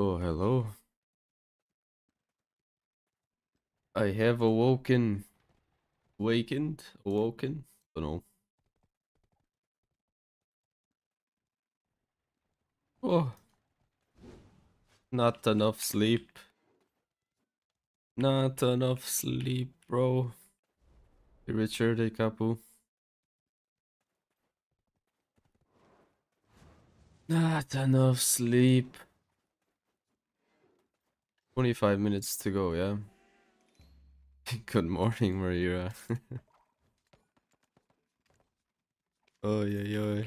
Oh, hello. I have awoken. Awakened? Awoken? Don't know. Oh, not enough sleep. Not enough sleep, bro. Richard Capu. Not enough sleep. 25 minutes to go, yeah. Good morning, Maria. Oh, yeah, yeah.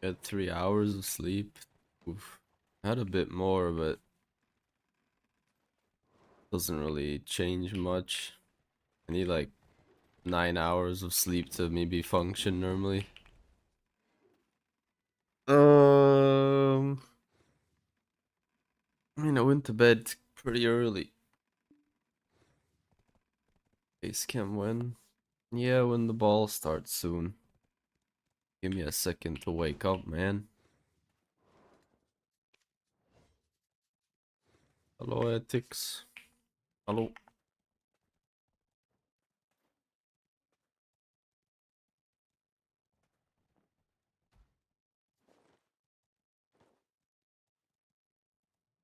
Had 3 hours of sleep. Oof. Had a bit more, but doesn't really change much. I need like 9 hours of sleep to maybe function normally. Um, I mean, I went to bed pretty early. Base cam when? Yeah, when the ball starts soon. Give me a second to wake up, man. Hello, ethics. Hello.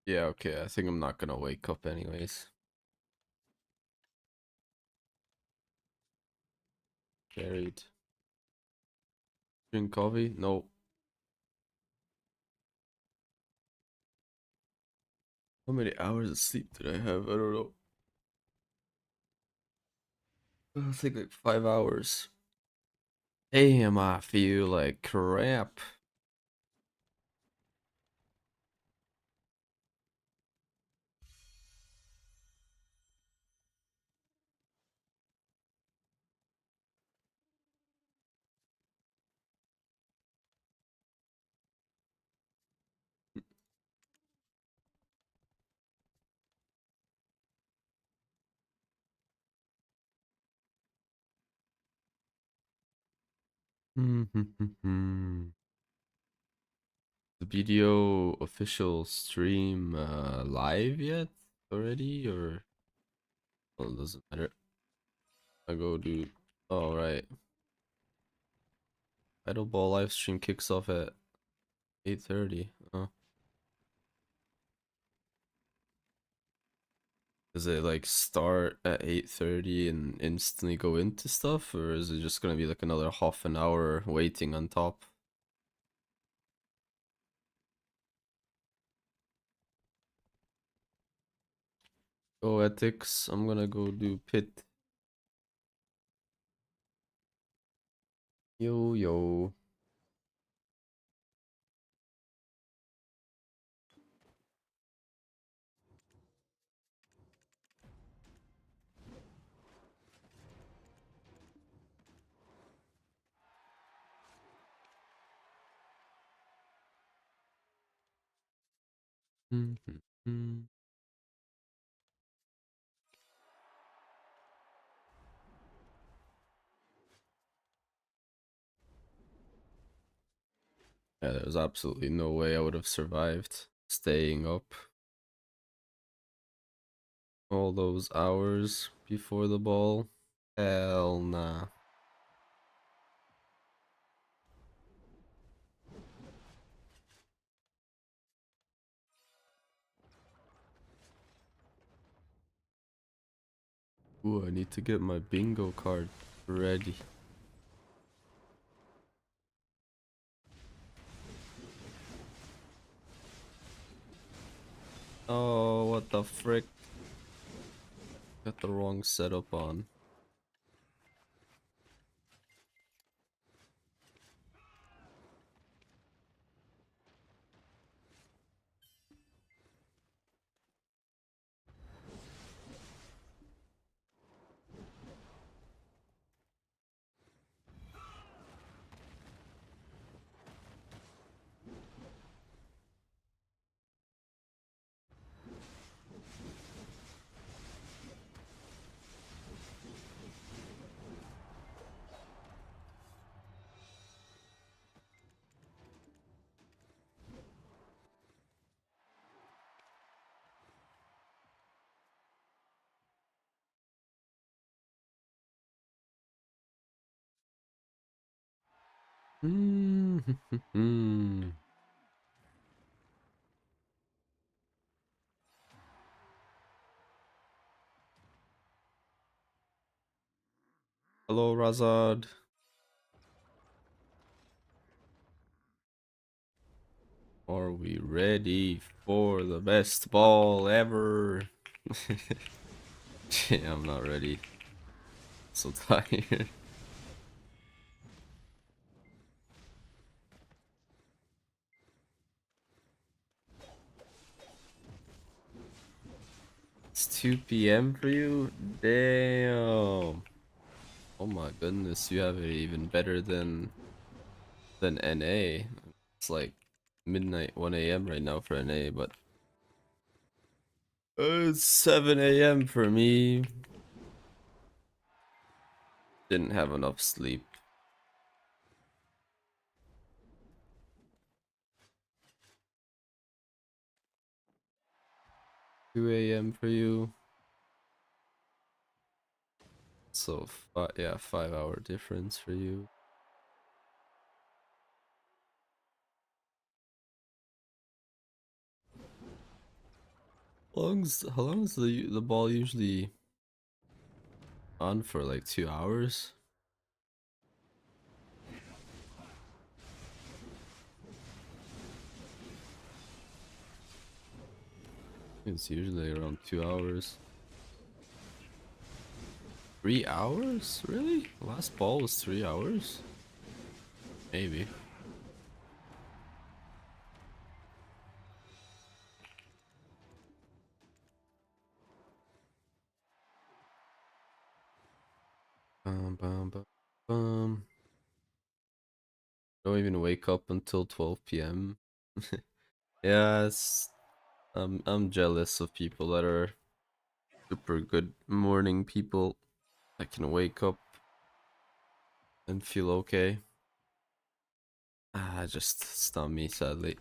Yeah, okay, I think I'm not gonna wake up anyways. Carried. Drink coffee? No. How many hours of sleep did I have? I don't know. I think like 5 hours. Damn, I feel like crap. The video official stream live yet already or well, it doesn't matter. I go do oh right. Idle ball live stream kicks off at 8:30. Oh. Does it like start at 8:30 and instantly go into stuff, or is it just gonna be like another half an hour waiting on top? Go ethics. I'm gonna go do pit. Yo yo. Yeah, there's absolutely no way I would have survived staying up all those hours before the ball. Hell nah. Ooh, I need to get my bingo card ready. Oh, what the frick? Got the wrong setup on. Hello, Razad. Are we ready for the best ball ever? Yeah, I'm not ready. So tired. It's 2 p.m. for you? Damn. Oh my goodness, you have it even better than NA. It's like midnight, 1 a.m. right now for NA, but it's 7 a.m. for me. Didn't have enough sleep. 2 a.m. for you. So, yeah, 5 hour difference for you. How long is the ball usually on for? Like 2 hours? It's usually around 2 hours. 3 hours? Really? Last ball was 3 hours? Maybe. Bum, bum, bum, bum. Don't even wake up until 12 p.m. Yeah, I'm jealous of people that are super good morning people that can wake up and feel okay. Just it's not me, sadly.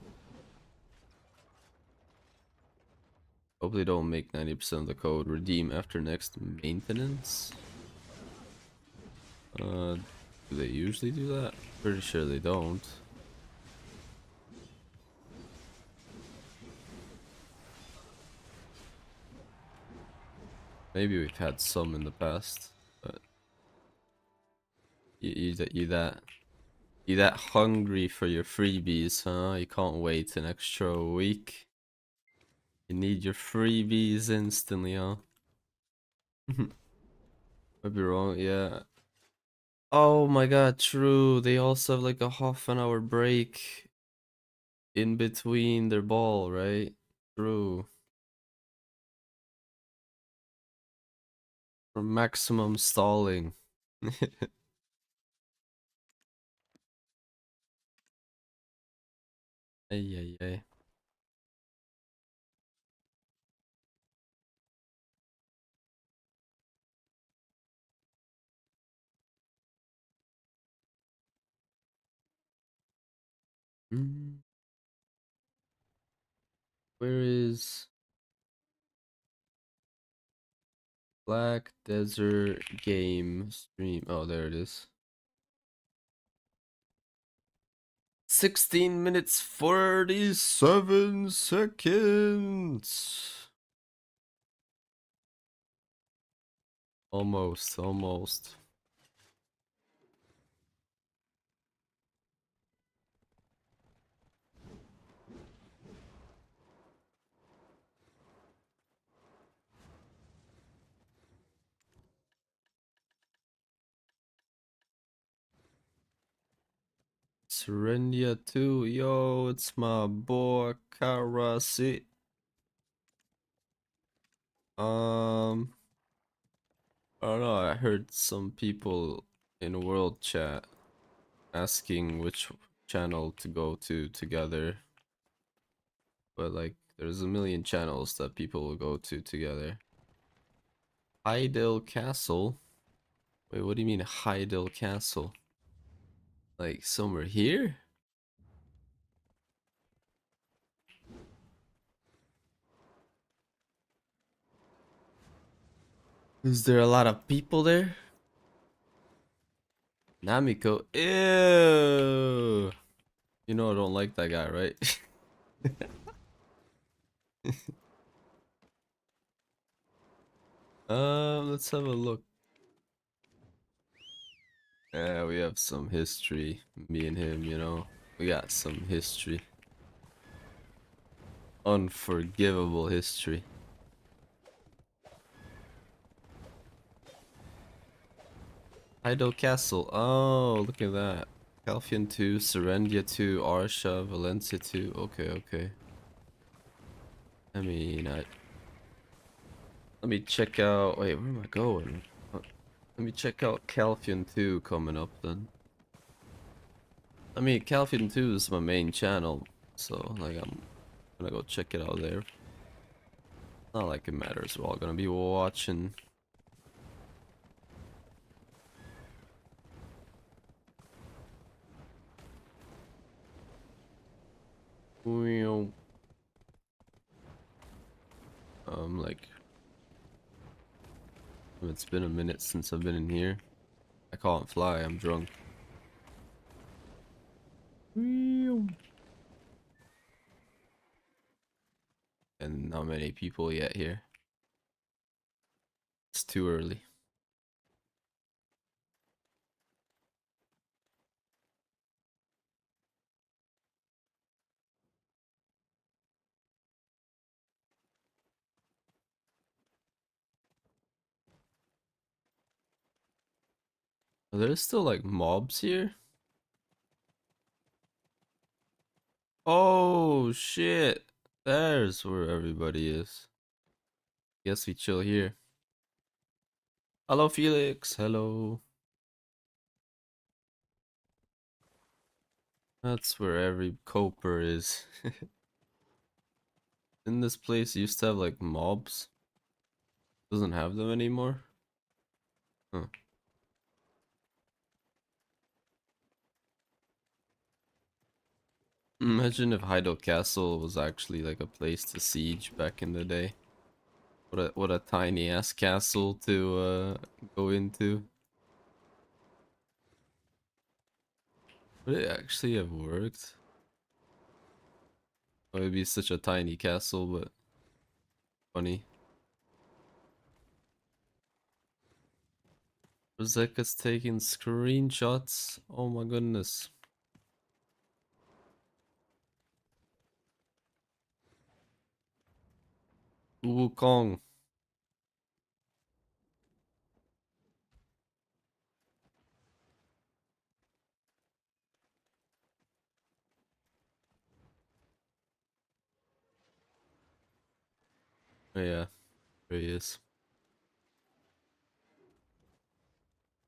Hope they don't make 90% of the code redeem after next maintenance. Do they usually do that? Pretty sure they don't. Maybe we've had some in the past, but you that hungry for your freebies, huh? You can't wait an extra week. You need your freebies instantly, huh? Might be wrong, yeah. Oh my god, true. They also have like a half an hour break in between their ball, right? True. For maximum stalling. Ay, ay, ay. Mm, where is Black Desert Game Stream? Oh, there it is. 16 minutes 47 seconds. Almost, almost. Serendia 2, yo, it's my boy Karasi. I don't know, I heard some people in world chat asking which channel to go to together. But like, there's a million channels that people will go to together. HEIDEL Castle? Wait, what do you mean HEIDEL Castle? Like somewhere here? Is there a lot of people there? Namiko. Ew. You know I don't like that guy, right? Let's have a look. Yeah, we have some history. Me and him, you know. We got some history. Unforgivable history. HEIDEL Castle. Oh, look at that. Calfian 2, Serendia 2, Arsha, Valencia 2. Okay, okay. I mean, let me check out. Wait, where am I going? Let me check out Calfian 2 coming up then. I mean, Calfian 2 is my main channel, so like I'm gonna go check it out there. Not like it matters. We're all gonna be watching. Like it's been a minute since I've been in here. I can't fly. I'm drunk. And not many people yet here. It's too early. Are there still like mobs here? Oh shit! There's where everybody is. Guess we chill here. Hello, Felix. Hello. That's where every coper is. In this place used to have like mobs. Doesn't have them anymore. Huh. Imagine if Heidel Castle was actually like a place to siege back in the day. What a tiny ass castle to go into. Would it actually have worked? Oh, it'd be such a tiny castle, but funny. Roseka's taking screenshots. Oh my goodness. Wukong. Oh yeah, there he is.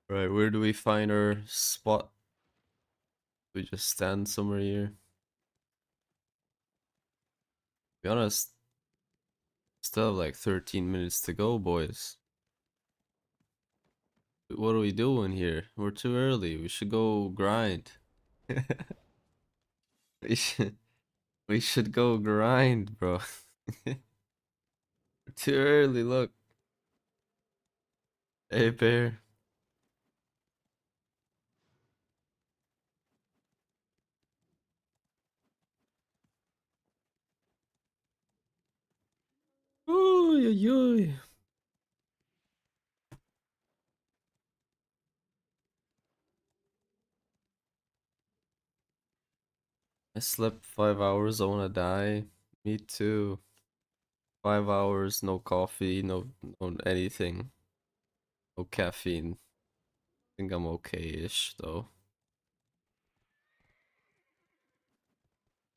Right, where do we find our spot? We just stand somewhere here. To be honest, still have like 13 minutes to go, boys. What are we doing here? We're too early. We should go grind. we should we should go grind, bro. We're too early, look. Hey bear. Ooh, yo. I slept 5 hours, I wanna die. Me too. 5 hours, no coffee, no anything. No caffeine. Think I'm okay-ish though.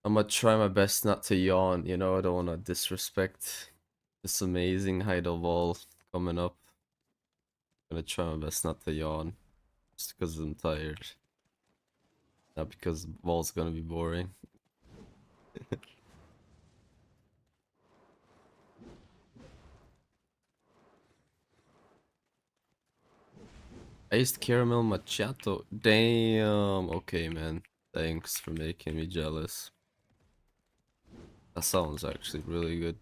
I'm gonna try my best not to yawn, you know, I don't wanna disrespect this amazing Heidel wall coming up. I'm gonna try my best not to yawn. Just because I'm tired. Not because the wall's gonna be boring. Iced caramel macchiato. Damn. Okay, man. Thanks for making me jealous. That sounds actually really good.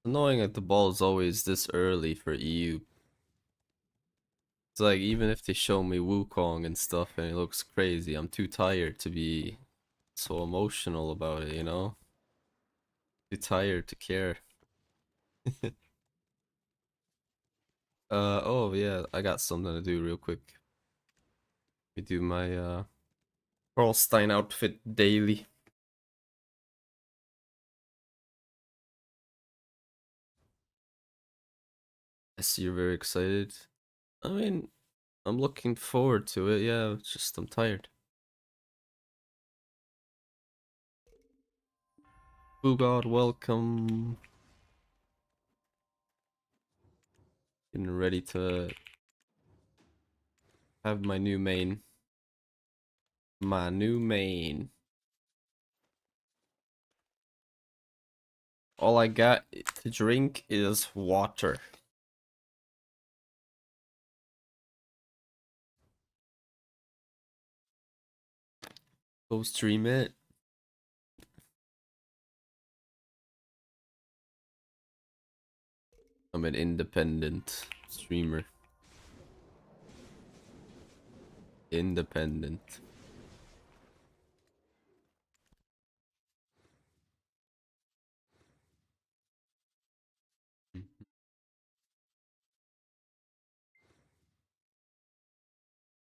Annoying that the ball is always this early for EU. It's like even if they show me Wukong and stuff and it looks crazy, I'm too tired to be so emotional about it, you know? Too tired to care. Oh yeah, I got something to do real quick. We do my Karlstein outfit daily. I see you're very excited. I mean, I'm looking forward to it, yeah, it's just I'm tired. Bugod, welcome. Getting ready to have my new main. My new main. All I got to drink is water. Go stream it. I'm an independent streamer. Independent.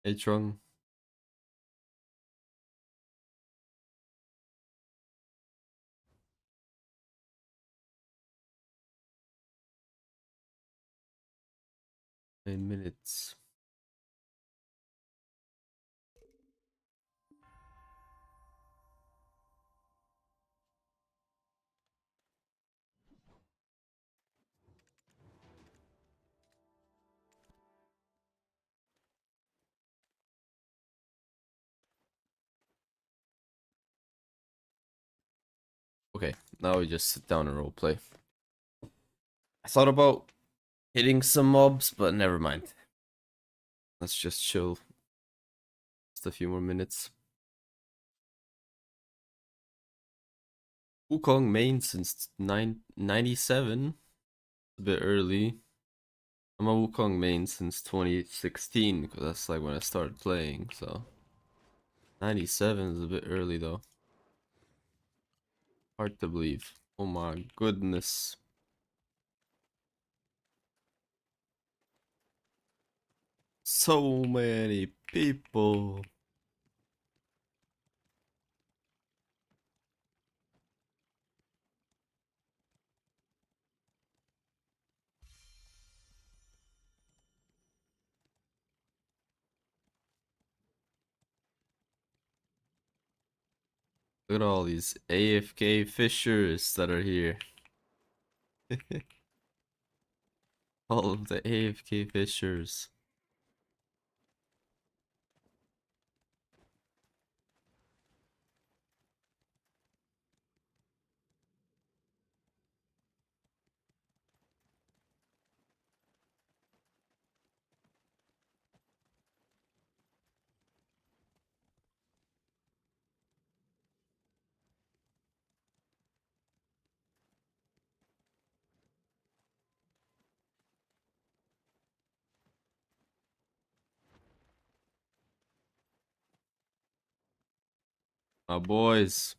Hey Trung. 9 minutes. Okay, now we just sit down and roleplay. I thought about hitting some mobs, but never mind. Let's just chill. Just a few more minutes. Wukong main since 97. A bit early. I'm a Wukong main since 2016 because that's like when I started playing, so 97 is a bit early though. Hard to believe. Oh my goodness. So many people. Look at all these AFK fishers that are here. All of the AFK fishers. My boys.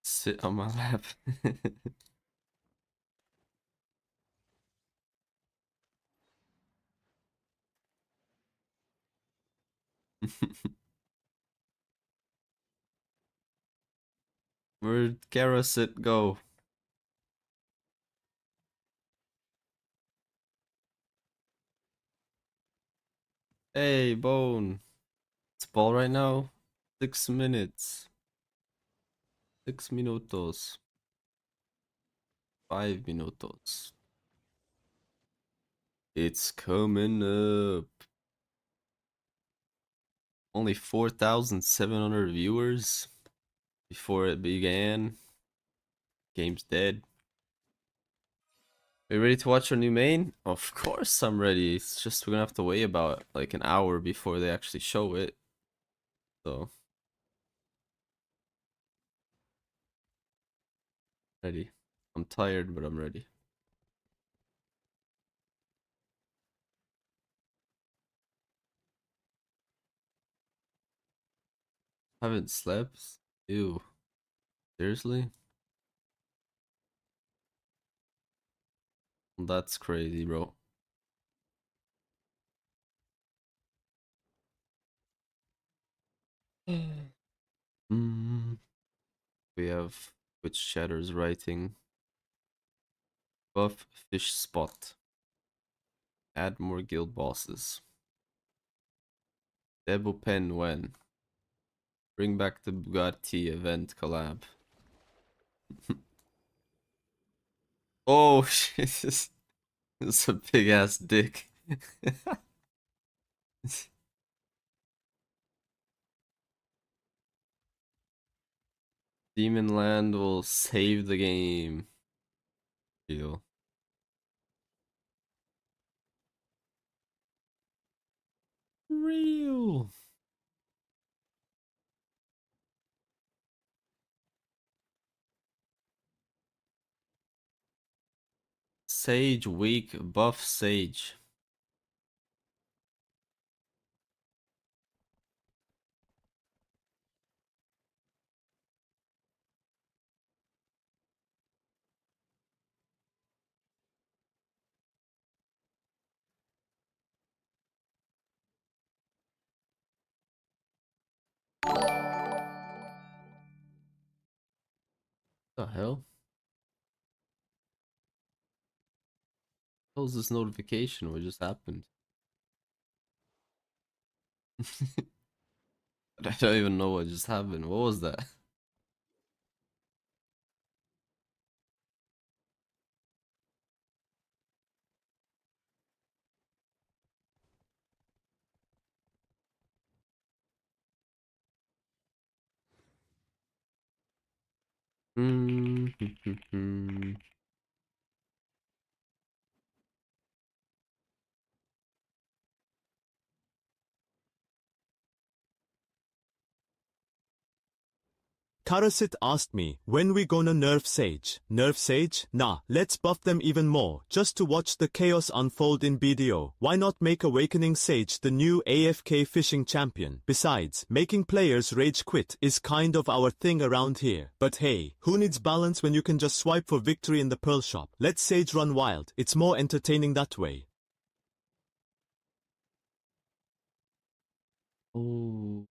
Sit on my lap. Where'd Karasit go? Hey, Bone. It's ball right now. 6 minutes. 6 minutos. 5 minutos. It's coming up. Only 4,700 viewers before it began. Game's dead. Are you ready to watch our new main? Of course I'm ready. It's just we're gonna have to wait about like an hour before they actually show it. So ready. I'm tired, but I'm ready. Haven't slept? Ew. Seriously? That's crazy, bro. Mm. We have Twitch chatters writing. Buff fish spot. Add more guild bosses. Debo Pen when? Bring back the Bugatti event collab. Oh shit. It's a big ass dick. Demon Land will save the game. Deal. Real. Sage weak buff Sage. The hell? What was this notification? What just happened? I don't even know what just happened. What was that? Karasit asked me, when we gonna nerf Sage? Nerf Sage? Nah, let's buff them even more, just to watch the chaos unfold in BDO. Why not make Awakening Sage the new AFK fishing champion? Besides, making players rage quit is kind of our thing around here. But hey, who needs balance when you can just swipe for victory in the Pearl Shop? Let Sage run wild, it's more entertaining that way. Oh,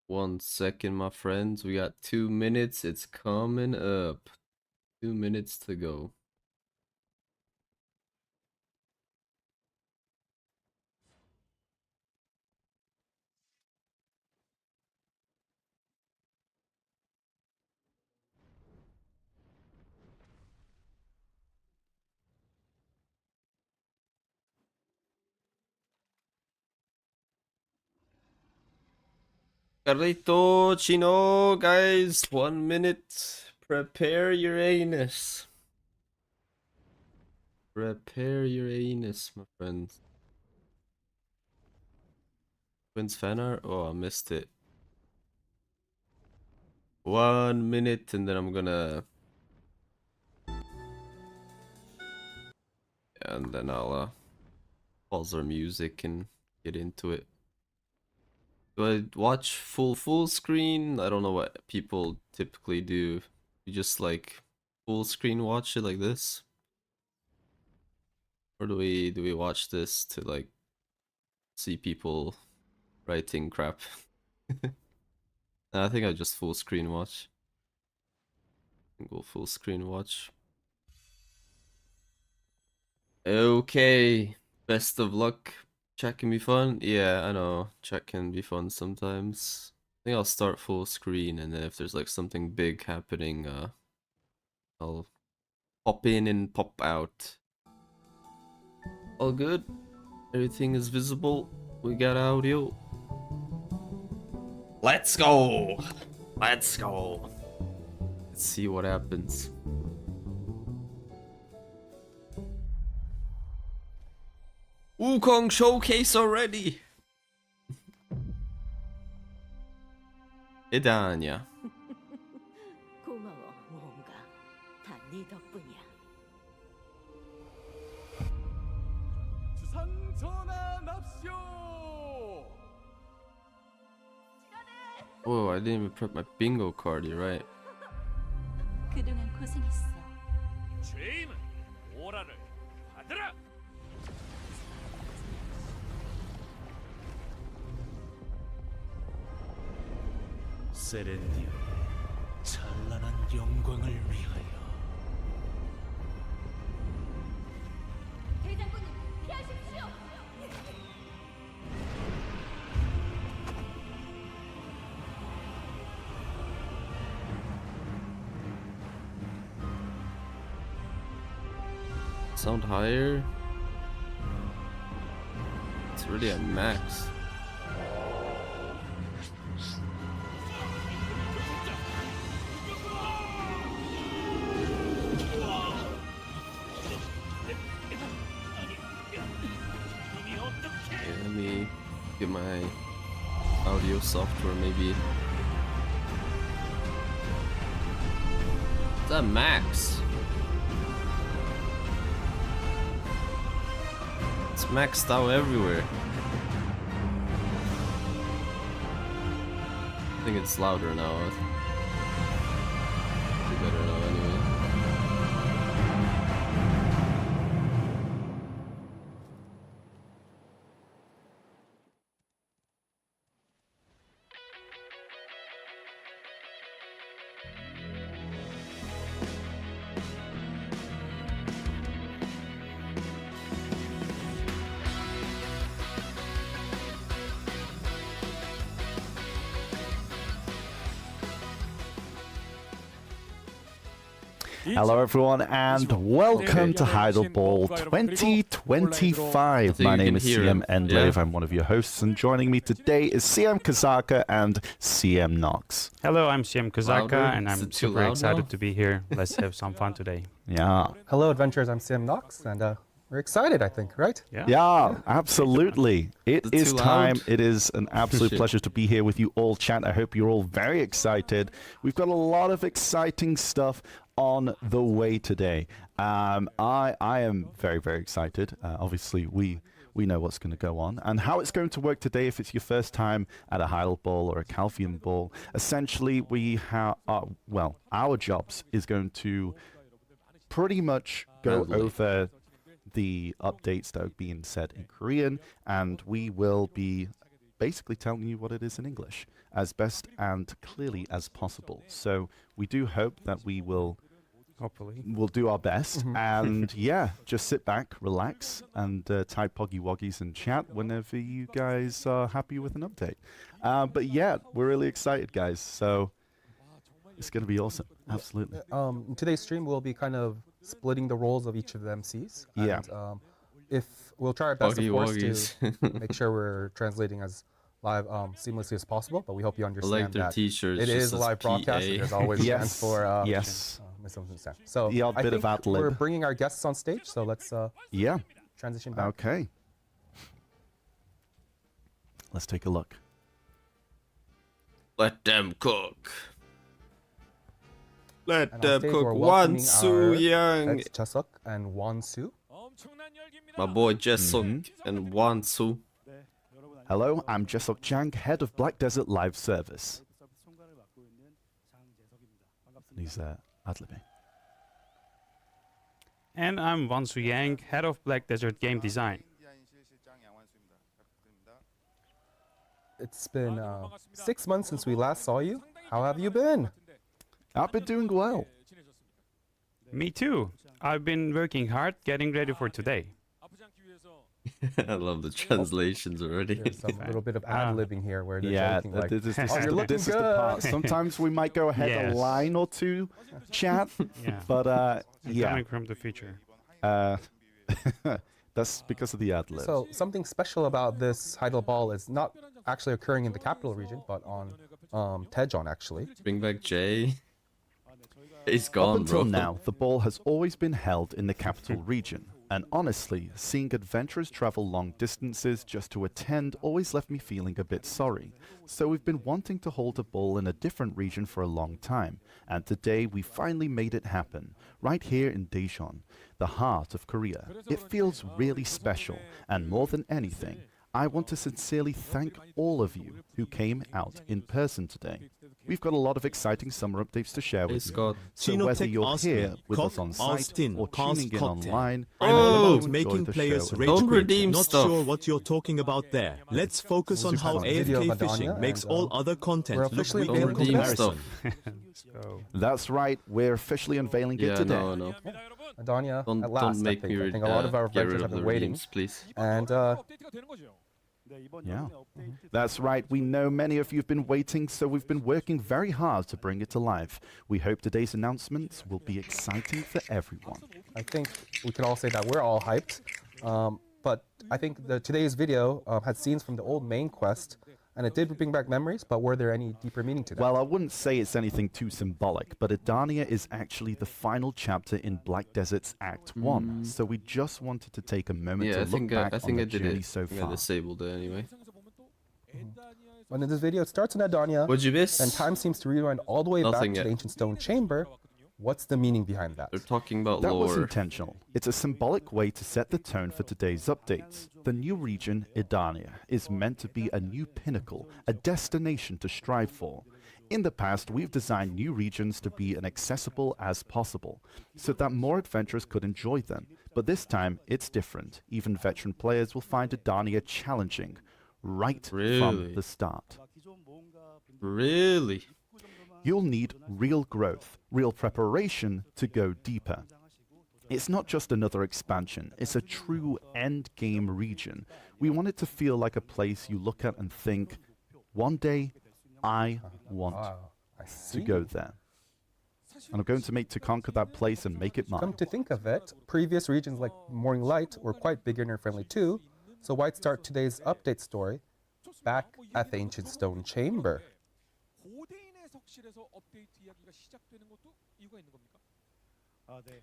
1 second, my friends. We got 2 minutes. It's coming up. 2 minutes to go. Carlito, Chino, guys, 1 minute. Prepare your anus. Prepare your anus, my friends. Twins fan art? Oh, I missed it. 1 minute, and then I'm gonna. And then I'll pause our music and get into it. Do I watch full screen? I don't know what people typically do. You just like full screen watch it like this? Or do we watch this to like see people writing crap? I think I just full screen watch. Go full screen watch. Okay. Best of luck. Chat can be fun. Yeah, I know. Chat can be fun sometimes. I think I'll start full screen, and then if there's like something big happening, I'll pop in and pop out. All good. Everything is visible. We got audio. Let's go. Let's go. Let's see what happens. Wukong showcase already. Adania. 고마워, 무언가. 다 네 덕분이야. 주상 전환합시오. Oh, I didn't even prep my bingo card. You're right. 그동안 고생했어. 죄인은 오라를 받으라. 세렌디오, 찬란한 영광을 위하여. 대장군님, 피하십시오. Sound higher. It's really at max. Okay, let me get my audio software maybe. Is that max? It's maxed out everywhere. I think it's louder now. Be better now anyway. Hello, everyone, and welcome to HEIDEL 2025. My name is CM Endlave. I'm one of your hosts, and joining me today is CM Kazaka and CM Knox. Hello, I'm CM Kazaka, Louder? and Is I'm it too super loud excited now? to be here. Let's have some fun today. Yeah. Hello, adventurers. I'm Sam Knox, and we're excited, I think, right? Yeah, absolutely. It Is it is too time. loud? It is an absolute Shit. pleasure to be here with you all, chat. I hope you're all very excited. We've got a lot of exciting stuff on the way today. I am very, very excited. Obviously, we know what's going to go on and how it's going to work today. If it's your first time at a HEIDEL ball or a Calvian ball, essentially we have, our jobs is going to pretty much go Friendly. over the updates that are being said in Korean, and we will be basically telling you what it is in English as best and clearly as possible. So we do hope that we will Hopefully. we'll do our best, and yeah, just sit back, relax, and type poggy woggies and chat whenever you guys are happy with an update. But yeah, we're really excited, guys. So it's going to be awesome. Absolutely. In today's stream, we'll be kind of splitting the roles of each of the MCs. Yeah. And, if we'll try our best, Buggy of course, wuggies. to make sure we're translating as live, seamlessly as possible. But we hope you I understand like their that t-shirts. it just is a says live broadcast. And PA. there's always a chance Yes. for Yes. misunderstand. So The odd I bit of think ad-lib. we're bringing our guests on stage. So let's Yeah. transition back. Okay. Let's take a look. Let them cook. Let And on them stage, cook. we're Wan welcoming Soo our Young. heads, Chasuk and Won Soo. My boy Jesuk and Wan Soo. Hello, I'm Jesok Chang, head of Black Desert Live Service. He's ad-libbing. And I'm Wan Su Yang, head of Black Desert Game Design. It's been 6 months since we last saw you. How have you been? I've been doing well. Me too. I've been working hard getting ready for today. I love the translations already. There's a little bit of ad-libbing here where they're Yeah, joking like, this "Oh, you're looking is the part. good." Sometimes we might go ahead a Yes. line or two, chat, Yeah. but I'm yeah, coming from the future. that's because of the ad lib. So something special about this HEIDEL ball is not actually occurring in the capital region, but on Tej on actually. Bring back Jay. He's Up gone, until bro. now, the ball has always been held in the capital region, and honestly, seeing adventurers travel long distances just to attend always left me feeling a bit sorry. So we've been wanting to hold a ball in a different region for a long time, and today we finally made it happen, right here in Daejeon, the heart of Korea. It feels really special, and more than anything, I want to sincerely thank all of you who came out in person today. We've got a lot of exciting summer updates to share Hey, with you. Scott. So whether Sinotech you're asked here me, with us Cock on site Austin, or past tuning in content. online, I'm I all hope about you making enjoy the players show. rage Don't quit. redeem Not stuff. sure what you're talking about there. Let's focus on how Video AFK of fishing Adania makes and, all other content we're look officially weak in available redeem today. comparison. stuff. That's right, we're officially unveiling it Yeah, today. no. Adania, Don't at last, make I me think. I think a lot of our get rid adventurers of have the been waiting. redeems, please. And Yeah, that's right. We know many of you have been waiting, so we've been working very hard to bring it to life. We hope today's announcements will be exciting for everyone. I think we can all say that we're all hyped. But I think today's video had scenes from the old main quest, and it did bring back memories, but were there any deeper meaning to that? Well, I wouldn't say it's anything too symbolic, but Adania is actually the final chapter in Black Desert's Act 1, so we just wanted to take a moment Yeah, to I look think back I think on I the did journey it. so I think I far. disabled it anyway. When in this video, it starts in Adania, What'd you miss? and time seems to rewind all the way Nothing back to yet. the ancient stone chamber. What's the meaning behind that? They're talking about That was lore. intentional. It's a symbolic way to set the tone for today's updates. The new region, Adania, is meant to be a new pinnacle, a destination to strive for. In the past, we've designed new regions to be as accessible as possible, so that more adventurers could enjoy them. But this time, it's different. Even veteran players will find Adania challenging, right Really? from the start. Really? You'll need real growth, real preparation to go deeper. It's not just another expansion, it's a true end-game region. We want it to feel like a place you look at and think, one day, I want I to see. go there. And I'm going to make to conquer that place and make it Come mine. to think of it, previous regions like Morning Light were quite beginner-friendly too, so why'd start today's update story back at the ancient stone chamber?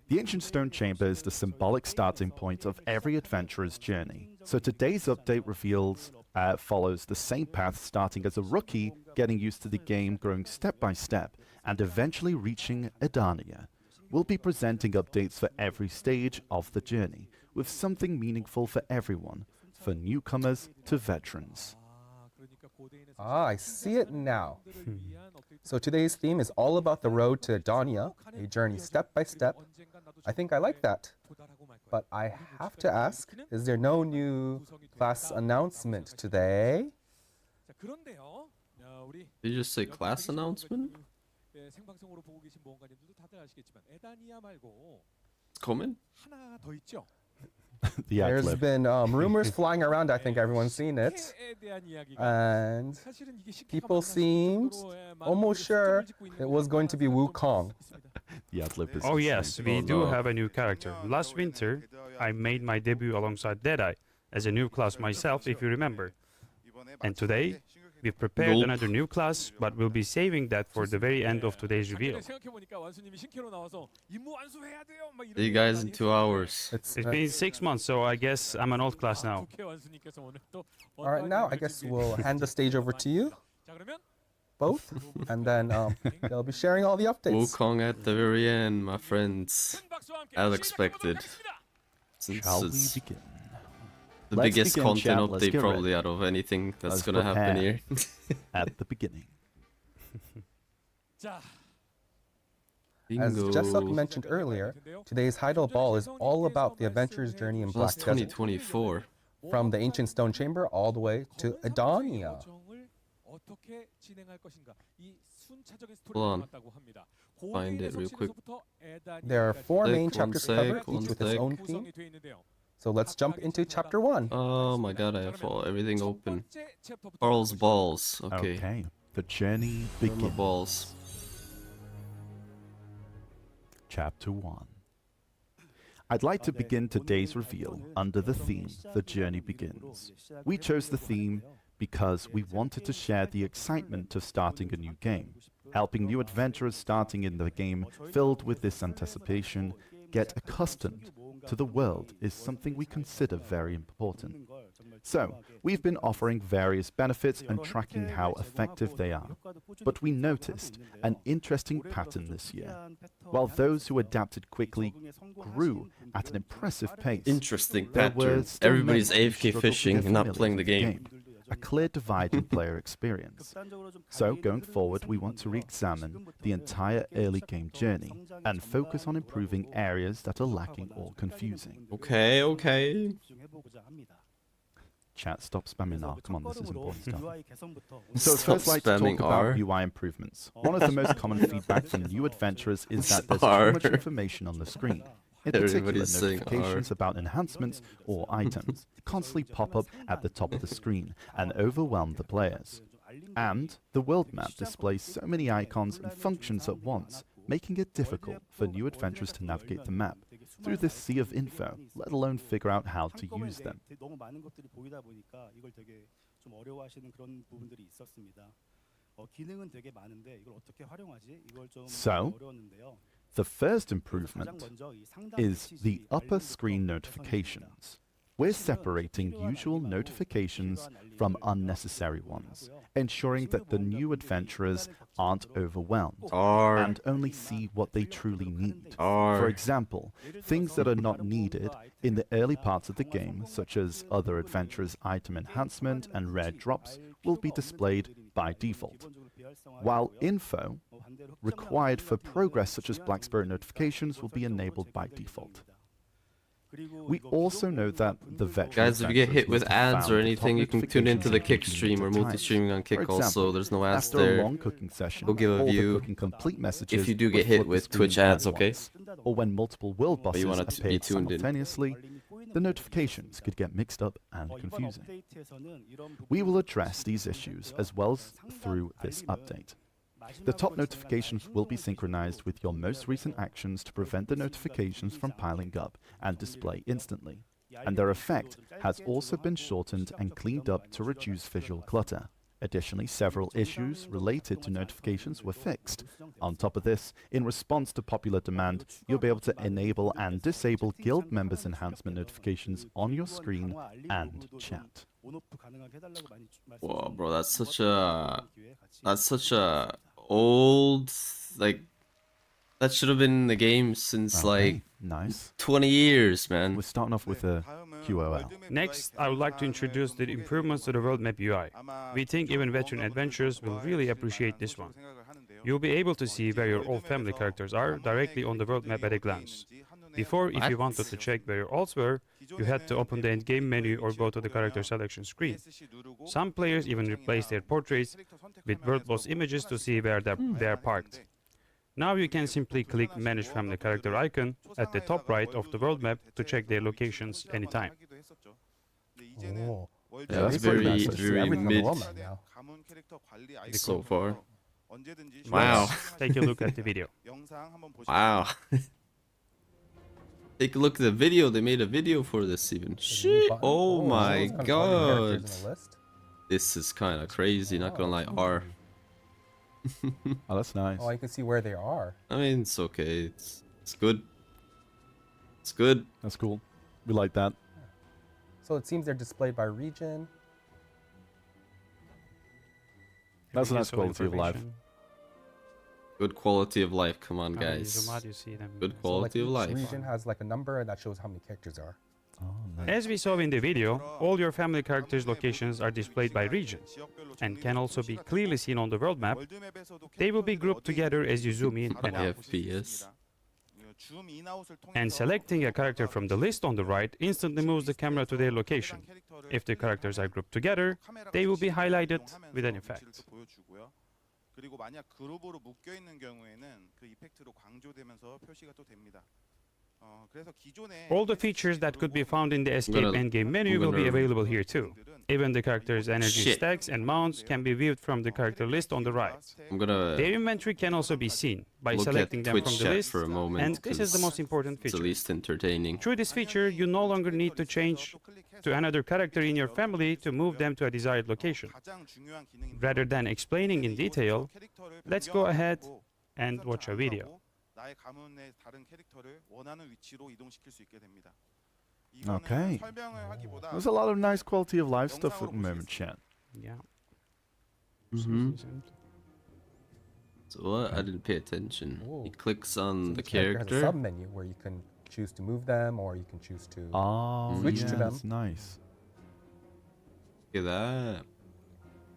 The ancient stone chamber is the symbolic starting point of every adventurer's journey. So today's update follows the same path, starting as a rookie, getting used to the game, growing step by step, and eventually reaching Adania. We'll be presenting updates for every stage of the journey, with something meaningful for everyone, for newcomers to veterans. Ah, I see it now. So today's theme is all about the road to Adania, a journey step by step. I think I like that. But I have to ask, is there no new class announcement today? Did you just say class announcement? It's coming? The ad There's lib. been rumors flying around, I think everyone's seen it. And people seemed almost sure it was going to be Wukong. The ad lib is Oh insane. yes, we Oh, do no. have a new character. Last winter, I made my debut alongside Deadeye as a new class myself, if you remember. And today, we've prepared Nope. another new class, but we'll be saving that for the very end of today's reveal. See you guys in 2 hours. It's It's been 6 months, so I guess I'm an old class now. all right. Now I guess we'll hand the stage over to you both, and then they'll be sharing all the updates. Wukong at the very end, my friends. As expected. Since Shall we it's begin? the Let's biggest begin, content chat. Let's update get probably ready. out of anything that's Let's gonna happen prepare. here. At the beginning. As Jessup Bingo. mentioned earlier, today's HEIDEL ball is all about the adventurer's journey in Well, Black it's Desert, 2024. from the ancient stone chamber all the way to Adania. Hold on. Find it real quick. There are four Sec, main one chapters sec, covered, one each with its sec. own theme. So let's jump into chapter 1. Oh my god, I have everything open. Carl's balls. Okay. Okay. The journey Where are my begins. balls? Chapter 1. I'd like to begin today's reveal under the theme, The Journey Begins. We chose the theme because we wanted to share the excitement of starting a new game. Helping new adventurers starting in the game filled with this anticipation get accustomed to the world is something we consider very important. So, we've been offering various benefits and tracking how effective they are. But we noticed an interesting pattern this year. While those who adapted quickly grew at an impressive pace, Interesting there were pattern. still Everybody's many who AFK struggled to fishing get and not familiar playing the with game. A clear divide in player experience. So, going forward, we want to re-examine the entire early game journey and focus on improving areas that are lacking or confusing. Okay, okay. Chat, stop spamming R. Come on, this is important stuff. So Stop I'd first like to spamming talk about R. UI improvements. One of the most common feedback from new adventurers is that there's R. too much information on the screen. In particular, Everybody's saying notifications about enhancements or items constantly pop up at the top of the screen and overwhelm the players. And the world map displays so many icons and functions at once, making it difficult for new adventurers to navigate the map through this sea of info, let alone figure out how to use them. So, the first improvement is the upper screen notifications. We're separating usual notifications from unnecessary ones, ensuring that the new adventurers aren't overwhelmed and only see what they truly need. For example, things that are not needed in the early parts of the game, such as other adventurers' item enhancement and rare drops, will be displayed by default, while info required for progress such as Black Spirit notifications will be enabled by default. We also know that the veteran Guys, if you get hit with ads or anything, you can tune into the Kick stream. We're multi multi-streaming on Kick also. There's no ads after there. a long cooking session, We'll give a all the view cooking complete messages if you do will get hit flood the with screen Twitch at ads, okay? once. Or when multiple world bosses want it to appear be tuned in. simultaneously, the notifications could get mixed up and confusing. We will address these issues as well as through this update. The top notifications will be synchronized with your most recent actions to prevent the notifications from piling up and display instantly. And their effect has also been shortened and cleaned up to reduce visual clutter. Additionally, several issues related to notifications were fixed. On top of this, in response to popular demand, you'll be able to enable and disable guild members' enhancement notifications on your screen and chat. Whoa, bro, that's such a old, like, that should have been in the game since like nice. 20 years, man. We're starting off with a QOL. Next, I would like to introduce the improvements to the world map UI. We think even veteran adventurers will really appreciate this one. You'll be able to see where your old family characters are directly on the world map at a glance. Before, if you wanted to check where your alts were, you had to open the endgame menu or go to the character selection screen. Some players even replace their portraits with world boss images to see where they are parked. Now you can simply click Manage Family Character icon at the top right of the world map to check their locations anytime. Oh. Yeah, that's Very very, nice. So see very everything on the mid wall map now. so far. Wow. Take a look at the video. Wow. Take a look at the video. They made a video for this even. Shit. Oh my those kind of god. characters in the list. This is kind of crazy, not gonna lie. R. Oh, that's nice. Oh, you can see where they are. I mean, it's okay. It's good. It's good. That's cool. We like that. So it seems they're displayed by region. That's a nice Useful quality of life. information. Good quality of life. Come on, You guys. zoom out, you see them. Good So like quality of each life. region has like a number that shows how many characters are. Oh, nice. As we saw in the video, all your family characters' locations are displayed by region and can also be clearly seen on the world map. They will be grouped together as you zoom in and out. FPS. And selecting a character from the list on the right instantly moves the camera to their location. If the characters are grouped together, they will be highlighted with an effect. All the features that could be found in the escape endgame menu will be available here too. Even the character's energy stacks and mounts can be viewed from the character list on the right. I'm gonna Their inventory can also be seen by look selecting at them Twitch from the chat list, for a moment, and this is the 'cause most important it's the feature. least entertaining. Through this feature, you no longer need to change to another character in your family to move them to a desired location. Rather than explaining in detail, let's go ahead and watch a video. Okay. There's a lot of nice quality of life stuff at the moment, chat. Yeah. So what? I didn't pay attention. Whoa. He clicks on the Each character has a character. sub-menu where you can choose to move them or you can choose to Oh, switch yeah, to them. that's nice. Look at that.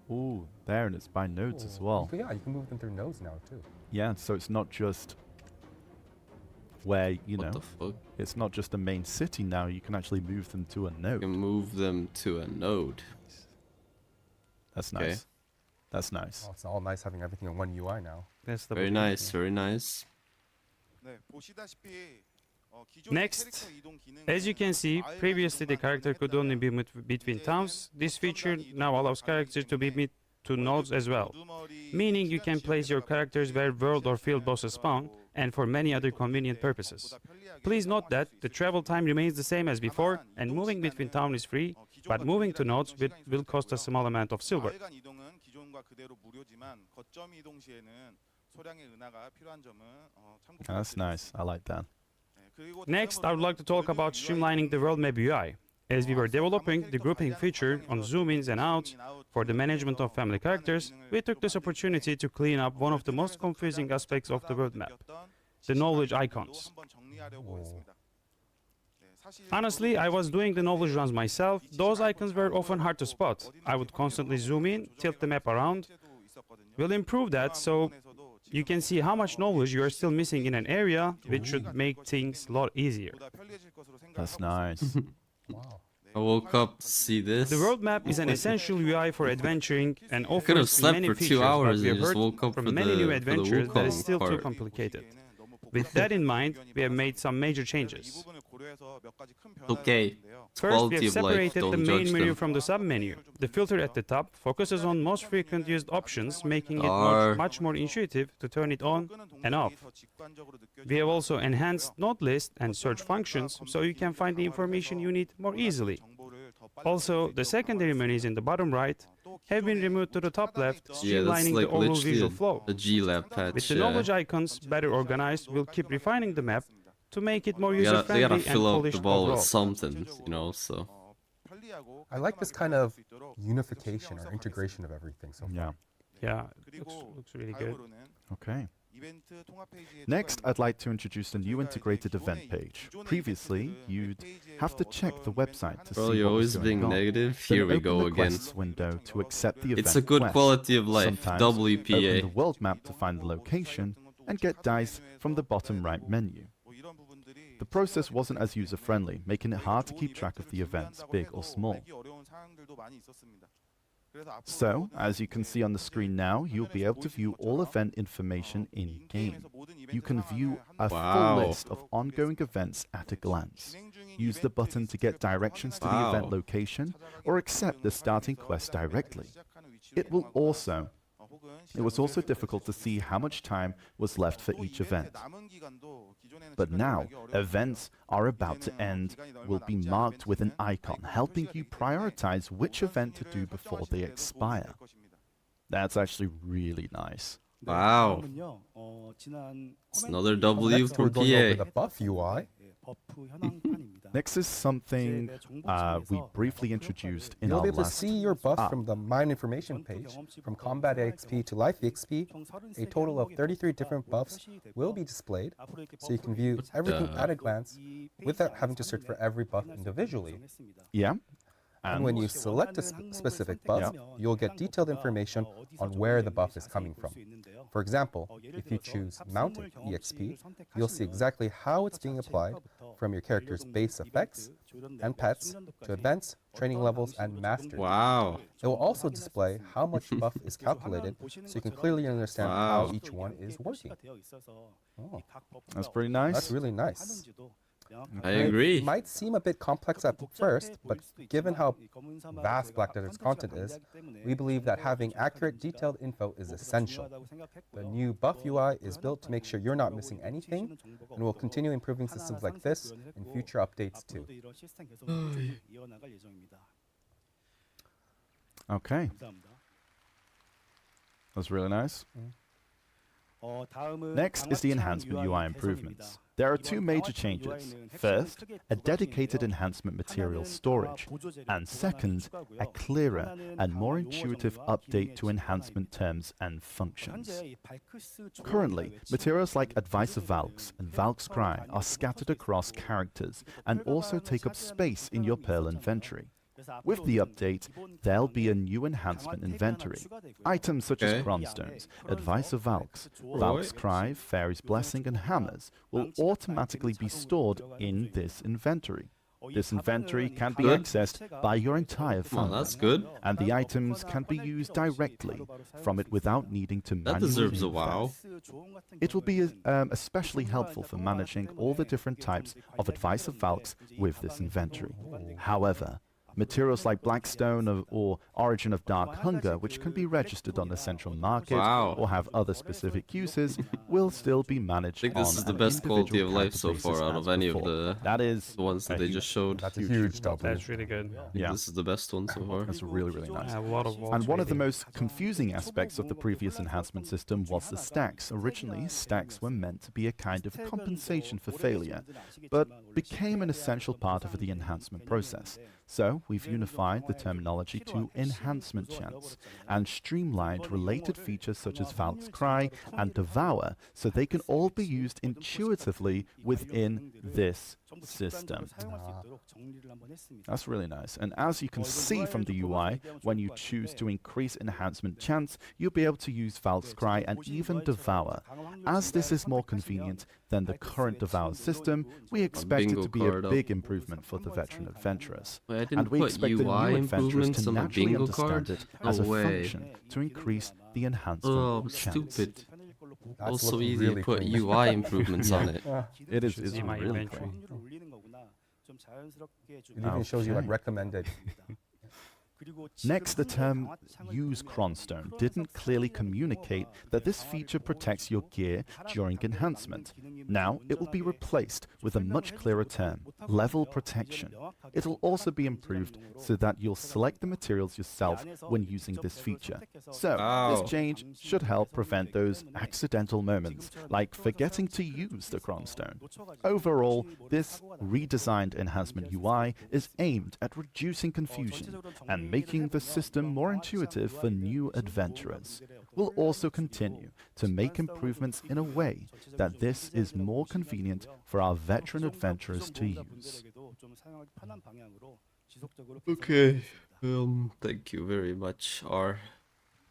Oh, there, and it's by nodes as well. Yeah, you can move them through nodes now too. Yeah, so it's not just where, you What know, the fuck? it's not just a main city now, you can actually move them to a You node. can move them to a node. That's Okay. nice. That's nice. Oh, it's all nice having everything in one UI now. That's the Very bottom. nice, very nice. Next, as you can see, previously the character could only be moved between towns. This feature now allows characters to be moved to nodes as well, meaning you can place your characters where world or field bosses spawn, and for many other convenient purposes. Please note that the travel time remains the same as before, and moving between towns is free, but moving to nodes will cost a small amount of silver. That's nice. I like that. Next, I would like to talk about streamlining the world map UI. As we were developing the grouping feature on zoom-ins and outs for the management of family characters, we took this opportunity to clean up one of the most confusing aspects of the world map, the knowledge icons. Honestly, I was doing the knowledge runs myself. Those icons were often hard to spot. I would constantly zoom in, tilt the map around. We'll improve that so you can see how much knowledge you are still missing in an area, which should make things a lot easier. That's nice. Wow. I woke up to see this. The world map is an essential UI for adventuring and I could have offers slept many for features, 2 hours but we and have just heard woke up from for many the new for the adventures that is Wukong still too part. complicated. With that in mind, we have made some major changes. Okay. It's First, we quality have of life. separated the Don't main judge menu them. from the sub-menu. The filter at the top focuses on most frequent used options, making it much more intuitive to turn it on and off. We have also enhanced node list and search functions, so you can find the information you need more easily. Also, the secondary menus in the bottom right have been removed to the top left, Yeah, that's streamlining like the overall literally visual flow. a G-Lab patch. With the knowledge icons better organized, we'll keep refining the map to make it more they user-friendly gotta and fill up the polished ball overall. with something, you know, so. I like this kind of unification or integration of everything so far. Yeah. Yeah, it looks really good. Okay. Next, I'd like to introduce the new integrated event page. Previously, you'd have to check the website to Bro, see you're what was always being going on. negative. Then Here we open go the again. quests window to accept the event It's a good quest. quality of life. Sometimes open WPA. the world map to find the location and get dice from the bottom right menu. The process wasn't as user-friendly, making it hard to keep track of the events, big or small. So, as you can see on the screen now, you'll be able to view all event information in-game. You can view a Wow. full list of ongoing events at a glance. Use the button to get directions to the Wow. event location, or accept the starting quest directly. It was also difficult to see how much time was left for each event. But now, events are about to end will be marked with an icon, helping you prioritize which event to do before they expire. That's actually really nice. Wow. It's another W Next, for we're going over PA. the buff UI. Next is something we briefly introduced in You'll our be able to last see your buff app. from the Mine Information page. From Combat XP to Life XP, a total of 33 different buffs will be displayed, so you can view everything at a glance without having to search for every buff individually. Yeah. And when you select a specific buff, you'll get detailed information on where the buff is coming from. For example, if you choose Mounted EXP, you'll see exactly how it's being applied from your character's base effects and pets to advanced, training levels, and mastery. Wow. It will also display how much buff is calculated so you can clearly understand how Wow. each one is working. Oh, That's pretty nice. that's really nice. I It agree. might seem a bit complex at first, but given how vast Black Desert's content is, we believe that having accurate, detailed info is essential. The new buff UI is built to make sure you're not missing anything, and we'll continue improving systems like this in future updates too. Okay, that's really nice. Next is the enhancement UI improvements. There are two major changes. First, a dedicated enhancement material storage, and second, a clearer and more intuitive update to enhancement terms and functions. Currently, materials like Advice of Valks and Valk's Cry are scattered across characters and also take up space in your Pearl inventory. With the update, there'll be a new enhancement inventory. Items such as Cronstones, Advice of Valks, Valk's Cry, Fairy's Blessing, and Hammers will automatically be stored in this inventory. This inventory can be accessed by your entire Well, family, that's good. and the items can be used directly from it without needing to That manually deserves a move them. wow. It will be especially helpful for managing all the different types of Advice of Valks with this inventory. However, materials like Blackstone or Origin of Dark Hunger, which can be registered on the central market Wow. or have other specific uses, will still be managed I think this on is the an best quality of individual life so character far out basis of as any of before. the That is ones that a they huge- just showed. That's a huge W. That's really good. Yeah. This is the best one so far. That's really, really nice. A lot of And one of the most confusing aspects of the previous enhancement system was the stacks. Originally, stacks were meant to be a kind of compensation for failure, but became an essential part of the enhancement process. So, we've unified the terminology to enhancement chance and streamlined related features such as Valk's Cry and Devour so they can all be used intuitively within this system. That's really nice. And as you can see from the UI, when you choose to increase enhancement chance, you'll be able to use Valk's Cry and even Devour. As this is more convenient than the current Devour system, we expect it to be a card up. big improvement for the veteran adventurers. Wait, I And didn't we put expect the UI new adventurers improvements to on the naturally bingo understand card? it No as a way. function to increase the enhancement Oh, chance. stupid. That's Also looking easy really to put clean. UI improvements on it. It is Should it's see my really inventory. cool. It even shows you like Okay. recommended. Next, the term use Cronstone didn't clearly communicate that this feature protects your gear during enhancement. Now, it will be replaced with a much clearer term, level protection. It will also be improved so that you'll select the materials yourself when using this feature. So, Wow. this change should help prevent those accidental moments, like forgetting to use the Cronstone. Overall, this redesigned enhancement UI is aimed at reducing confusion and making the system more intuitive for new adventurers. We'll also continue to make improvements in a way that this is more convenient for our veteran adventurers to use. Okay. Thank you very much, R.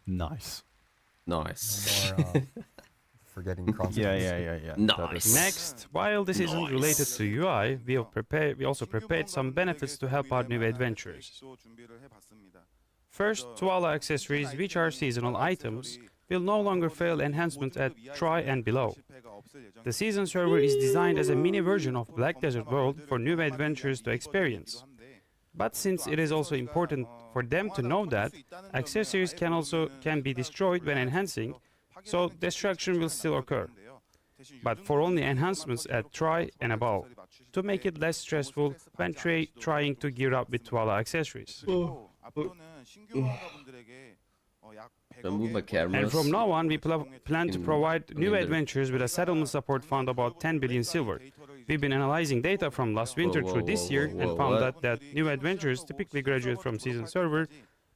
Nice. Nice. Or forgetting Cronstones. Yeah. Nice. Next, while this isn't related to UI, we also prepared some benefits to help our new adventurers. First, Tuala accessories, which are seasonal items, will no longer fail enhancement at Try and below. The season server is designed as a mini version of Black Desert World for new adventurers to experience. But since it is also important for them to know that, accessories can be destroyed when enhancing, so destruction will still occur. But for only enhancements at Try and above, to make it less stressful when trying to gear up with Tuala accessories. Remove my cameras. And from now on, we plan to provide new adventures with a settlement support fund about 10 billion silver. We've been analyzing data from last winter through this year and found that new adventures typically graduate from season server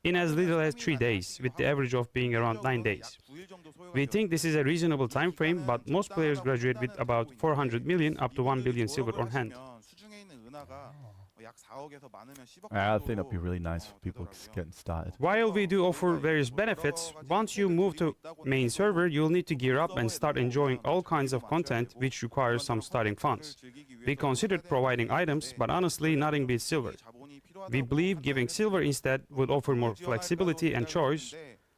in as little as 3 days, with the average of being around 9 days. We think this is a reasonable time frame, but most players graduate with about 400 million up to 1 billion silver on hand. I think that'd be really nice for people getting started. While we do offer various benefits, once you move to main server, you'll need to gear up and start enjoying all kinds of content which requires some starting funds. We considered providing items, but honestly, nothing beats silver. We believe giving silver instead would offer more flexibility and choice.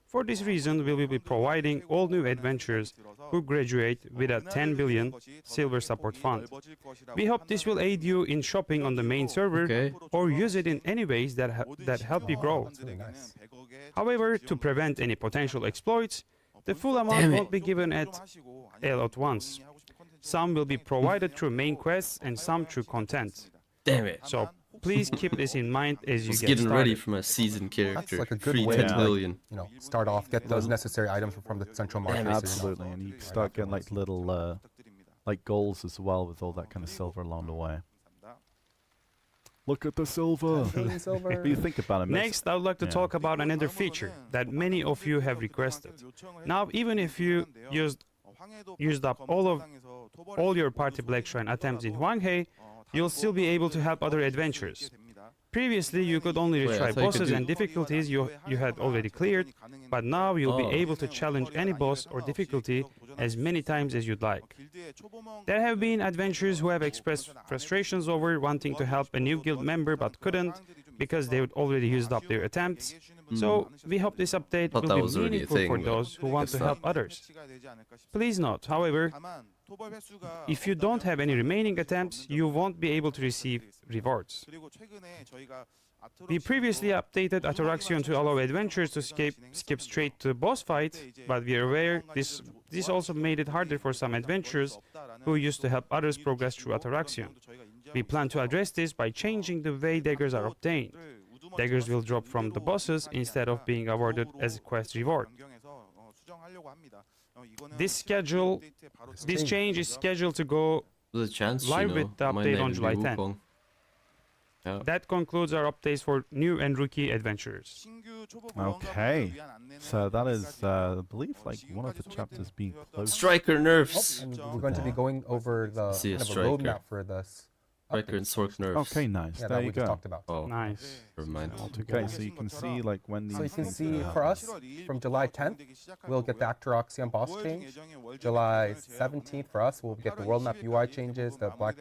For this reason, we will be providing all new adventures who graduate with a 10 billion silver support fund. We hope this will aid you in shopping on the main server Okay. or use it in any ways that help you grow. That's really nice. However, to prevent any potential exploits, the full amount Damn it. won't be given all at once. Some will be provided through main quests and some through content. Damn it. So please keep this in mind as I you was get getting started. ready for my season character. like a good Free way 10 to, billion. Start off, get those necessary items from the central market. so you know. Absolutely, and you start getting like little like goals as well with all that kind of silver along the way. Look at the silver. Billion silver. What do you think about it, Miss? Next, I would like to talk about another feature that many of you have requested. Now, even if you used up all your party Black Shrine attempts in Hwanghae, you'll still be able to help other adventurers. Previously, you could only Wait, I retry thought you could bosses do- and difficulties you had already cleared, but now you'll be able to challenge any boss or difficulty as many times as you'd like. There have been adventurers who have expressed frustrations over wanting to help a new guild member but couldn't because they had already used up their attempts. So we hope this update Thought that will was be already a meaningful thing, for but those who want guess to help not. others. Please note, however, if you don't have any remaining attempts, you won't be able to receive rewards. We previously updated Ataraxion to allow adventurers to skip straight to the boss fight, but we are aware this also made it harder for some adventurers who used to help others progress through Ataraxion. We plan to address this by changing the way daggers are obtained. Daggers will drop from the bosses instead of being awarded as a quest reward. This change is scheduled to go There's a chance, live you know, with the my update name on would be July 10th. Wukong. Yeah. That concludes our updates for new and rookie adventurers. Okay, so that is, I believe, like one of the chapters being closed. Striker Oh, nerfs. and we're going to be going over the See a kind of a striker. roadmap for this. Striker and Sork nerfs. Okay, nice. Yeah, there that you we just go. talked about. Oh, Nice. never mind. Okay, so you can see like when these So you can things see are for us, from July 10th, we'll get the Actoroxion boss change. July 17th for us, we'll get the world map UI changes, the Black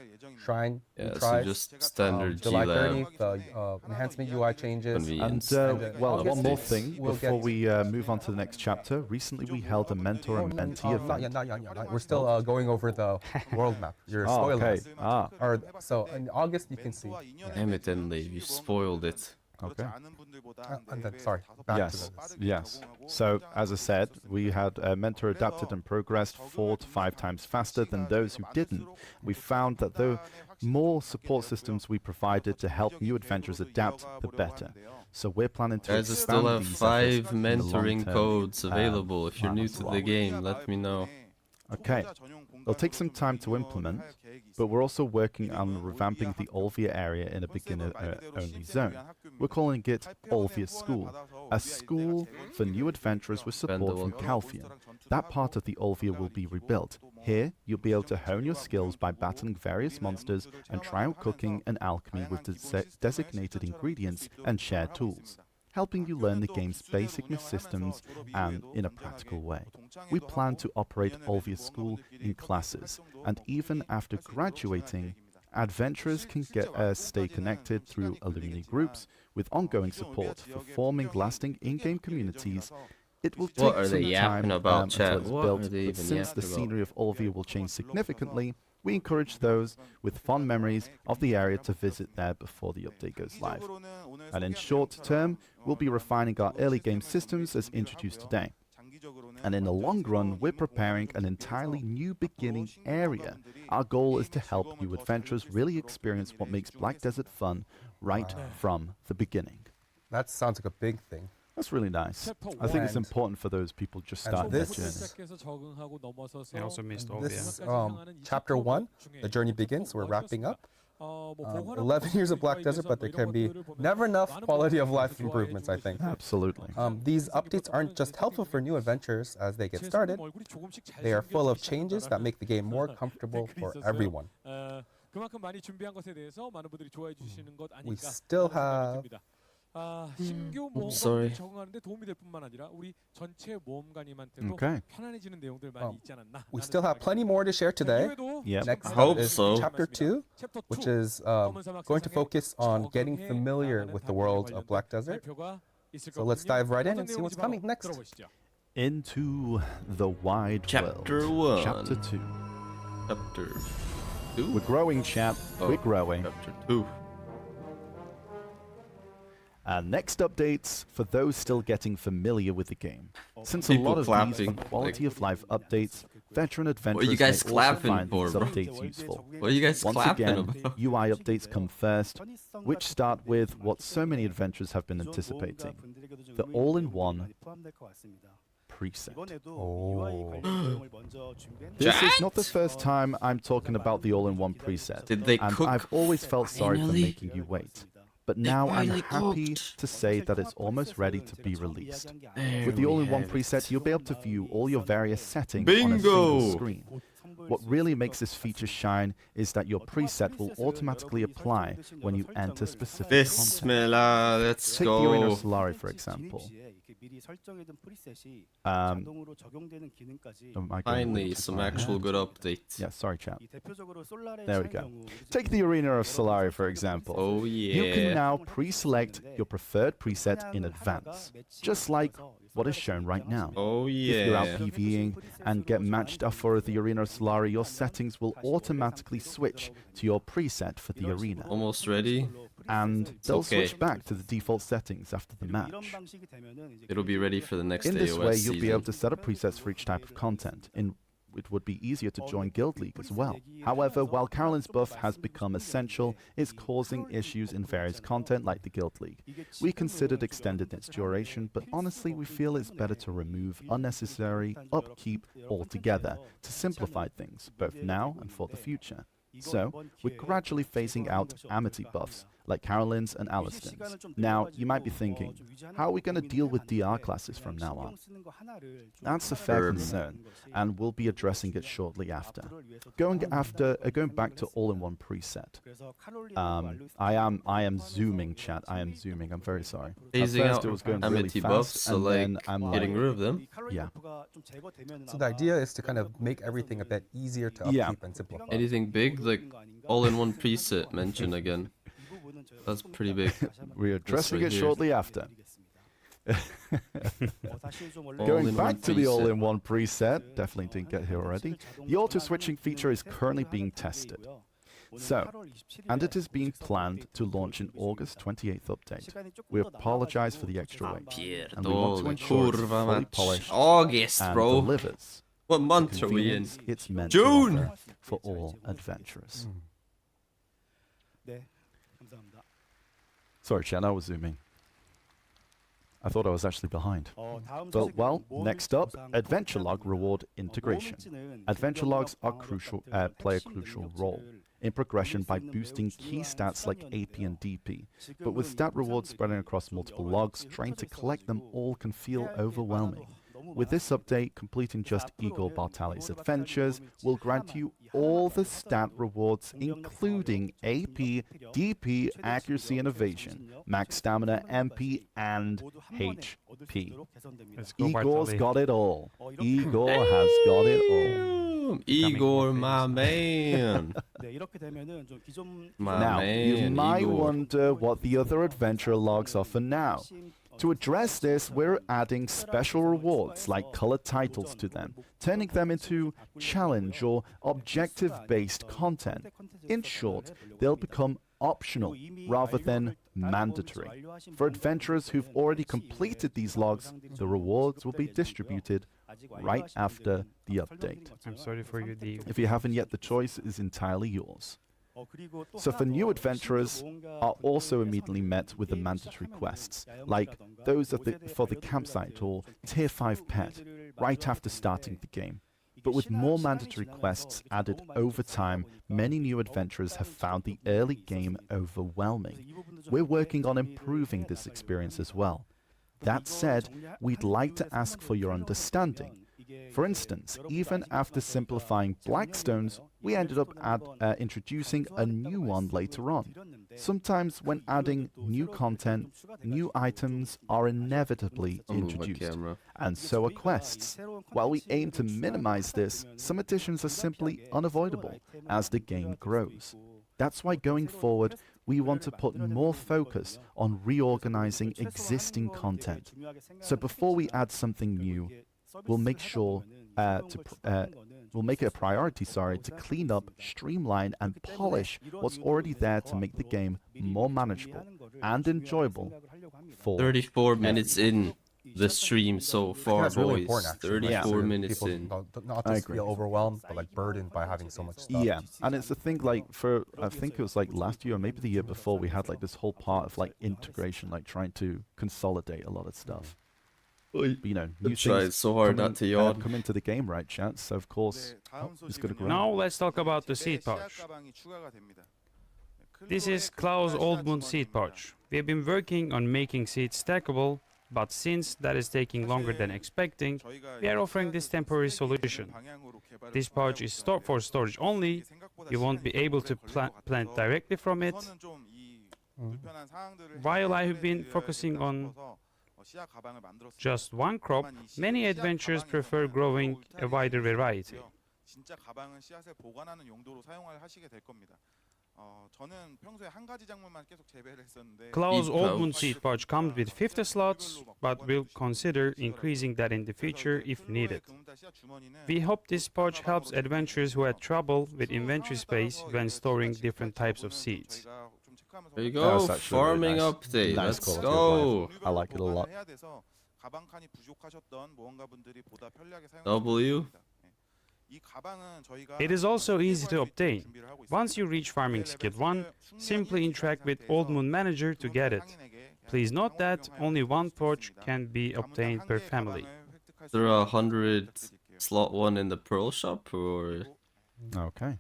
Shrine Yeah, so retries. just standard July G-Lab 30th, the enhancement UI changes. And convenience. well, one more updates. thing We'll before get- we move on to the next chapter. Recently, we held a mentor and mentee Not yet, event. not yet. We're still going over the world map. You're Oh, spoiling okay. us. So in August, you can see. Damn it, Enlave, you spoiled it. Okay. And then, sorry, back Yes, to this. yes. So, as I said, we had mentor adapted and progressed 4 to 5 times faster than those who didn't. We found that the more support systems we provided to help new adventurers adapt, the better. So we're planning to Guys, I expand still have these 5 efforts in the long mentoring term. codes available. If you're new as to well. the game, let me know. Okay. It'll take some time to implement, but we're also working on revamping the Olvia area in a beginner-only zone. We're calling it Olvia School, a school for new adventurers with support from Calfian. That part of the Olvia will be rebuilt. Here, you'll be able to hone your skills by battling various monsters and try out cooking and alchemy with designated ingredients and shared tools, helping you learn the game's basic systems and in a practical way. We plan to operate Olvia School in classes, and even after graduating, adventurers can stay connected through alumni groups with ongoing support for forming lasting in-game communities. It will take What are some they time yapping about, until chat? it's What built, are they but even since the yapping about? scenery of Olvia will change significantly, we encourage those with fond memories of the area to visit there before the update goes live. And in short term, we'll be refining our early game systems as introduced today. And in the long run, we're preparing an entirely new beginning area. Our goal is to help new adventurers really experience what makes Black Desert fun right from the beginning. That sounds like a big thing. That's really nice. I think it's And- important for those people just and starting their this- journey. I also missed all This chapter 1, the journey begins. We're wrapping up. 11 years of Black Desert, but there can be never enough quality of life improvements, I think. Absolutely. These updates aren't just helpful for new adventurers as they get started, they are full of changes that make the game more comfortable for everyone. We still have sorry. Okay. we still have plenty more to share today. Yep. Next I up hope is so. chapter 2, which is going to focus on getting familiar with the world of Black Desert. So let's dive right in and see what's coming next. Into the wide Chapter world. 1. Chapter 2. Chapter 2? We're growing, chat. Oh, We're growing. Chapter 2. And next updates for those still getting familiar with the game. Since People a lot of clapping, these are quality of life updates, veteran adventurers What are you guys may also clapping find for, these bro? updates useful. What are you guys Once clapping again, about? UI updates come first, which start with what so many adventurers have been anticipating, the all-in-one preset. Oh. This is not the first time I'm talking about the all-in-one preset, Did they and cook I've always felt sorry for finally? making you wait. But now I'm finally happy cooked. to say that it's almost ready to be released. With the we all-in-one have preset, you'll be able to view all your various settings on a single Bingo! screen. What really makes this feature shine is that your preset will automatically apply when you enter specific content. Bismillah, let's Take the Arena go. Solari, for example. Oh, my God. Finally, some actual good updates. Yeah, sorry, chat. There we go. Take the Arena of Solari, for example. Oh You can yeah. now pre-select your preferred preset in advance, just like what is shown right now. Oh If you're out yeah. PvEing and get matched up for the Arena of Solari, your settings will automatically switch to your preset for the arena, Almost ready. and they'll okay. switch back to the default settings after the match. It'll be ready for the next In this AOS way, you'll be season. able to set up presets for each type of content. It would be easier to join Guild League as well. However, while Caroline's buff has become essential, it's causing issues in various content like the Guild League. We considered extending its duration, but honestly we feel it's better to remove unnecessary upkeep altogether to simplify things, both now and for the future. So, we're gradually phasing out Amity buffs, like Caroline's and Aliston's. Now, you might be thinking, how are we going to deal with DR classes from now on? That's a fair concern, and we'll be addressing it shortly after. Going back to all-in-one preset. I am zooming, chat. I am zooming. I'm very sorry. At Phasing first out it was going really Amity fast, buffs, so and like then I'm getting like, rid of them. yeah. So the idea is to kind of make everything a bit easier to upkeep Yeah. and simplify. Anything big, like all-in-one preset mentioned again. That's pretty big. We're addressing right it here. shortly after. Going All-in-one back to the preset. all-in-one preset, definitely didn't get here already, the auto-switching feature is currently being tested. So, and it is being planned to launch in August 28th update. We apologize for the extra wait, and we want to Pierdolę, ensure it's kurwa fully mać. polished August, and bro. delivers What the month are we in? convenience it's meant June! to offer for all adventurers. Sorry, Chen, I was zooming. I thought I was actually behind. But, well, next up, Adventure Log Reward Integration. Adventure logs are play a crucial role in progression by boosting key stats like AP and DP. But with stat rewards spreading across multiple logs, trying to collect them all can feel overwhelming. With this update, completing just Igor Bartali's adventures will grant you all the stat rewards, including AP, DP, accuracy and evasion, max stamina, MP, and HP. Let's go, Igor's Bartali. got it all. Igor has got it all. Damn, Igor, my man. My Now, man, you might Igor. wonder what the other adventure logs offer now. To address this, we're adding special rewards like colored titles to them, turning them into challenge or objective-based content. In short, they'll become optional rather than mandatory. For adventurers who've already completed these logs, the rewards will be distributed right after the update. I'm sorry for you, Dave. If you haven't yet, the choice is entirely yours. So for new adventurers are also immediately met with the mandatory quests, like those for the campsite or tier 5 pet, right after starting the game. But with more mandatory quests added over time, many new adventurers have found the early game overwhelming. We're working on improving this experience as well. That said, we'd like to ask for your understanding. For instance, even after simplifying Blackstones, we ended up introducing a new one later on. Sometimes when adding new content, new items are inevitably I'll move my introduced, camera. and so are quests. While we aim to minimize this, some additions are simply unavoidable as the game grows. That's why going forward, we want to put more focus on reorganizing existing content. So before we add something new, we'll make sure we'll make it a priority, to clean up, streamline, and polish what's already there to make the game more manageable and enjoyable for 34 minutes in the stream so I think far, that's really boys. important, actually. 34 So minutes people in. not I just agree. feel overwhelmed, but like burdened by having so much stuff. Yeah, and it's the thing, like, I think it was like last year or maybe the year before, we had like this whole part of like integration, like trying to consolidate a lot of stuff. But, you know, new Tried things so hard come not to yawn. come into the game, right, chat? So of course, it's gonna grow. Now let's talk about the seed pouch. This is Klaus Oldmund seed pouch. We have been working on making seeds stackable, but since that is taking longer than expecting, we are offering this temporary solution. This pouch is for storage only. You won't be able to plant directly from it. While I have been focusing on just one crop, many adventurers prefer growing a wider variety. Klaus Oldmund seed pouch comes with 50 slots, but we'll consider increasing that in the future if needed. We hope this pouch helps adventurers who had trouble with inventory space when storing different types of seeds. There you go, That's actually farming really nice. update. Nice Let's quality of go. life. I like it a lot. W. It is also easy to obtain. Once you reach farming skill 1, simply interact with Oldmund Manager to get it. Please note that only one pouch can be obtained per family. Is there 100 slot one in the Pearl shop, or Okay.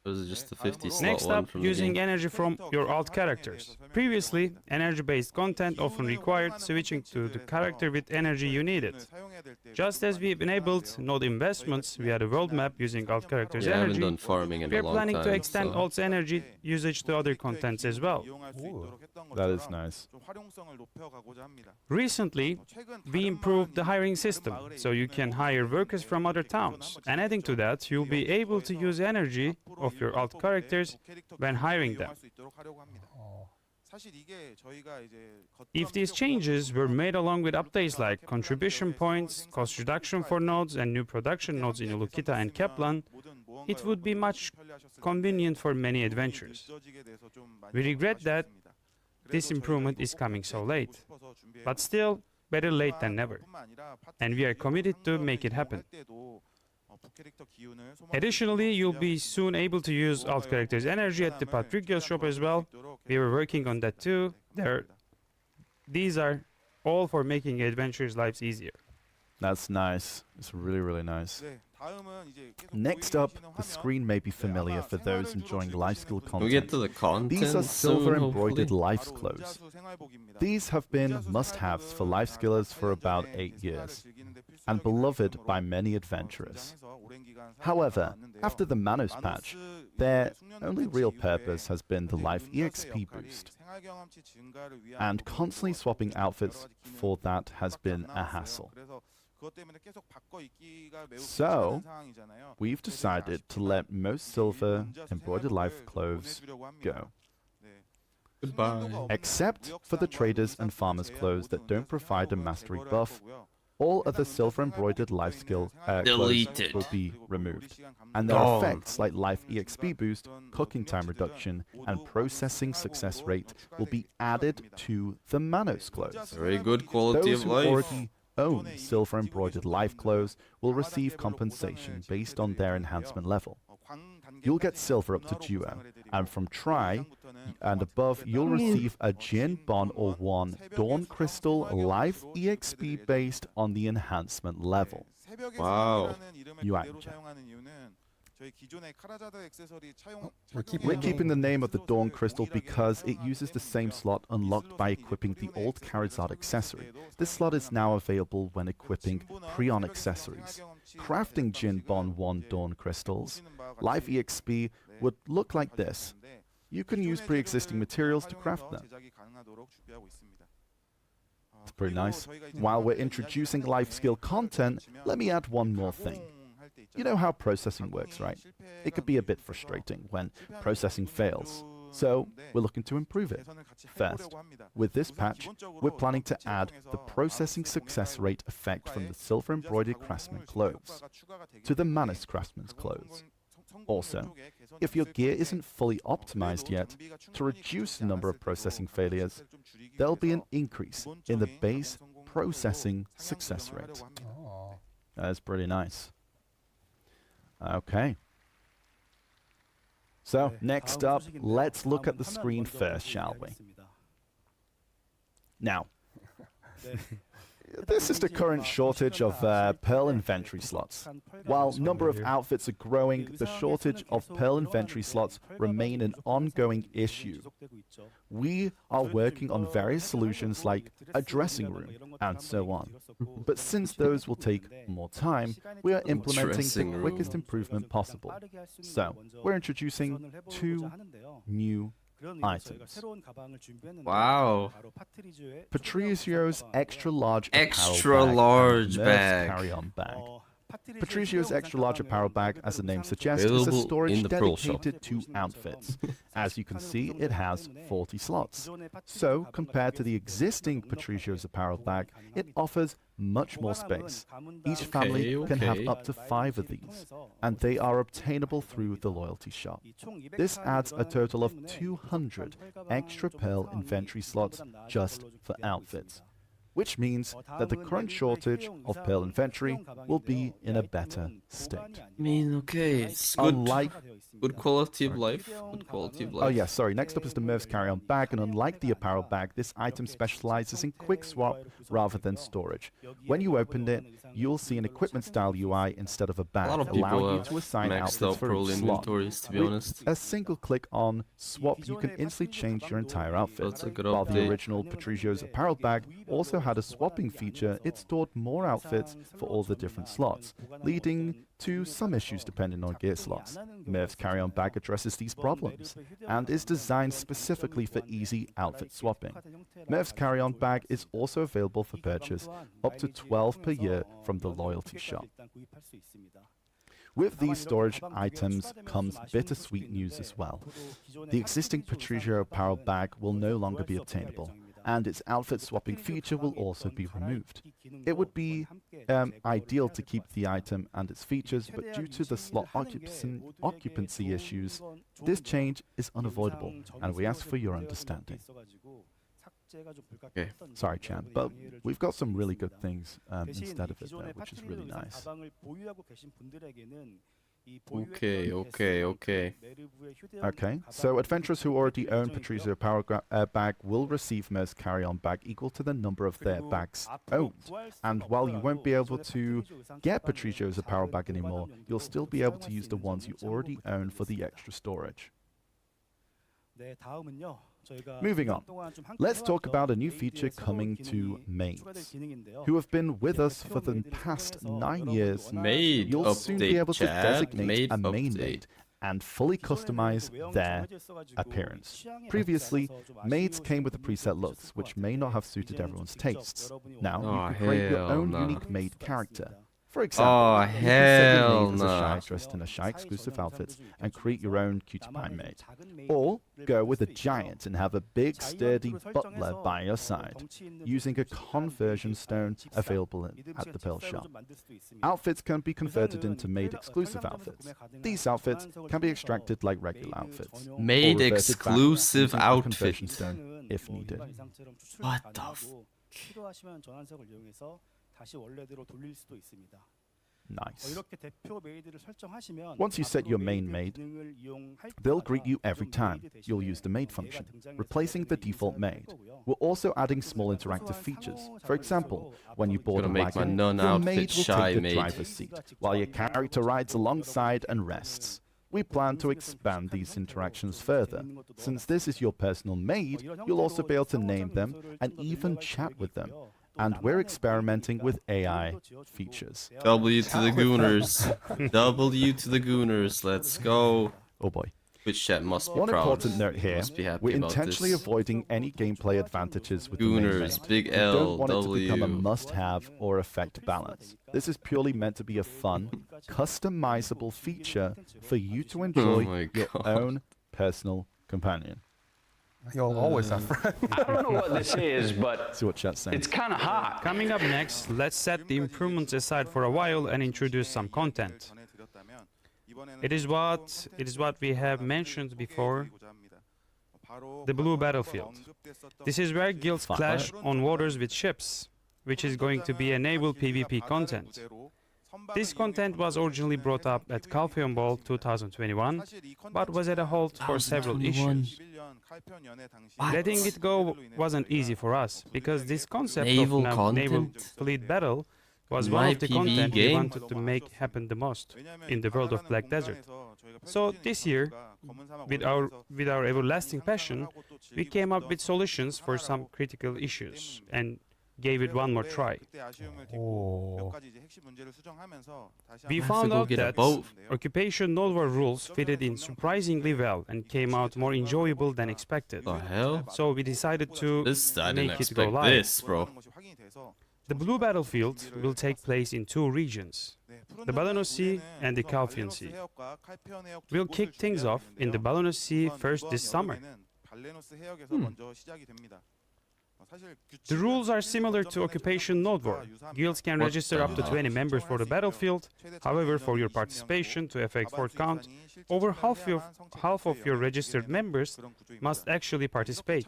is it just the 50 slot Next one up, from using the game? energy from your alt characters. Previously, energy-based content often required switching to the character with energy you needed. Just as we've enabled node investments via the world map using alt characters' Yeah, I haven't energy, done farming in we a are long planning time. to extend so- alt's energy usage to other contents as well. That is nice. Recently, we improved the hiring system, so you can hire workers from other towns. And adding to that, you'll be able to use energy of your alt characters when hiring them. If these changes were made along with updates like contribution points, cost reduction for nodes, and new production nodes in Ulukita and Kaplan, it would be much convenient for many adventurers. We regret that this improvement is coming so late, but still, better late than never. And we are committed to make it happen. Additionally, you'll be soon able to use alt characters' energy at the Patrigyo shop as well. We were working on that too. These are all for making adventurers' lives easier. That's nice. It's really, really nice. Next up, the screen may be familiar for those enjoying life skill Can we get content. to the content These are silver soon, embroidered hopefully? life clothes. These have been must-haves for life skillers for about 8 years, and beloved by many adventurers. However, after the Manos patch, their only real purpose has been the life EXP boost, and constantly swapping outfits for that has been a hassle. So, we've decided to let most silver embroidered life clothes go, Goodbye. except for the traders and farmers clothes that don't provide a mastery buff. All other silver embroidered life skill clothes Deleted. will be removed, and their Gone. effects like life EXP boost, cooking time reduction, and processing success rate will be added to the Manos clothes. Very good quality Those of who life. already own silver embroidered life clothes will receive compensation based on their enhancement level. You'll get silver up to duo, and from tri and above you'll receive a Jin Bon or 1 Dawn Crystal Life EXP based on the enhancement level. Wow. We're keeping the name of the Dawn Crystal because it uses the same slot unlocked by equipping the old Charizard accessory. This slot is now available when equipping Prion accessories. Crafting Jin Bon 1 Dawn Crystals, Life EXP would look like this. You can use pre-existing materials to craft them. It's pretty nice. While we're introducing life skill content, let me add one more thing. You know how processing works, right? It could be a bit frustrating when processing fails. So we're looking to improve it. First, with this patch, we're planning to add the processing success rate effect from the silver embroidered craftsman clothes to the manus craftsman's clothes. Also, if your gear isn't fully optimized yet, to reduce the number of processing failures, there'll be an increase in the base processing success rate. Oh. That's pretty nice. Okay. So, next up, let's look at the screen first, shall we? Now, this is the current shortage of Pearl inventory slots. While number of outfits are growing, the shortage of Pearl inventory slots remain an ongoing issue. We are working on various solutions like a dressing room and so on. But since those will take more time, we are implementing the quickest improvement possible. So, we're introducing 2 new items. Wow. Patricio's extra large Extra apparel large bag, and Nerf's bag. carry-on bag. Patricio's extra large apparel bag, as the name suggests, is a Available storage in the Pearl shop. dedicated to outfits. As you can see, it has 40 slots. So, compared to the existing Patricio's apparel bag, it offers much more space. Each family can have okay. up to 5 of these, and they are obtainable through the loyalty shop. This adds a total of 200 extra Pearl inventory slots just for outfits, which means that the current shortage of Pearl inventory will be in a better state. I mean, okay, it's good. Unlike Good quality of life. Good quality of life. Oh yeah, sorry. Next up is the Merv's carry-on bag, and unlike the apparel bag, this item specializes in quick swap rather than storage. When you open it, you'll see an equipment-style UI instead of a bag, A lot of allowing people you have to assign maxed outfits out for Pearl each slot. inventories, to be With honest. a single click on swap, you can instantly change your entire outfit. That's a good While the update. original Patricio's apparel bag also had a swapping feature, it stored more outfits for all the different slots, leading to some issues depending on gear slots. Merv's carry-on bag addresses these problems and is designed specifically for easy outfit swapping. Merv's carry-on bag is also available for purchase up to 12 per year from the loyalty shop. With these storage items comes bittersweet news as well. The existing Patricio apparel bag will no longer be obtainable, and its outfit swapping feature will also be removed. It would be ideal to keep the item and its features, but due to the slot occupancy issues, this change is unavoidable, and we ask for your understanding. Okay. Sorry, Chan, but we've got some really good things instead of it, though, which is really nice. Okay. Okay, so adventurers who already own Patricio Power Bag will receive Merv's carry-on bag equal to the number of their bags owned. And while you won't be able to get Patricio's apparel bag anymore, you'll still be able to use the ones you already own for the extra storage. Moving on, let's talk about a new feature coming to maids, who have been with us for the past 9 years. Maid You'll soon be able update, to chat. designate Maid a main update. maid and fully customize their appearance. Previously, maids came with the preset looks, which may not have suited everyone's tastes. Now, you can create your hell own no. unique maid character. For example, Oh, you can set your hell maid as a no. shy dressed in a shy exclusive outfit and create your own cutie pie maid. Or go with a giant and have a big sturdy butler by your side, using a conversion stone available at the Pearl shop. Outfits can be converted into maid exclusive outfits. These outfits can be extracted like regular outfits. or Maid reverted back exclusive using a conversion outfit. stone if needed. What the f- Nice. Once you set your main maid, they'll greet you every time. You'll use the maid function, replacing the default maid. We're also adding small interactive features. For example, when you board a Gonna make my wagon, nun your outfit maid will shy take the maid. driver's seat, while your character rides alongside and rests. We plan to expand these interactions further. Since this is your personal maid, you'll also be able to name them and even chat with them. And we're experimenting with AI features. W to the Gooners. W to the Gooners. Let's go. Oh boy. Twitch chat must be One proud. important note here, Must be happy we're about intentionally this. avoiding any gameplay advantages with the main Gooners, maid. big We L, don't want it to become a W. must-have or affect balance. This is purely meant to be a fun, customizable feature for you to enjoy my your God. own personal companion. You'll always have friends. I don't know what this is, but See what chat's saying. it's kind of hot. Coming up next, let's set the improvements aside for a while and introduce some content. It is what we have mentioned before, the blue battlefield. This is where guilds clash on waters with ships, which is going to be a naval PvP content. This content was originally brought up at Calpheon Ball 2021, but was at a halt for several issues. Letting it go wasn't easy for us, because this concept Naval of naval content? fleet battle was In one my of the PvE content we game? wanted to make happen the most in the world of Black Desert. So this year, with our everlasting passion, we came up with solutions for some critical issues and gave it one more try. Oh. We have to found go out get a that boat. occupation node war rules fitted in surprisingly well and came out more enjoyable than expected. The hell? So we decided to I didn't make it go expect live. this, bro. The blue battlefield will take place in two regions, the Balanos Sea and the Calpheon Sea. We'll kick things off in the Balanos Sea first this summer. The rules are similar to Occupation Node War. Guilds can What register the up to hell? 20 members for the battlefield. However, for your participation to affect fort count, over half of your registered members must actually participate.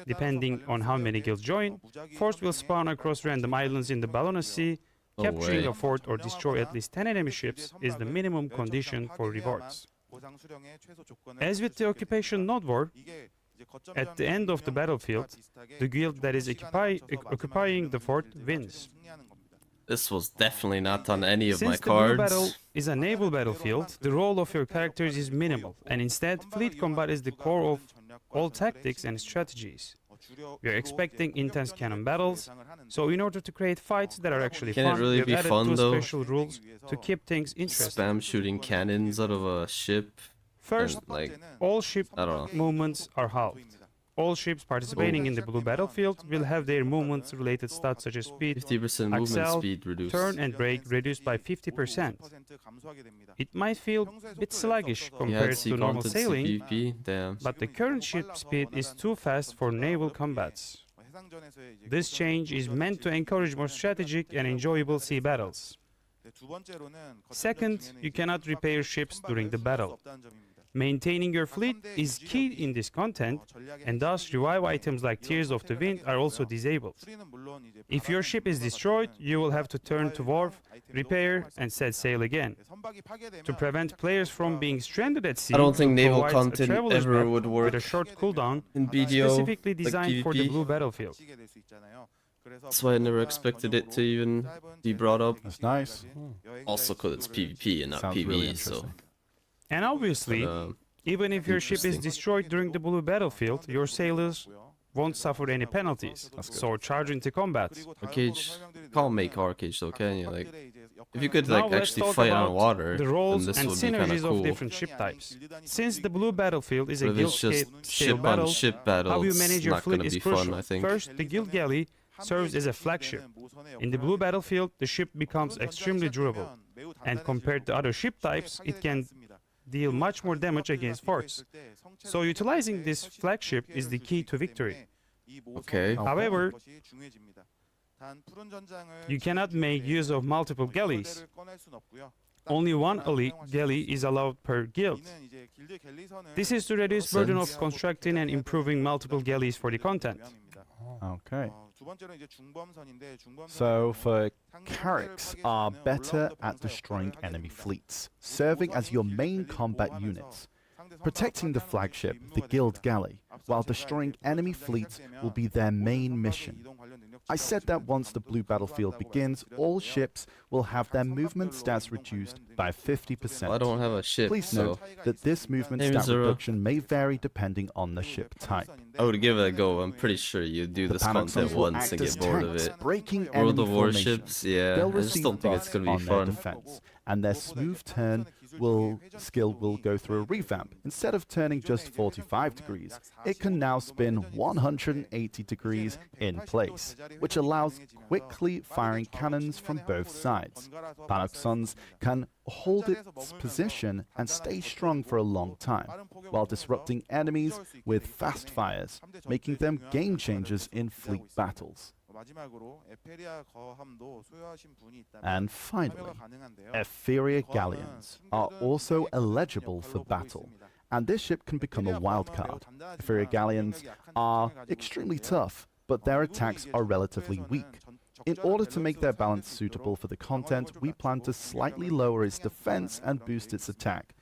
Depending on how many guilds join, forts will spawn across random islands in the Balanos Sea. No Capturing way. a fort or destroy at least 10 enemy ships is the minimum condition for rewards. As with the Occupation Node War, at the end of the battlefield, the guild that is occupying the fort wins. This was definitely not on any of my Since the blue battle cards. is a naval battlefield, the role of your characters is minimal, and instead, fleet combat is the core of all tactics and strategies. We are expecting intense cannon battles, so in order to create fights that are actually Can it fun, really we have be added fun, two though? special rules to keep things interesting. Spam shooting cannons out of a ship. First, and, like, all ship I don't know. movements are halved. All ships participating in the blue battlefield will have their movements-related stats such as speed, 50% movement Axel, speed reduced. turn and brake reduced by 50%. It might feel a bit sluggish You had compared C to normal content, sailing, CPP, damn. but the current ship speed is too fast for naval combats. This change is meant to encourage more strategic and enjoyable sea battles. Second, you cannot repair ships during the battle. Maintaining your fleet is key in this content, and thus revive items like Tears of the Wind are also disabled. If your ship is destroyed, you will have to turn to wharf, repair, and set sail again. To prevent players from being stranded at sea, I don't think naval provides a content traveler's ever map would with a work short cooldown, in BDO, specifically like designed for the PvP. blue battlefield. That's why I never expected it to even be brought up. That's nice. Also, because it's PvP and not Sounds PvE, really so. interesting. And obviously, even if your ship is interesting. destroyed during the blue battlefield, your sailors won't suffer any penalties, so charge into combat. Arcade, can't make Arcade though, can you? Like, if you could Now like let's actually talk fight on about water, the then roles this and would be kind synergies of of cool. different ship types. Since the blue battlefield is a But if guild it's just scale ship battle, on ship battle, how you it's manage your not fleet gonna is be crucial. fun, I think. First, the guild galley serves as a flagship. In the blue battlefield, the ship becomes extremely durable, and compared to other ship types, it can deal much more damage against forts. So utilizing this flagship is the key to victory. Okay. However, you cannot make use of multiple galleys. Only one galley is allowed per guild. This is to reduce burden of constructing and improving multiple galleys for the content. Okay. So for Carracks are better at destroying enemy fleets, serving as your main combat units. Protecting the flagship, the guild galley, while destroying enemy fleets will be their main mission. I said that once the blue battlefield begins, all ships will have their movement stats reduced by 50%. Well, I don't have a ship, Please so note that this movement Name stat Zero. reduction may vary depending on the ship type. I would give it a go. I'm pretty sure you do The this content Panaxons will once and act as get bored of tanks, it. breaking World enemy of formations. Warships, yeah, They'll I just receive don't think it's buffs gonna be on their fun. defense, and their smooth turn skill will go through a revamp. Instead of turning just 45 degrees, it can now spin 180 degrees in place, which allows quickly firing cannons from both sides. Panoxons can hold its position and stay strong for a long time, while disrupting enemies with fast fires, making them game changers in fleet battles. And finally, Etheria galleons are also eligible for battle, and this ship can become a wildcard. Etheria galleons are extremely tough, but their attacks are relatively weak. In order to make their balance suitable for the content, we plan to slightly lower its defense and boost its attack.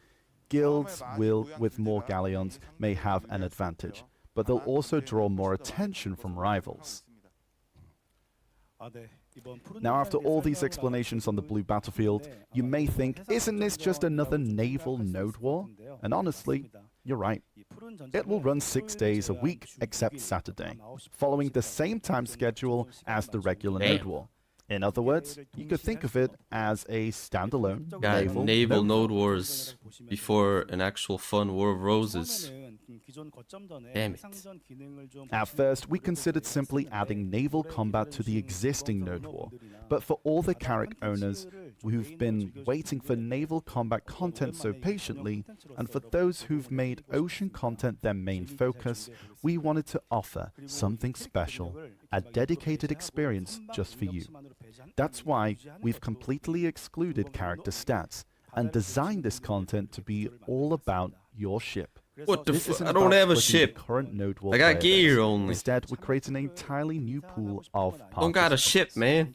Guilds with more galleons may have an advantage, but they'll also draw more attention from rivals. Now, after all these explanations on the blue battlefield, you may think, isn't this just another naval node war? And honestly, you're right. It will run 6 days a week, except Saturday, following the same time schedule as the regular node war. In other words, you could think of it as a standalone naval node wars before an actual fun War of Roses. Damn it. At first, we considered simply adding naval combat to the existing node war, but for all the Carrack owners who've been waiting for naval combat content so patiently, and for those who've made ocean content their main focus, we wanted to offer something special, a dedicated experience just for you. That's why we've completely excluded character stats and designed this content to be all about your ship. What the fuck? I don't have a ship. I got gear only. Instead, we're creating an entirely new pool of participants. Don't got a ship, man.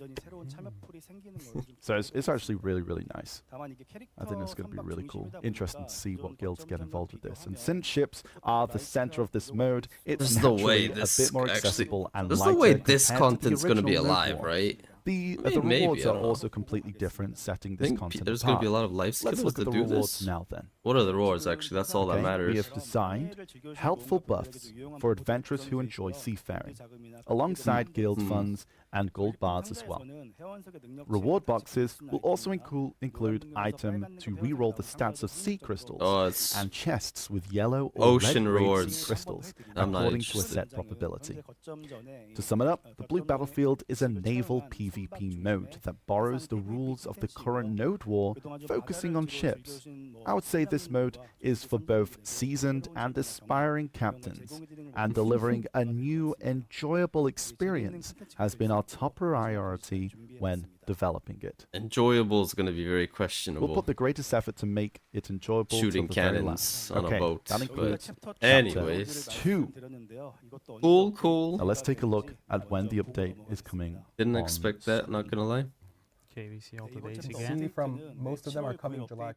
So it's actually really, really nice. I think it's going to be really cool. Interesting to see what guilds get involved with this. And since ships are the center of this mode, it's naturally a bit more accessible and lighter. There's no way this content's going to be original alive, node war. right? The Maybe, rewards I are don't know. also completely different, setting this content There's apart. going to be a lot of life Let's skills look to at the do rewards this. now then. What are the rewards, actually? That's all that We matters. have designed helpful buffs for adventurers who enjoy seafaring, alongside guild funds and gold bars as well. Reward boxes will also include item to reroll the stats of sea crystals Oh, it's and chests with yellow or ocean red grade rewards. sea crystals I'm not according to a interested. set probability. To sum it up, the blue battlefield is a naval PvP mode that borrows the rules of the current node war, focusing on ships. I would say this mode is for both seasoned and aspiring captains, and delivering a new, enjoyable experience has been our top priority when developing it. Enjoyable is going to be very We'll questionable. put the greatest effort to make it enjoyable. Shooting till the very cannons last. on Okay, a boat. that But includes anyways, 2. cool. Now let's take a look at when the update is coming. Didn't on expect that, not gonna lie. Okay, we see all the days See again. from most of them are coming July.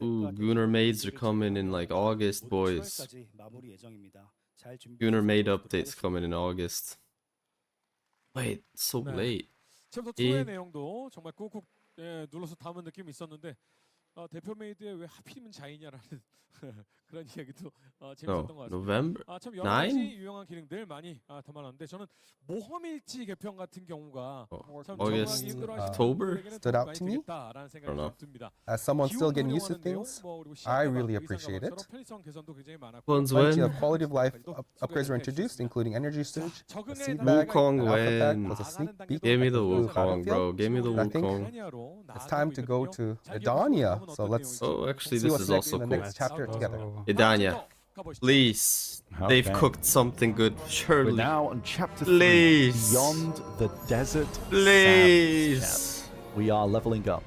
Ooh, Gunnar Maids are coming in like August, boys. Gunnar Maid updates coming in August. Wait, so 네. late. 챕터 예. 2의 내용도 정말 꾹꾹 눌러서 담은 느낌이 있었는데 대표 메이드에 왜 하필이면 자이냐라는 그런 이야기도 재밌었던 것 No, 같습니다. November? 참 여러 가지 9? 유용한 기능들 많이 담아놨는데 저는 모험일지 개편 같은 경우가 참 August, 적응하기 힘들어하시는 October? 분들에게는 Stood 좀 out to me? 많이 생각이 I don't know. 듭니다. As someone still getting used to 기후 운영하는 things, 내용, 그리고 I 시야가 really 의상과 appreciate it. 방식으로 편의성 개선도 굉장히 많았고 One's Plenty when? of quality of life upgrades were introduced, including energy storage, a 적응의 seed 단계가 bag, Wukong an alpha pack, when? plus a sneak peek. Give me the Blue Wukong, bro. Give me the I think Wukong. It's time to go to Adania, so let's Oh, actually, see this what's is next also in the cool. next chapter together. Adania, please. They've Okay. cooked something good, We're surely. now on chapter 3, Please. Beyond the Desert Please. Sands. We are leveling up.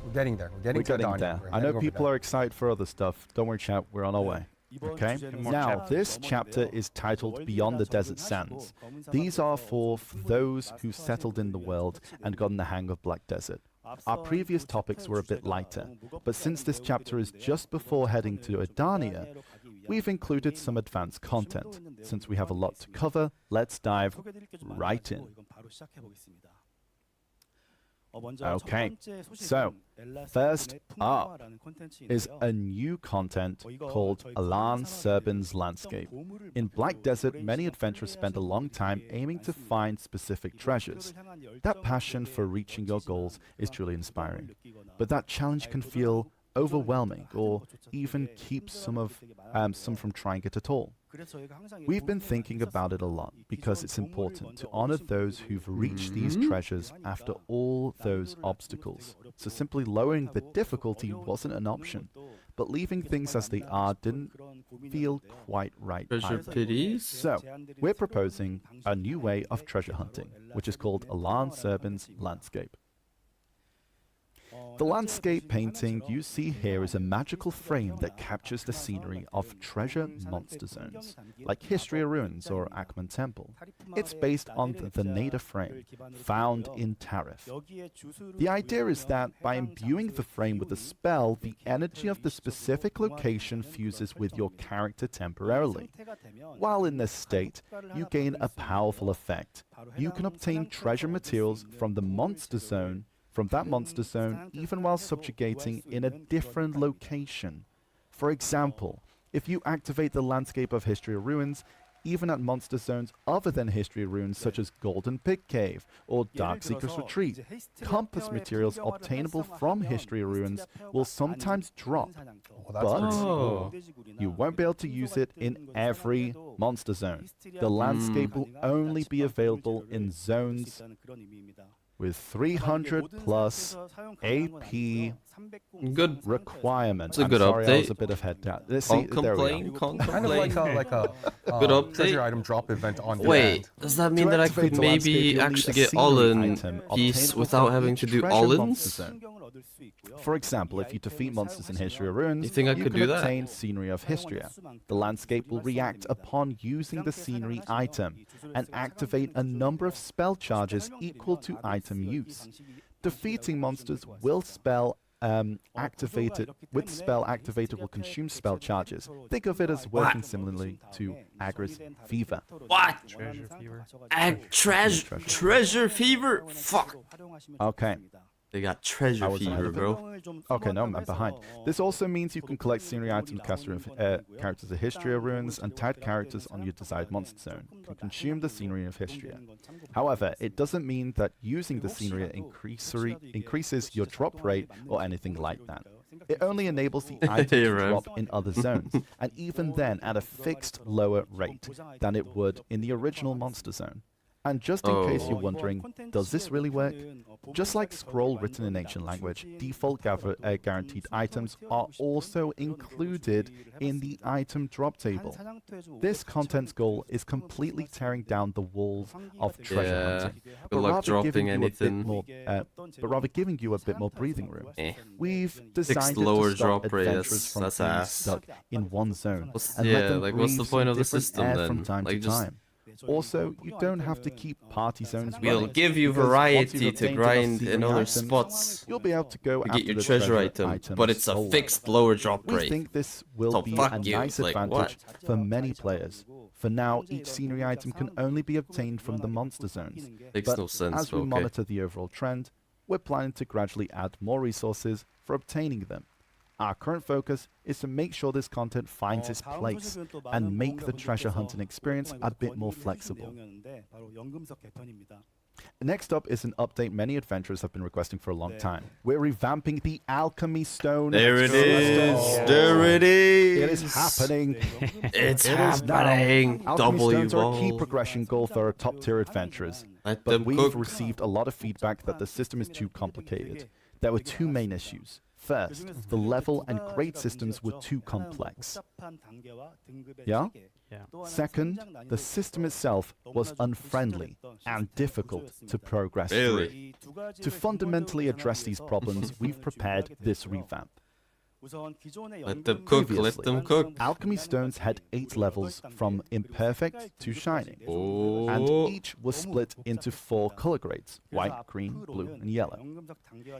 We're getting there. We're getting We're to getting Adania. there. We're I know heading over people there. are excited for other stuff. Don't worry, chat. We're on our way. Okay? Now, this chapter is titled Beyond the Desert Sands. These are for those who settled in the world and gotten the hang of Black Desert. Our previous topics were a bit lighter, but since this chapter is just before heading to Adania, we've included some advanced content. Since we have a lot to cover, let's dive right in. Okay, so first up is a new content called Alan Serban's Landscape. In Black Desert, many adventurers spend a long time aiming to find specific treasures. That passion for reaching your goals is truly inspiring, but that challenge can feel overwhelming or even keep some from trying it at all. We've been thinking about it a lot because it's important to honor those who've reached these treasures after all those obstacles. So simply lowering the difficulty wasn't an option, but leaving things as they are didn't feel quite right Treasure either. pities? So we're proposing a new way of treasure hunting, which is called Alan Serban's Landscape. The landscape painting you see here is a magical frame that captures the scenery of treasure monster zones, like History of Ruins or Akman Temple. It's based on the Nader frame, found in Tariff. The idea is that by imbuing the frame with a spell, the energy of the specific location fuses with your character temporarily. While in this state, you gain a powerful effect. You can obtain treasure materials from the monster zone even while subjugating in a different location. For example, if you activate the landscape of History of Ruins, even at monster zones other than History of Ruins such as Golden Pig Cave or Darkseeker's Retreat, compass materials obtainable from History of Ruins will sometimes drop, but you won't be able to use it in every monster zone. The landscape will only be available in zones with 300 plus AP Good. requirements. It's a good sorry, I was update. a bit of head down. Let's see, Can't there we complain, are. can't Kind of complain. like a Good update. treasure item drop event on Wait, demand. does that mean that I activate could the landscape, maybe you'll need actually a get scenery Olin item piece obtainable without from having each to do treasure Olins? monster zone. For example, if you defeat monsters in History of Ruins, You think I you could can do that? obtain Scenery of Histria. The landscape will react upon using the scenery item and activate a number of spell charges equal to item use. Defeating monsters will spell activated will consume spell charges. Think of it as working similarly to Agra's Fever. What? Treasure fever. Treasure fever? Fuck. Okay. They got treasure I was ahead fever, of it. bro. Okay, no, I'm behind. This also means you can collect scenery items, characters of History of Ruins, and tagged characters on your desired monster zone. You can consume the scenery of Histria. However, it doesn't mean that using the scenery increases your drop rate or anything like that. It only enables the item to Right. drop in other zones, and even then at a fixed lower rate than it would in the original monster zone. And just in case you're wondering, does this really work? Just like scroll written in ancient language, default guaranteed items are also included in the item drop table. This content's goal is completely tearing down the walls of treasure Yeah. hunting, Good luck dropping anything. but rather giving you a bit more breathing room. We've Fixed designed it lower to stop drop rate, adventurers from that's being ass. stuck in one zone What's- and yeah, let them like, what's the breathe point some of the different system air then? from time Like, to just- time. Also, you don't have to keep party zones We'll running, give you because once variety you've to obtained enough grind scenery in other items, spots you'll be able to go to after get your the treasure item, item, but it's a solo. fixed lower drop We rate. think this will So be fuck a you, nice like, advantage what? for many players. For now, each scenery item can only be obtained from the monster zones. Makes But no sense, as we okay. monitor the overall trend, we're planning to gradually add more resources for obtaining them. Our current focus is to make sure this content finds its place and make the treasure hunting experience a bit more flexible. Next up is an update many adventurers have been requesting for a long time. We're revamping the Alchemy Stone. There it is. Oh. There it is. It is happening. It's It is now. happening. Alchemy W stones are a key ball. progression goal for our top-tier adventurers. Let But them we've cook. received a lot of feedback that the system is too complicated. There were two main issues. First, the level and grade systems were too complex. Yeah? Yeah. Second, the system itself was unfriendly and difficult to progress Really? through. To fundamentally address these problems, we've prepared this revamp. Let them cook, let them cook. Alchemy stones had 8 levels from imperfect to shining, Oh, and each was split into 4 color grades: white, green, blue, and yellow.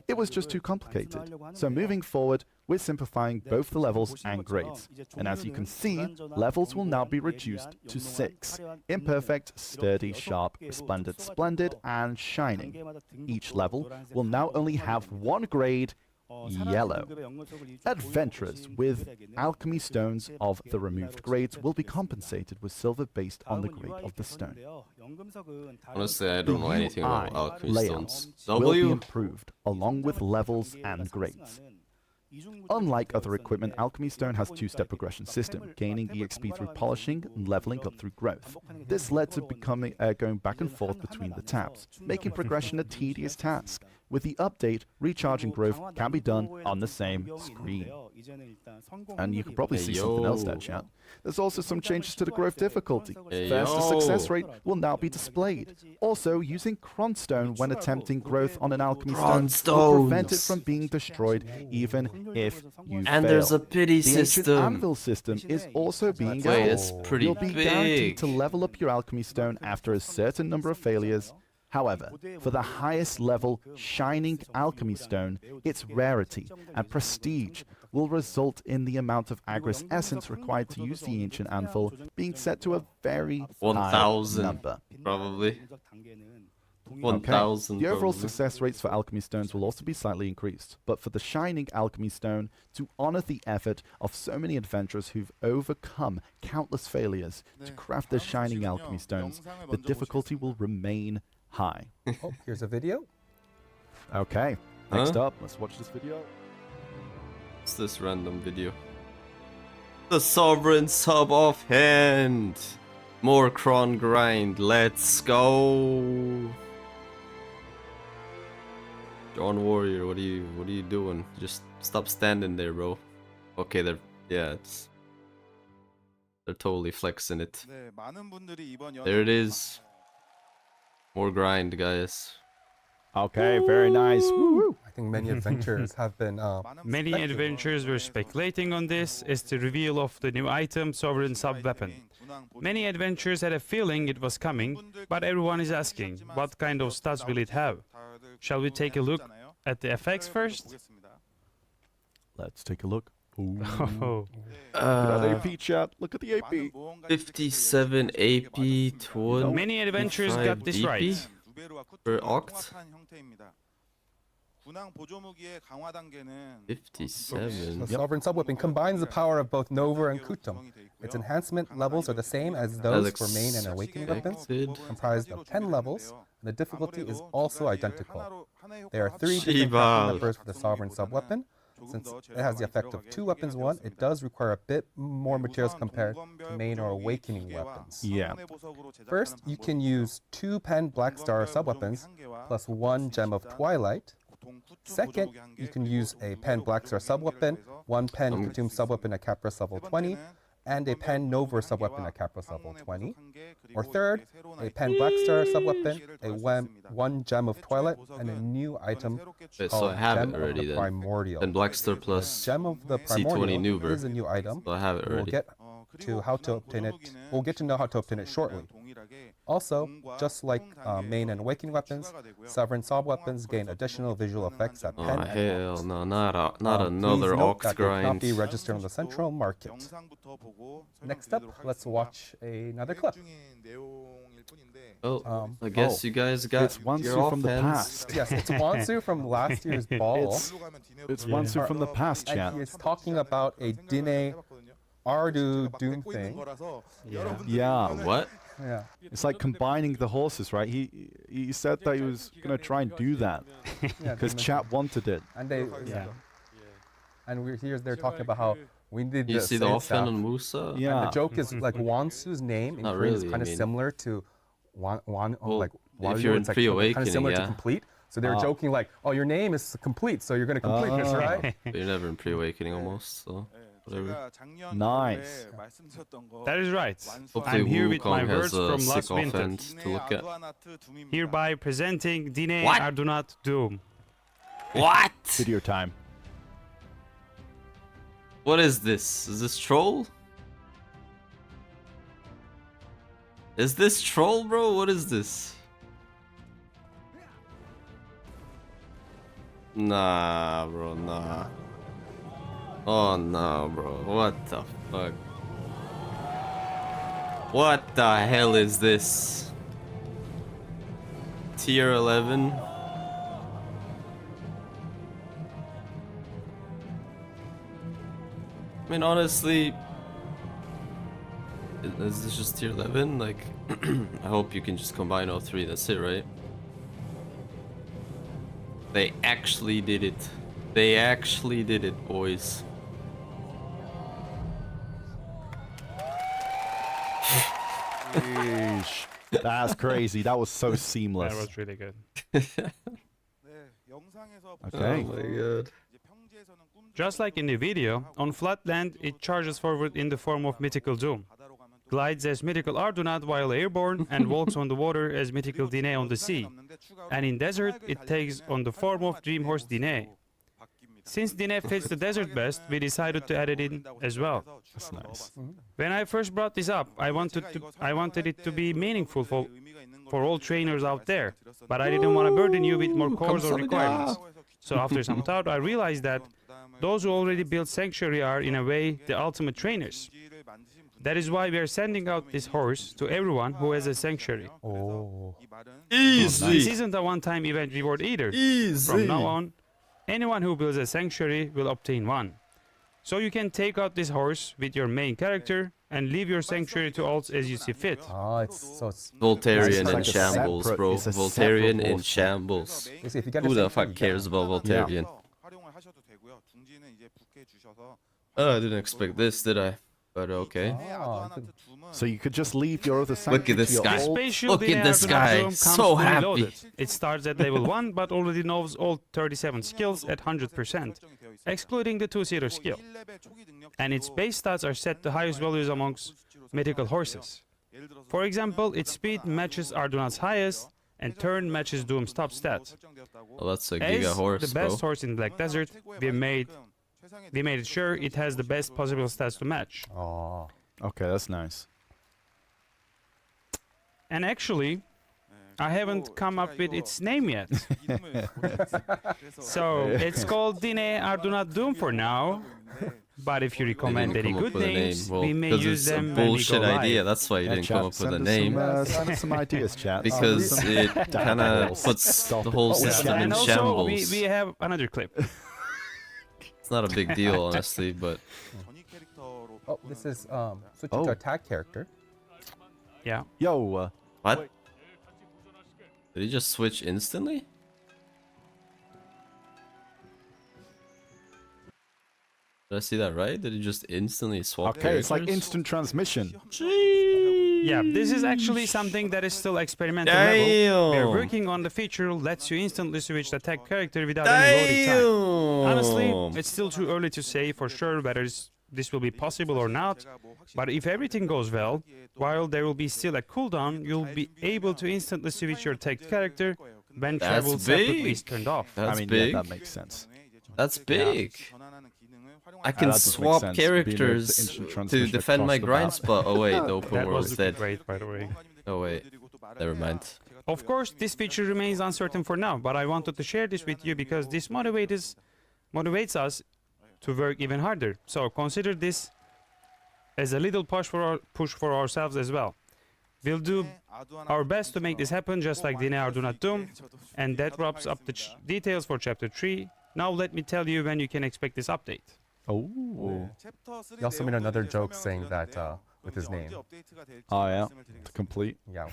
It was just too complicated, so moving forward, we're simplifying both the levels and grades. And as you can see, levels will now be reduced to 6: imperfect, sturdy, sharp, resplendent, splendid, and shining. Each level will now only have 1 grade: yellow. Adventurers with alchemy stones of the removed grades will be compensated with silver based on the grade of the stone. honestly, I don't know anything about UI alchemy layout stones. will be W? improved along with levels and grades. Unlike other equipment, Alchemy Stone has a 2-step progression system, gaining EXP through polishing and leveling up through growth. This led to becoming going back and forth between the tabs, making progression a tedious task. With the update, recharge and growth can be done on the same screen. And you can probably see something else there, chat. There's also some changes to the growth difficulty. Faster success rate will now be displayed. Also, using Cronstone when attempting growth on an alchemy stone will prevent it from being destroyed even if you And fail. there's a pity The ancient system. anvil system is also being Wait, added. it's pretty You'll be guaranteed big. to level up your alchemy stone after a certain number of failures. However, for the highest level Shining Alchemy Stone, its rarity and prestige will result in the amount of Agris Essence required to use the Ancient Anvil being set to a very high 1,000 number. probably. Okay. 1,000 The overall probably. success rates for alchemy stones will also be slightly increased, but for the Shining Alchemy Stone, to honor the effort of so many adventurers who've overcome countless failures to craft their Shining Alchemy Stones, the difficulty will remain high. Oh, here's a video. Okay, next Huh? up, let's watch this video. What's this random video? The Sovereign Sub offhand! More cron grind, let's go! John Warrior, what are you doing? Just stop standing there, bro. Okay, they're totally flexing it. There it is. More grind, guys. Okay, very nice. Woo-woo. I think many adventurers have been Many speculating. adventurers were speculating on this as the reveal of the new item, Sovereign Sub-Weapon. Many adventurers had a feeling it was coming, but everyone is asking, what kind of stats will it have? Shall we take a look at the effects first? Let's take a look. Ooh. Oh, Look at that AP, chat. Look at the AP. 57 AP, 20 many adventurers got this right. per oct. 57. The Sovereign Subweapon combines the power of both Nova and Kutum. Its enhancement levels are the same as those for main and awakening weapons, comprised of 10 levels, and the difficulty is also identical. There are 3 different Shiva. crafting numbers for the Sovereign Subweapon. Since it has the effect of 2 weapons 1, it does require a bit more materials compared to main or awakening weapons. Yeah. First, you can use 2 pen Black Star subweapons plus 1 Gem of Twilight. Second, you can use a pen Black Star subweapon, 1 pen Kutum subweapon at Capris level 20, and a pen Nova subweapon at Capris level 20. Or third, a pen Black Star subweapon, a 1 Gem of Twilight, and a new item Wait, so called I have Gem it of already the then. Primordial. And Blackstar plus Gem of the C20 Primordial Nuber. is a new item. So I have it We'll already. get to how to obtain it. We'll get to know how to obtain it shortly. Also, just like main and awakening weapons, Sovereign Sub weapons gain additional visual effects at Oh pen. hell no, not Please another note ox that they cannot grind. be registered on the central market. Next up, let's watch another clip. Oh, I guess you guys got It's Wansu your from the offhands. past. Yes, it's Wansu from last year's ball. It's Wansu from the past, And chat. he is talking about a Dine Ardu Doom thing. Yeah. What? Yeah. It's like combining the horses, right? He said that he was gonna try and do that Yeah, because chat wanted it. And they, yeah. and we're here. They're talking about how we did You the see the same offhand stuff. on Musa? Yeah. And the joke is like Wansu's name in Not Korean is really, kind I of mean- similar to Well, like if you're in it's like pre-awakening, kind of similar to yeah. complete. So they were joking like, "Oh, your name is complete, so you're gonna complete this, right?" But you're never in pre-awakening almost, so whatever. Nice. That is right. Hopefully I'm here with my Wukong words has a from sick last winter. offhand to look at. Hereby presenting Dine What? Ardunat Doom. What? Video time. What is this? Is this troll? Is this troll, bro? What is this? Nah, bro, nah. Oh no, bro. What the fuck? What the hell is this? Tier 11? I mean, honestly, is this just tier 11? Like, I hope you can just combine all three. That's it, right? They actually did it. They actually did it, boys. Yeesh. That's crazy. That was so seamless. That was really good. Okay. Oh my god. Just like in the video, on Flatland it charges forward in the form of Mythical Doom, glides as Mythical Ardunat while airborne, and walks on the water as Mythical Dine on the sea. And in desert it takes on the form of Dream Horse Dine. Since Dine fits the desert best, we decided to add it in as well. That's nice. When I first brought this up, I wanted it to be meaningful for all trainers out there, but I didn't want to burden you with more cores or requirements. So after some thought, I realized that those who already built Sanctuary are, in a way, the ultimate trainers. That is why we are sending out this horse to everyone who has a Sanctuary. Oh. This Easy. isn't a one-time event reward either. Easy. From now on, anyone who builds a Sanctuary will obtain one. So you can take out this horse with your main character and leave your Sanctuary to alts as you see fit. Oh, it's Voltarian It's in like a shambles, separate- bro. it's a Voltarian separate in horse. shambles. basically if you get a Who the Sanctuary, fuck cares about Voltarian? Oh, I didn't expect this, did I? But okay. Oh, So you could just leave your other Look at this sanctuary to guy. your old- Spatial Look at Dine this Ardunat guy, Doom comes so fully happy. loaded. It starts at level 1 but already knows all 37 skills at 100%, excluding the 2-seater skill. And its base stats are set to highest values amongst mythical horses. For example, its speed matches Ardunat's highest, and turn matches Doom's top stat. Well, that's a giga As horse, the best bro. horse in Black Desert, we made it sure it has the best possible stats to match. oh. Okay, that's nice. And actually, I haven't come up with its name yet. So it's called Dine Ardunat Doom for now. But if you They recommend didn't any come up good with a name. names, Well, we may 'cause use it's a them when we go bullshit idea. live. That's why you didn't chat, come up with send a us name. Send us some ideas, chat. Because it kind of puts Stop the it. whole Oh, system yeah. in And also, shambles. we have another clip. It's not a big deal, honestly, but Oh, this is switching to attack character. Yeah. Yo, what? Did he just switch instantly? Did I see that right? Did he just instantly swap okay, it's like characters? instant transmission. Yeah, this is actually something that is still experimental level. We are Damn. working on the feature lets you instantly switch the attack character without any loading time. Honestly, it's still too early to say for sure whether this will be possible or not, but if everything goes well, while there will be still a cooldown, you'll be able to instantly switch your attacked character when That's travel separately big. is turned off. That's I mean, big. yeah, that makes sense. That's big. I can that does make swap sense, being able to characters instant to transmission defend my across the grind map. spot. Oh wait, the open That world was is looking dead. great, by the way. Oh wait, never mind. Of course, this feature remains uncertain for now, but I wanted to share this with you because this motivates us to work even harder. So consider this as a little push for ourselves as well. We'll do our best to make this happen, just like Dine Ardunat Doom, and that wraps up the details for Chapter 3. Now let me tell you when you can expect this update. Oh. He also made another joke saying that with his name. Oh, yeah. To complete. Yeah.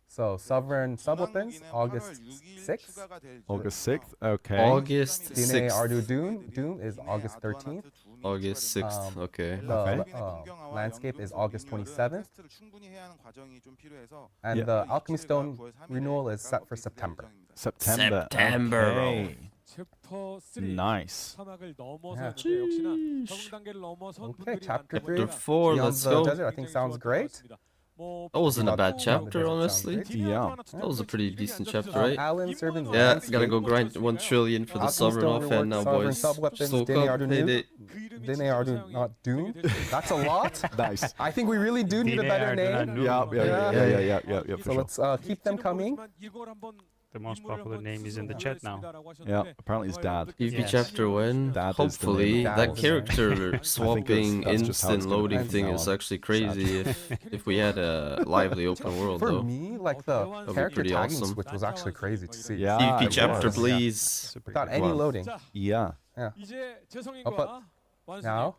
So Sovereign sub opens August 6th. August 6th. Okay. August Dine 6th. Ardu Doom is August 13th. August 6th. Okay. The landscape is August 27th. And Yeah. the Alchemy Stone renewal is set for September. September. September. Okay. 챕터 3 Nice. 사막을 넘어서는데 역시나 적응 단계를 넘어선 Okay, 분들이 chapter 많다 3. Chapter 4, Beyond let's the go. Desert, I think sounds great. That wasn't a bad Not the chapter, desert honestly. sounds great. Yeah. That was a pretty decent chapter, right? Alan serving the Yeah, landscape. gotta go grind 1 trillion for the sovereign Alchemistone offhand reworked now, sovereign boys. sub-weapons, Stoke Dene up, Ardu heyday. Dene Ardu not Doom. That's a lot. Nice. I think we really do need a better name. Yeah, for So sure. let's keep them coming. The most popular name is in the chat now. Yeah, apparently his dad. PvP Yes. chapter when? Dad is the Hopefully, name. that Dad is the name. character swapping that's just how it's instant gonna loading be thing from is now on. actually crazy if we had a lively open world For though. me, like the be character pretty tagging awesome. switch was actually crazy to see. Yeah, PvP it chapter, was. please. Super Without good. any Come on. loading. Yeah. Now,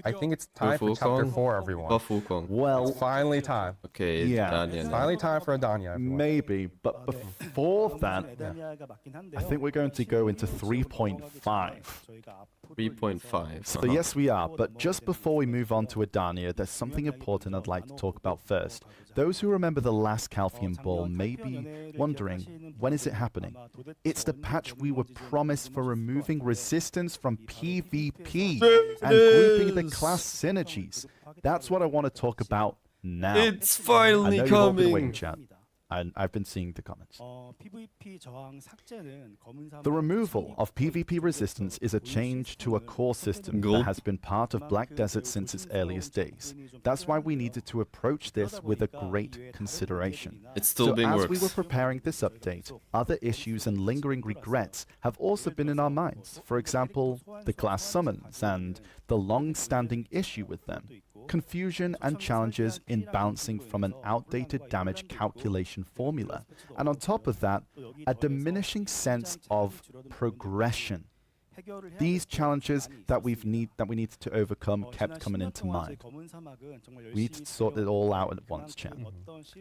I think it's time for chapter Wukong. 4, everyone. Buff Wukong. Well, It's finally time. Okay, Yeah. Adania It's now. finally time for Adania, everyone. maybe, but before that, I think we're going to go into 3.5. 3.5. So yes, we are. But just before we move on to Adania, there's something important I'd like to talk about first. Those who remember the last Calcium Ball may be wondering, when is it happening? It's the patch we were promised for removing resistance from PvP and grouping the class synergies. That's what I want to talk about now. It's I finally know you've all been coming. waiting, chat. And I've been seeing the comments. The removal of PvP resistance is a change to a core system that Gulp. has been part of Black Desert since its earliest days. That's why we needed to approach this with a great consideration. It's still So being as worked. we were preparing this update, other issues and lingering regrets have also been in our minds. For example, the class summons and the long-standing issue with them. Confusion and challenges in bouncing from an outdated damage calculation formula. And on top of that, a diminishing sense of progression. These challenges that we needed to overcome kept coming into mind. We need to sort it all out at once, chat.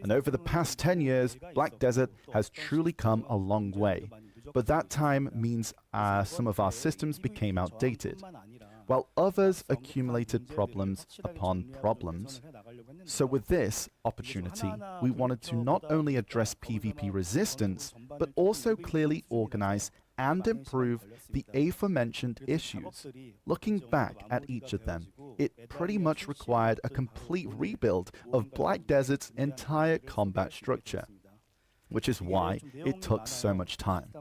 And over the past 10 years, Black Desert has truly come a long way. But that time means some of our systems became outdated, while others accumulated problems upon problems. So with this opportunity, we wanted to not only address PvP resistance, but also clearly organize and improve the aforementioned issues. Looking back at each of them, it pretty much required a complete rebuild of Black Desert's entire combat structure, which is why it took so much time.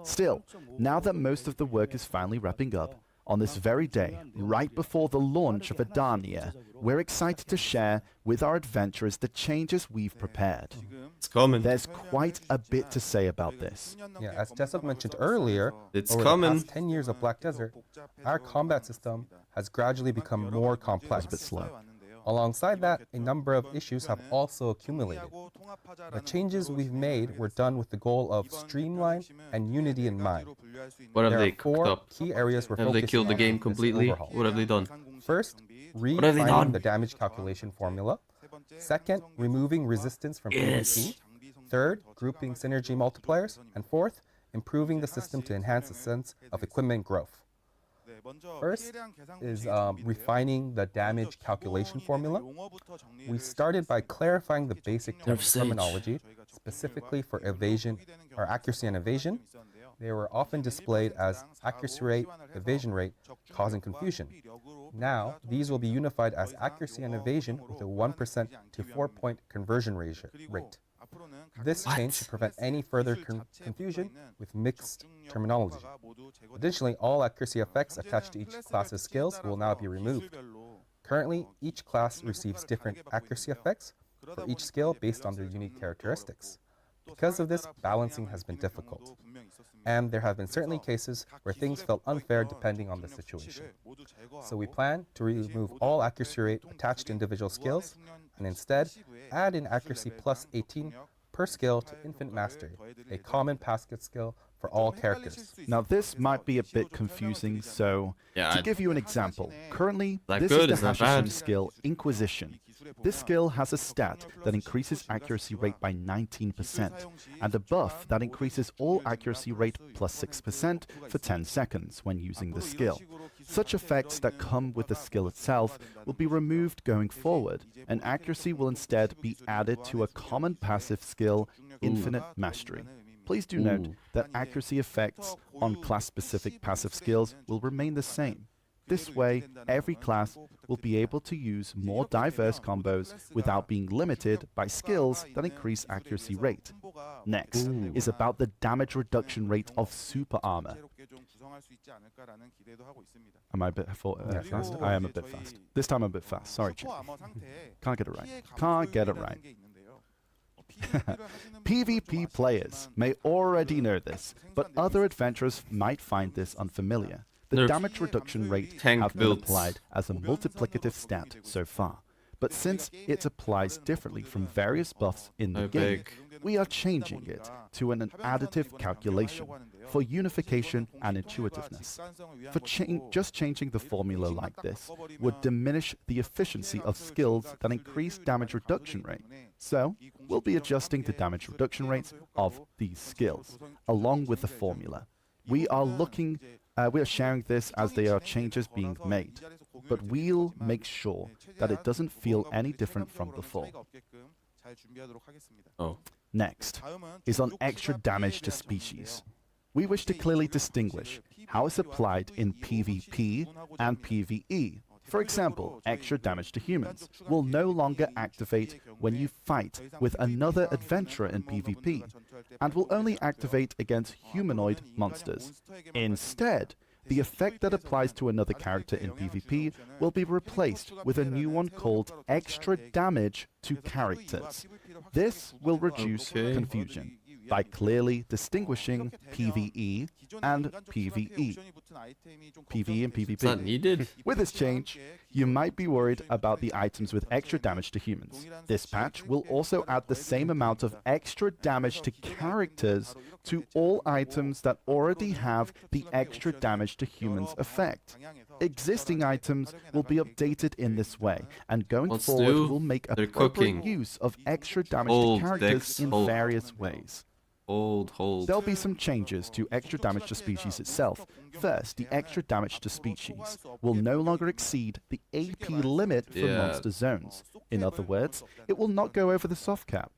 Still, now that most of the work is finally wrapping up, on this very day, right before the launch of Adania, we're excited to share with our adventurers the changes we've prepared. It's coming. There's quite a bit to say about this. Yeah, as Jessup mentioned earlier, It's over coming. the past 10 years of Black Desert, our combat system has gradually become more complex. A bit slow. Alongside that, a number of issues have also accumulated. The changes we've made were done with the goal of streamline and unity in mind. What have There they are cooked 4 up? key areas we're Have they focusing killed the on game with this completely? overhaul. What have they done? First, have they redefining done? the damage calculation formula. Second, removing resistance from PvP. Third, grouping synergy multipliers. And fourth, improving the system to enhance a sense of equipment growth. First is refining the damage calculation formula. We started by clarifying the basic terminology, specifically for evasion or accuracy and evasion. They were often displayed as accuracy rate, evasion rate, causing confusion. Now, these will be unified as accuracy and evasion with a 1% to 4-point conversion rate. This change should prevent any further confusion with mixed terminology. Additionally, all accuracy effects attached to each class's skills will now be removed. Currently, each class receives different accuracy effects for each skill based on their unique characteristics. Because of this, balancing has been difficult. And there have been certainly cases where things felt unfair depending on the situation. So we plan to remove all accuracy rate attached to individual skills and instead add in accuracy plus 18 per skill to Infinite Mastery, a common passive skill for all characters. Now this might be a bit confusing, so to give you an example, currently this good, is it's the not Hashishin bad. skill Inquisition. This skill has a stat that increases accuracy rate by 19%, and a buff that increases all accuracy rate plus 6% for 10 seconds when using the skill. Such effects that come with the skill itself will be removed going forward, and accuracy will instead be added to a common passive skill, Infinite Mastery. Please do note that accuracy effects on class-specific passive skills will remain the same. This way, every class will be able to use more diverse combos without being limited by skills that increase accuracy rate. Next is about the damage reduction rate of super armor. Am I a bit fast? I am a bit fast. This time I'm a bit fast. Sorry, Chip. Can't get it right. Can't get it right. PvP players may already know this, but other adventurers might find this unfamiliar. The Nerf. damage reduction rate Tank have been builds. applied as a multiplicative stat so far, but since it applies differently from various buffs in the I game, beg. we are changing it to an additive calculation for unification and intuitiveness. For just changing the formula like this would diminish the efficiency of skills that increase damage reduction rate. So, we'll be adjusting the damage reduction rates of these skills, along with the formula. We are sharing this as there are changes being made, but we'll make sure that it doesn't feel any different from before. Oh. Next is on extra damage to species. We wish to clearly distinguish how it's applied in PvP and PvE. For example, extra damage to humans will no longer activate when you fight with another adventurer in PvP, and will only activate against humanoid monsters. Instead, the effect that applies to another character in PvP will be replaced with a new one called extra damage to characters. This will reduce confusion by clearly distinguishing PvE and PvE. PvE and PvP. Is that needed? With this change, you might be worried about the items with extra damage to humans. This patch will also add the same amount of extra damage to characters to all items that already have the extra damage to humans effect. Existing items will be updated in this way, and going What's forward new? will make They're appropriate cooking. use of extra damage Hold, to characters Dex, in hold. various ways. Hold. There'll be some changes to extra damage to species itself. First, the extra damage to species will no longer exceed the AP limit for Yeah. monster zones. In other words, it will not go over the soft cap.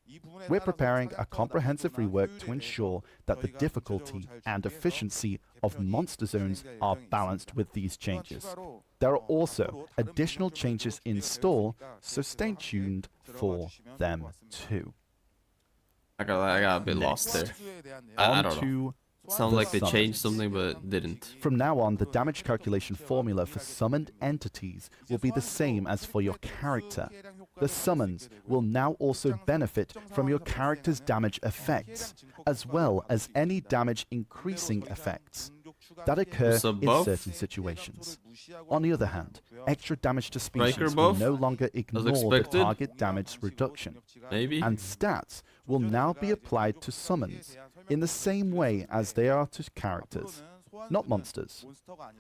We're preparing a comprehensive rework to ensure that the difficulty and efficiency of monster zones are balanced with these changes. There are also additional changes in store, so stay tuned for them too. I got a bit lost there. I On don't know. to Sounds the like they changed summons. something, but didn't. From now on, the damage calculation formula for summoned entities will be the same as for your character. The summons will now also benefit from your character's damage effects, as well as any damage increasing effects that occur MUSA in buff? certain situations. On the other hand, extra damage to Striker species will buff? no longer ignore the expected? target damage reduction, Maybe? and stats will now be applied to summons in the same way as they are to characters, not monsters.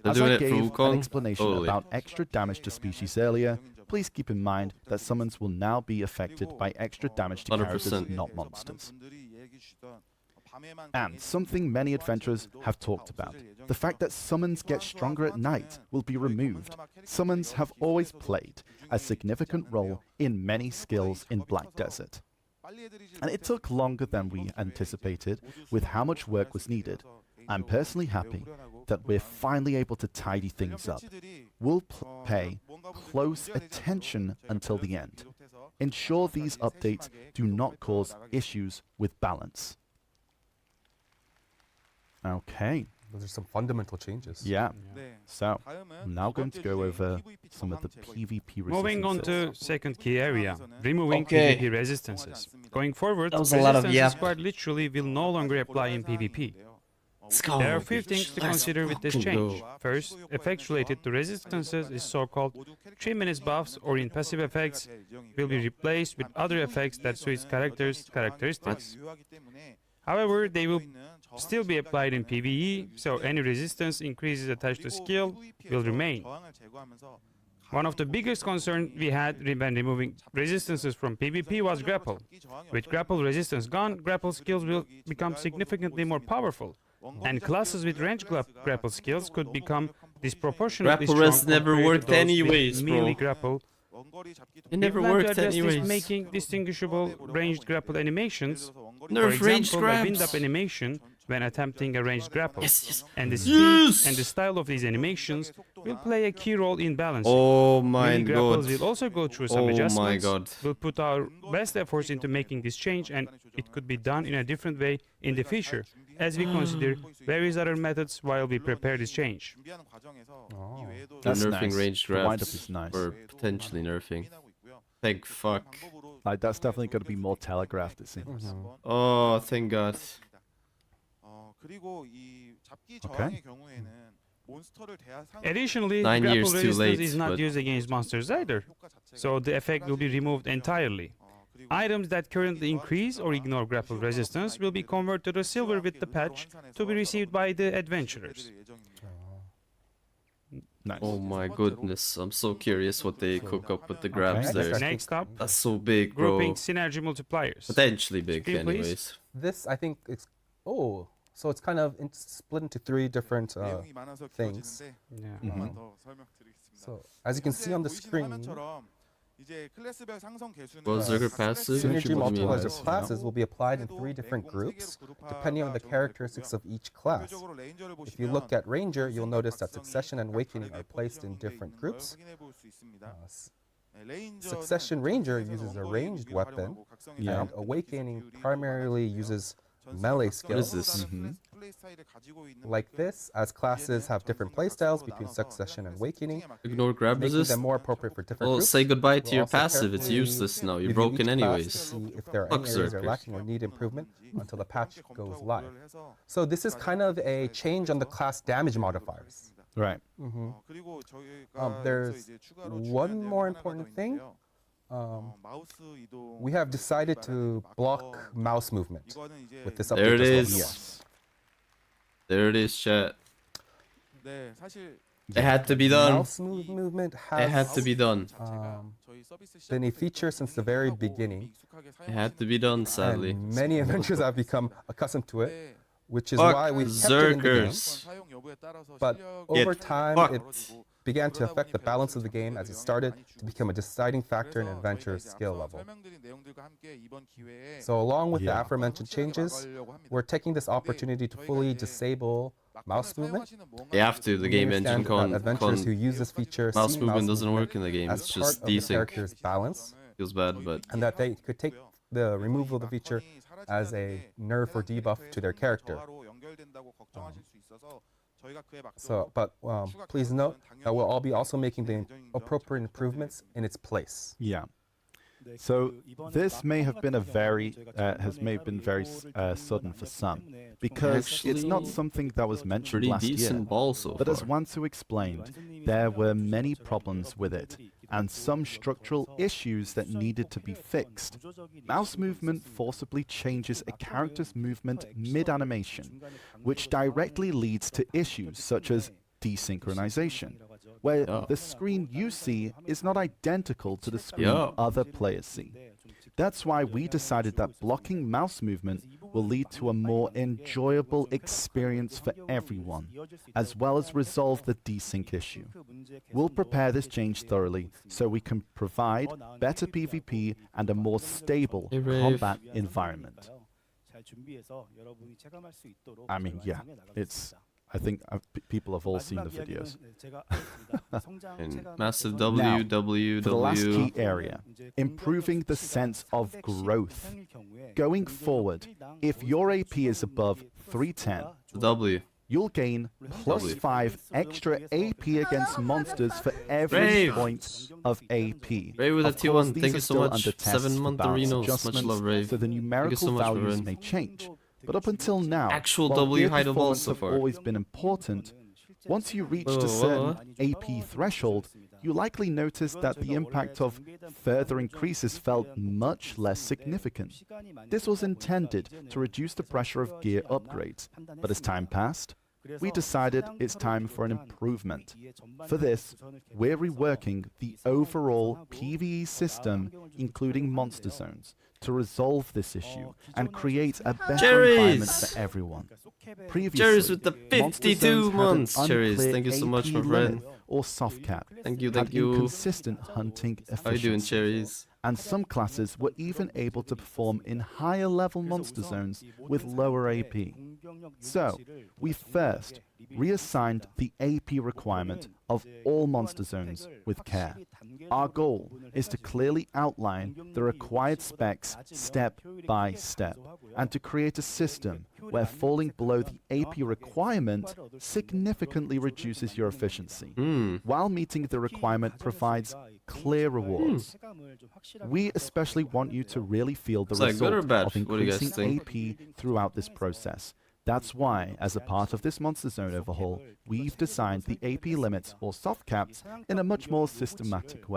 They're As doing I it for gave an Wukong? explanation Totally. about extra damage to species earlier, please keep in mind that summons will now be affected by extra damage to characters, 100%. not monsters. And something many adventurers have talked about, the fact that summons get stronger at night will be removed. Summons have always played a significant role in many skills in Black Desert. And it took longer than we anticipated with how much work was needed. I'm personally happy that we're finally able to tidy things up. We'll pay close attention until the end. Ensure these updates do not cause issues with balance. Okay, Those are some fundamental changes. yeah. So, I'm now going to go over some of the PvP resistances. Moving on to second key area, removing Okay. PvP resistances. Going forward, That was a lot of resistances yep. quite literally will no longer apply in PvP. Let's go. There are a few things to consider with this fucking change. go. First, effects related to resistances is so-called 3 minutes buffs or in passive effects will be replaced with other effects that suit characters' characteristics. However, they will still be applied in PvE, so any resistance increases attached to skill will remain. One of the biggest concerns we had when removing resistances from PvP was grapple. With grapple resistance gone, grapple skills will become significantly more powerful, and classes with ranged grapple skills could become disproportionately Grapple strong res never compared to worked those with anyways, melee bro. grapple. It never We plan to worked address this, anyways. making distinguishable ranged grapple animations. For Nerf ranged example, a wind grabs. up animation when attempting a ranged grapple. Yes. And the speed Yes! and the style of these animations will play a key role in balancing. Oh my Many grapples god. will also go through some Oh my adjustments. god. We'll put our best efforts into making this change, and it could be done in a different way in the future, as we consider various other methods while we prepare this change. Oh. They're That's nerfing nice. ranged The wind-up grabs. is nice. Or potentially nerfing. Thank fuck. Like, that's definitely going to be more telegraphed, it seems. Oh, thank god. Okay. Additionally, 9 grapple years too resistance late, is not but- used against monsters either, so the effect will be removed entirely. Items that currently increase or ignore grapple resistance will be converted to silver with the patch to be received by the adventurers. Nice. Oh my goodness. I'm so curious what they cook up with the grabs Okay. there. Next up, That's so big, bro. grouping synergy multipliers. Potentially big, Screen, please. anyways. This, I think, is. Oh, so it's kind of split into 3 different things. Yeah. So, as you can see on the screen, Berserker passive? synergy What do you mean? multipliers of classes will be applied in 3 different groups, depending on the characteristics of each class. If you look at Ranger, you'll notice that Succession and Awakening are placed in different groups. Succession Ranger uses a ranged weapon, Yeah. and Awakening primarily uses melee What is skills. this? Like this, as classes have different playstyles between Succession and Awakening, Ignore grab making resist? them more appropriate for different Well, groups. say goodbye to We'll your also passive. It's carefully useless now. You're review broken each class to anyways. see if there are Fuck any areas that are Berserkers. lacking or need improvement until the patch goes live. So this is kind of a change on the class damage modifiers. Right. There's one more important thing. We have decided to block mouse movement with this update. There it as well. is. Yes. There it is, chat. It had to be done. Mouse movement It had has to be done. been a feature since the very beginning, It had to be done, sadly. and many adventurers have become accustomed to it, which is Fuck why we kept it in the game. Berserkers. But Get over time, it fucked. began to affect the balance of the game as it started to become a deciding factor in adventurer's skill level. So along with the Yeah. aforementioned changes, we're taking this opportunity to fully disable mouse movement. You have to. The We game engine understand that adventurers who use this feature mouse see movement doesn't work in the game. as It's part just of the desync. character's balance, Feels bad, but and that they could take the removal of the feature as a nerf or debuff to their character. Please note that we'll all be also making the appropriate improvements in its place. Yeah. So this may have been very sudden for some, because it's not Actually, something that was mentioned pretty last year. decent ball so But as far. Wansu explained, there were many problems with it, and some structural issues that needed to be fixed. Mouse movement forcibly changes a character's movement mid-animation, which directly leads to issues such as desynchronization, where Yeah. the screen you see is not identical to the screen Yeah. other players see. That's why we decided that blocking mouse movement will lead to a more enjoyable experience for everyone, as well as resolve the desync issue. We'll prepare this change thoroughly so we can provide better PvP and a more stable Hey, Rave. combat environment. I mean, yeah, I think people have all seen the videos. And massive Now, W. For the last key area, improving the sense of growth. Going forward, if your AP is above 310, W. you'll gain +5 extra AP against monsters for every Brave. point of AP. Brave with a Of T1, course, thank these you are so still much. under tests 7-month for balance arenas, much adjustments, love, Brave. so the numerical so much, values Varun. may change. But up until now, Actual while W gear HEIDEL balls performance so have far. always been important, once you reached Whoa, a certain whoa. AP threshold, you likely noticed that the impact of further increases felt much less significant. This was intended to reduce the pressure of gear upgrades, but as time passed, we decided it's time for an improvement. For this, we're reworking the overall PvE system, including monster zones, to resolve this issue and create a better Cherries! environment for everyone. Previously, Cherries with the monster 52 zones had an months, Cherries. unclear Thank you so much, AP my friend. limit or soft cap, Thank you, had thank you. inconsistent hunting How you doing, efficiency, Cherries? and some classes were even able to perform in higher level monster zones with lower AP. So, we first reassigned the AP requirement of all monster zones with care. Our goal is to clearly outline the required specs step by step, and to create a system where falling below the AP requirement significantly reduces your efficiency, while meeting the requirement provides clear rewards. We especially want you to really feel the It's like good or result bad? of What do you guys increasing think? AP throughout this process. That's why, as a part of this Monster Zone overhaul, we've designed the AP limits, or soft caps, in a much more systemic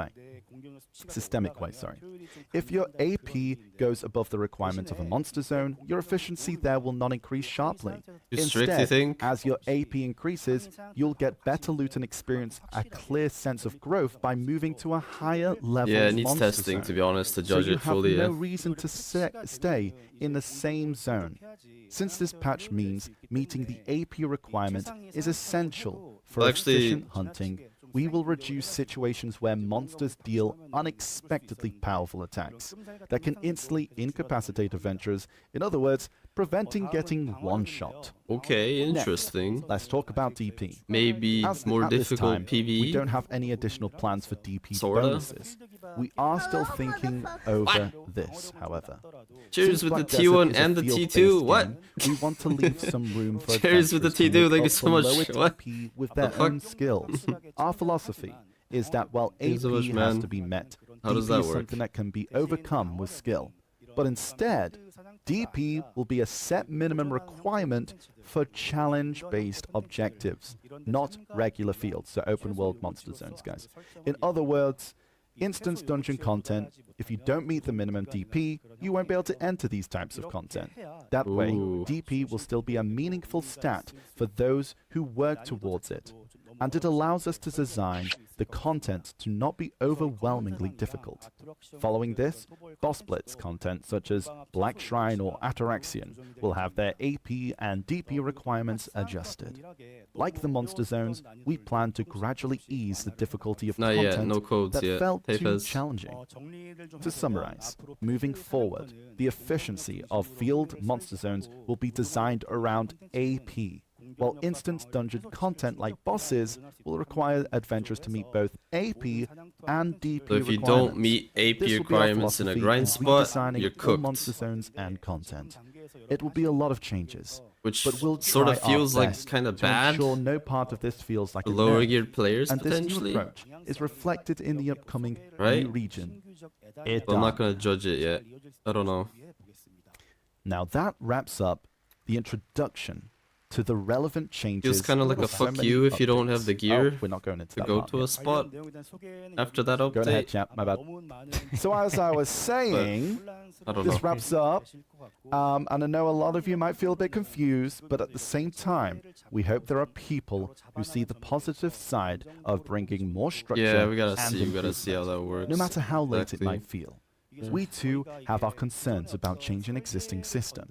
way. If your AP goes above the requirement of a Monster Zone, your efficiency there will not increase sharply. You strict, you think? As your AP increases, you'll get better loot and experience a clear sense of growth by moving to a higher level Yeah, it needs Monster testing, Zone. to be honest, to So judge you it have fully. no Yeah. reason to stay in the same zone. Since this patch means meeting the AP requirement is essential for Well, actually- efficient hunting, we will reduce situations where monsters deal unexpectedly powerful attacks that can instantly incapacitate adventurers. In other words, preventing getting one-shot. Okay, interesting. Let's talk about DP. Maybe more At this difficult time, PvE. we don't have any additional plans for DP Sorta. bonuses. We are still thinking over this, however. Cheers Since with the Black Desert T1 is a and the field-based T2. What? game, we want to leave some room for Cheers with the adventurers to T2, make thank you up so for much. lower What? DP with The their fuck? own skills. Our philosophy is that while Thank you AP so much, has man. to be met, How does DP that is work? something that can be overcome with skill. But instead, DP will be a set minimum requirement for challenge-based objectives, not regular fields, so open world monster zones, guys. In other words, instance dungeon content, if you don't meet the minimum DP, you won't be able to enter these types of content. That way, Ooh. DP will still be a meaningful stat for those who work towards it. And it allows us to design the content to not be overwhelmingly difficult. Following this, boss blitz content such as Black Shrine or Ataraxian will have their AP and DP requirements adjusted. Like the monster zones, we plan to gradually ease the difficulty of Not yet, content no codes that yet. felt too Papers. challenging. To summarize, moving forward, the efficiency of field monster zones will be designed around AP, while instant dungeon content like bosses will require adventurers to meet both AP and DP So if you requirements. don't meet AP This will be our requirements in a philosophy grind spot, redesigning you're all cooked. monster zones and content. It will be a lot of changes, Which but we'll sort of try our feels like best kind of to bad ensure no part of this feels like for a lower nerf. geared players, And this new potentially. approach is reflected in the upcoming Right? new region. But I'm not going to judge it yet. I don't know. Now that wraps up the introduction to the relevant changes. Feels kind of like with a so fuck many you if you don't have the updates. gear Oh, we're not going into to that go part to yet. a spot after that Go ahead, update. chap. My bad. So as I was saying, I don't know. this wraps up. And I know a lot of you might feel a bit confused, but at the same time, we hope there are people who see the positive side of bringing more structure. Yeah, we gotta and see. We gotta see how that works. no matter how late Exactly. it might feel. We too have our concerns about changing existing system.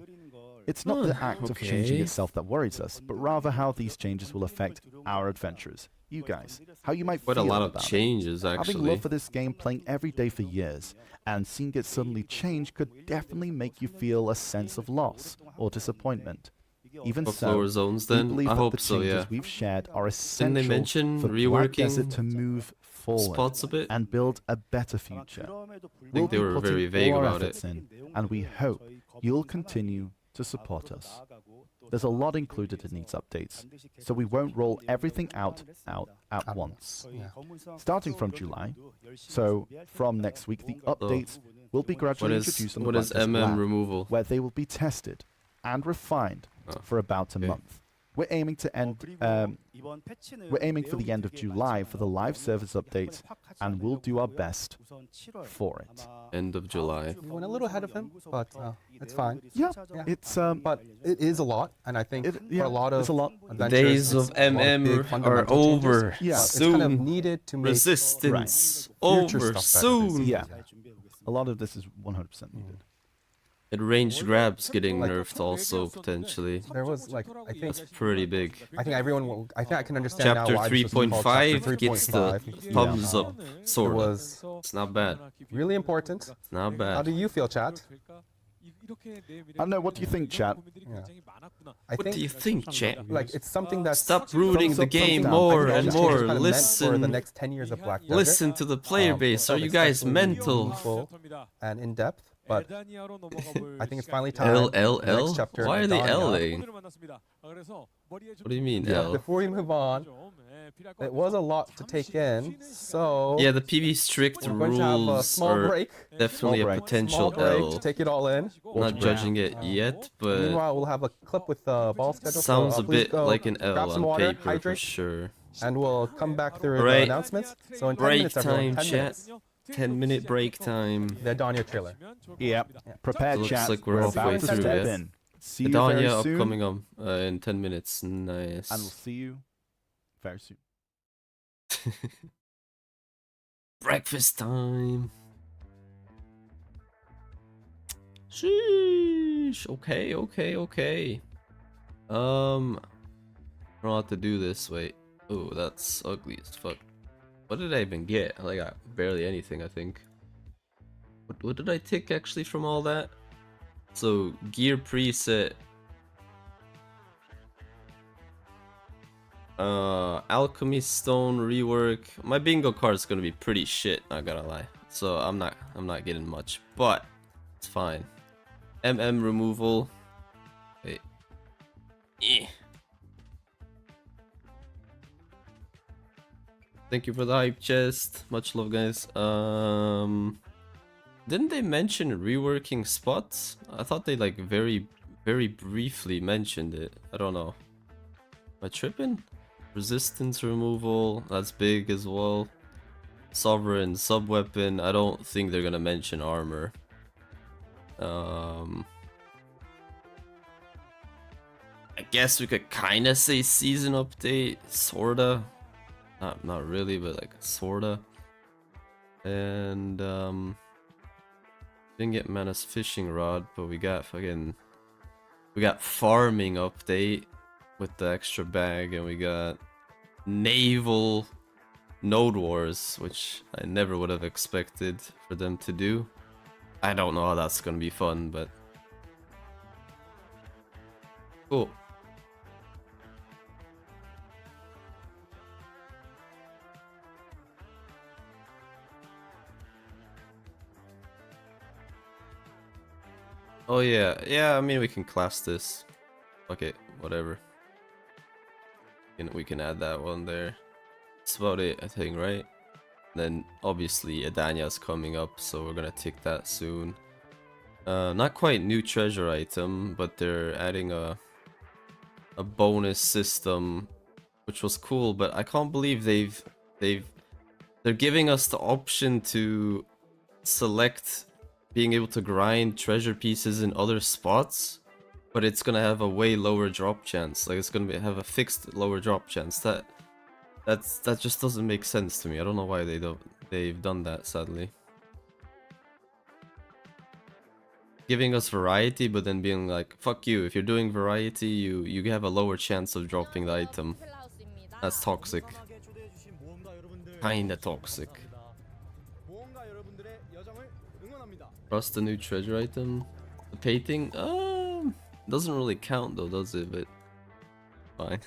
It's not the act of changing okay. itself that worries us, but rather how these changes will affect our adventurers. You guys, how you might Quite a feel lot of about it. changes, Having actually. love for this game, playing every day for years, and seeing it suddenly change could definitely make you feel a sense of loss or disappointment. Even For so, floor zones, we then? believe I that hope the so, changes yeah. we've shared are Didn't essential they mention for Black reworking Desert to move forward spots a bit? and build a better future. I think they were very vague all our about it. efforts in, and we hope you'll continue to support us. There's a lot included in these updates, so we won't roll everything out at once. Starting from July, so from next week, the updates will be What gradually is introduced on the what is Black Desert MM Lab, removal? where they will be tested and refined for about a okay. month. We're aiming to end. We're aiming for the end of July for the live service updates, and we'll do our best for it. End of July. We went a little ahead of him, but it's fine. Yeah, Yeah. it's But it is a lot, and I think yeah, for a lot of it's a lot. adventurers, Days it's of a lot big MM are fundamental over. changes. Yeah. But it's kind of Soon. needed to make Resistance future over stuff better, soon. basically. Yeah, a lot of this is 100% needed. And range grabs getting nerfed also potentially. There was like I think Pretty big. everyone will, I think I can understand Chapter now why this was called 3.5 Chapter gets the 3.5. thumbs up, It sort of. was It's not bad. really important. Not How bad. do you feel, chat? I don't know, what do you think, chat? I What do you think, chat? like it's something that's Stop ruining the game I more think all and these changes are more. kinda meant for the Listen, next 10 years of Black Desert. listen to the player base. Are you guys especially mental? meaningful and in depth, but I think it's finally time. L? The next chapter, Why are they Adania. Ling? What do you mean L? Before we move on, it was a lot to take in, so Yeah, the PV strict we're going to have a rules small are break. definitely a break. potential Small break L. to take it all in. Not judging it yet, but Meanwhile, we'll have a clip with the ball schedule. sounds so, a please bit go like an grab L some on water, paper for hydrate, sure. and we'll come back through the Right. announcements. So in 10 Break minutes, everyone, time, 10 chat. minutes. 10-minute break time. The Adania trailer. Yep. Prepare, Looks chat. like we're halfway about to through step it. in. See you very Adania soon, upcoming in 10 minutes. Nice. and we'll see you very soon. Breakfast time. Sheesh. Okay. I don't know how to do this. Wait. Oh, that's ugly as fuck. What did I even get? I got barely anything, I think. What did I take actually from all that? So, gear preset. Alchemy stone rework. My bingo card is gonna be pretty shit, not gonna lie. So I'm not getting much, but it's fine. Removal. Wait. Thank you for the hype chest. Much love, guys. Didn't they mention reworking spots? I thought they like very briefly mentioned it. I don't know. Am I tripping? Resistance removal, that's big as well. Sovereign, sub-weapon, I don't think they're gonna mention armor. I guess we could kinda say season update, sorta. Not really, but like sorta. And didn't get Mana's fishing rod, but we got farming update with the extra bag, and we got naval node wars, which I never would have expected for them to do. I don't know how that's gonna be fun, but cool. Oh yeah, I mean we can class this. Okay, whatever. We can add that one there. That's about it, I think, right? Then obviously Adania's coming up, so we're gonna tick that soon. Not quite new treasure item, but they're adding a bonus system, which was cool. But I can't believe they're giving us the option to select being able to grind treasure pieces in other spots, but it's gonna have a way lower drop chance. Like it's gonna have a fixed lower drop chance. That just doesn't make sense to me. I don't know why they've done that, sadly. Giving us variety, but then being like, fuck you, if you're doing variety, you have a lower chance of dropping the item. That's toxic. Kinda toxic. Trust the new treasure item. The painting, doesn't really count though, does it? But fine.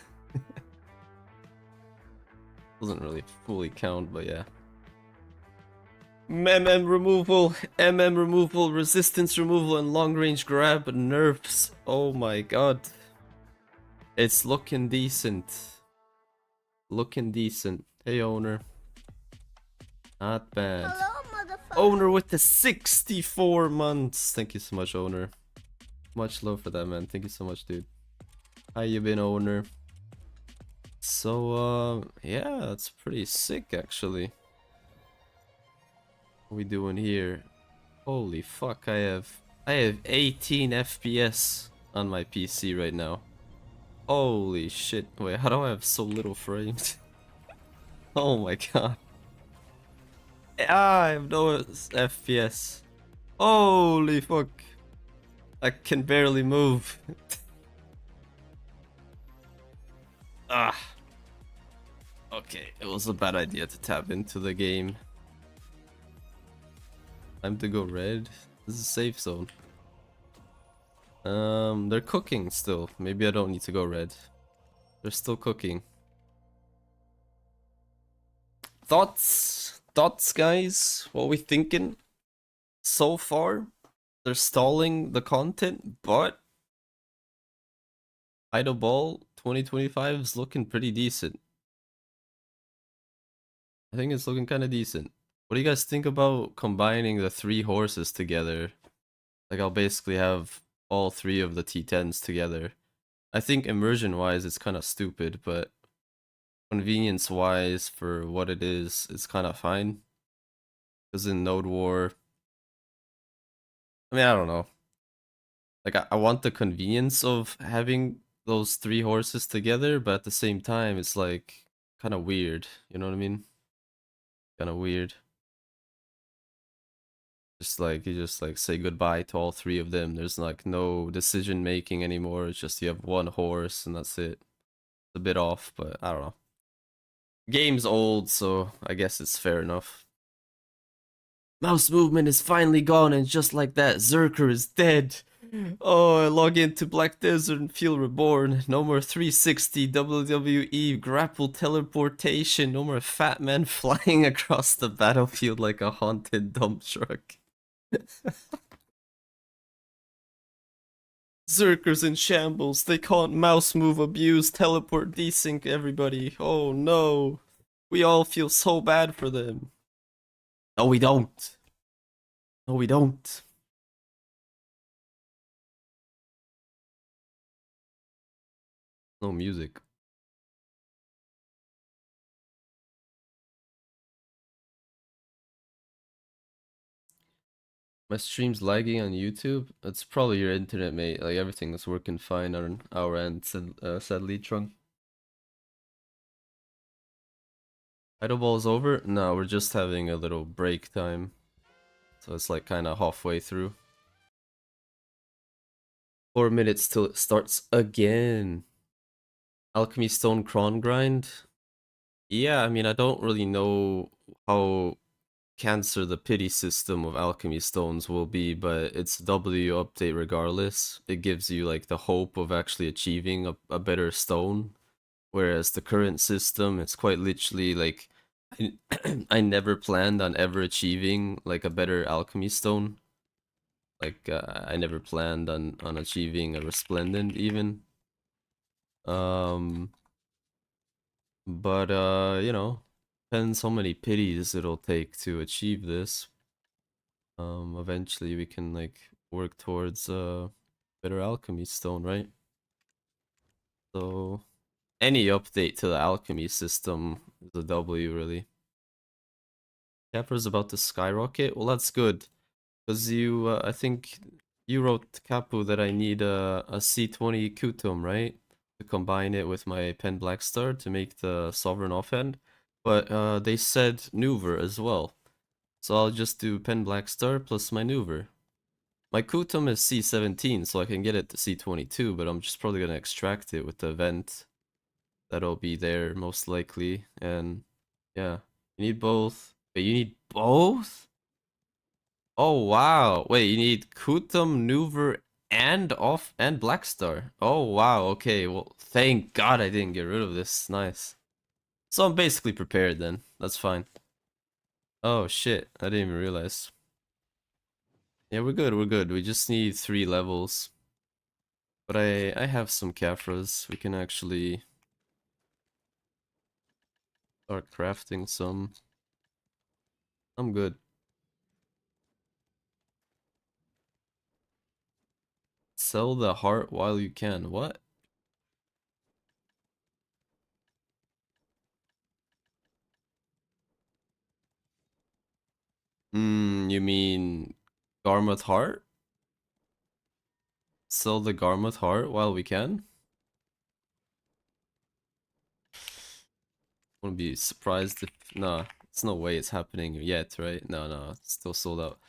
Doesn't really fully count, but yeah. removal, removal, resistance removal, and long range grab nerfs. Oh my god. It's looking decent. Looking decent. Hey owner. Not bad. Owner with the 64 months. Thank you so much, owner. Much love for that, man. Thank you so much, dude. How you been, owner? So, yeah, that's pretty sick, actually. What we doing here? Holy fuck, I have 18 FPS on my PC right now. Holy shit. Wait, how do I have so little frames? Oh my god. I have no FPS. Holy fuck. I can barely move. Ah. Okay, it was a bad idea to tap into the game. Time to go red. This is a safe zone. They're cooking still. Maybe I don't need to go red. They're still cooking. Thoughts? Thoughts, guys? What we thinking so far? They're stalling the content, but HEIDEL Ball 2025 is looking pretty decent. I think it's looking kind of decent. What do you guys think about combining the 3 horses together? Like, I'll basically have all 3 of the T10s together. I think immersion-wise it's kind of stupid, but convenience-wise for what it is, it's kind of fine. Because in Node War, I mean, I don't know. Like, I want the convenience of having those 3 horses together, but at the same time, it's like kind of weird. You know what I mean? Kind of weird. Just like you just like say goodbye to all 3 of them. There's like no decision making anymore. It's just you have 1 horse and that's it. It's a bit off, but I don't know. Game's old, so I guess it's fair enough. Mouse movement is finally gone, and just like that, Zerker is dead. Oh, I log into Black Desert and feel reborn. No more 360 WWE grapple teleportation. No more fat man flying across the battlefield like a haunted dump truck. Zerkers in shambles. They can't mouse move, abuse, teleport, desync everybody. Oh no. We all feel so bad for them. No, we don't. No, we don't. No music. My stream's lagging on YouTube. It's probably your internet, mate. Like everything is working fine on our end, sadly, Trung. Idle ball's over? No, we're just having a little break time. So it's like kind of halfway through. 4 minutes till it starts again. Alchemy Stone Cron grind? Yeah, I mean, I don't really know how cancer the pity system of alchemy stones will be, but it's W update regardless. It gives you like the hope of actually achieving a better stone, whereas the current system, it's quite literally like I, I never planned on ever achieving like a better alchemy stone. Like I never planned on achieving a resplendent even. But you know, depends how many pities it'll take to achieve this. Eventually we can like work towards better alchemy stone, right? So any update to the alchemy system is a W, really. Capra's about to skyrocket. Well, that's good, because you, I think you wrote, Capu, that I need a C20 Kutum, right? To combine it with my Pen Blackstar to make the Sovereign offhand. But they said Nuver as well. So I'll just do Pen Blackstar plus my Nuver. My Kutum is C17, so I can get it to C22, but I'm just probably gonna extract it with the event. That'll be there most likely, and yeah. You need both. Wait, you need both? Oh wow. Wait, you need Kutum, Nuver, and off and Blackstar. Oh wow, okay. Well, thank God I didn't get rid of this. Nice. So I'm basically prepared then. That's fine. Oh shit, I didn't even realize. Yeah, we're good, we're good. We just need 3 levels. But I have some Caphras. We can actually start crafting some. I'm good. Sell the heart while you can. What? You mean Garmoth heart? Sell the Garmoth heart while we can? Wouldn't be surprised if... Nah, it's no way it's happening yet, right? No, no, it's still sold out.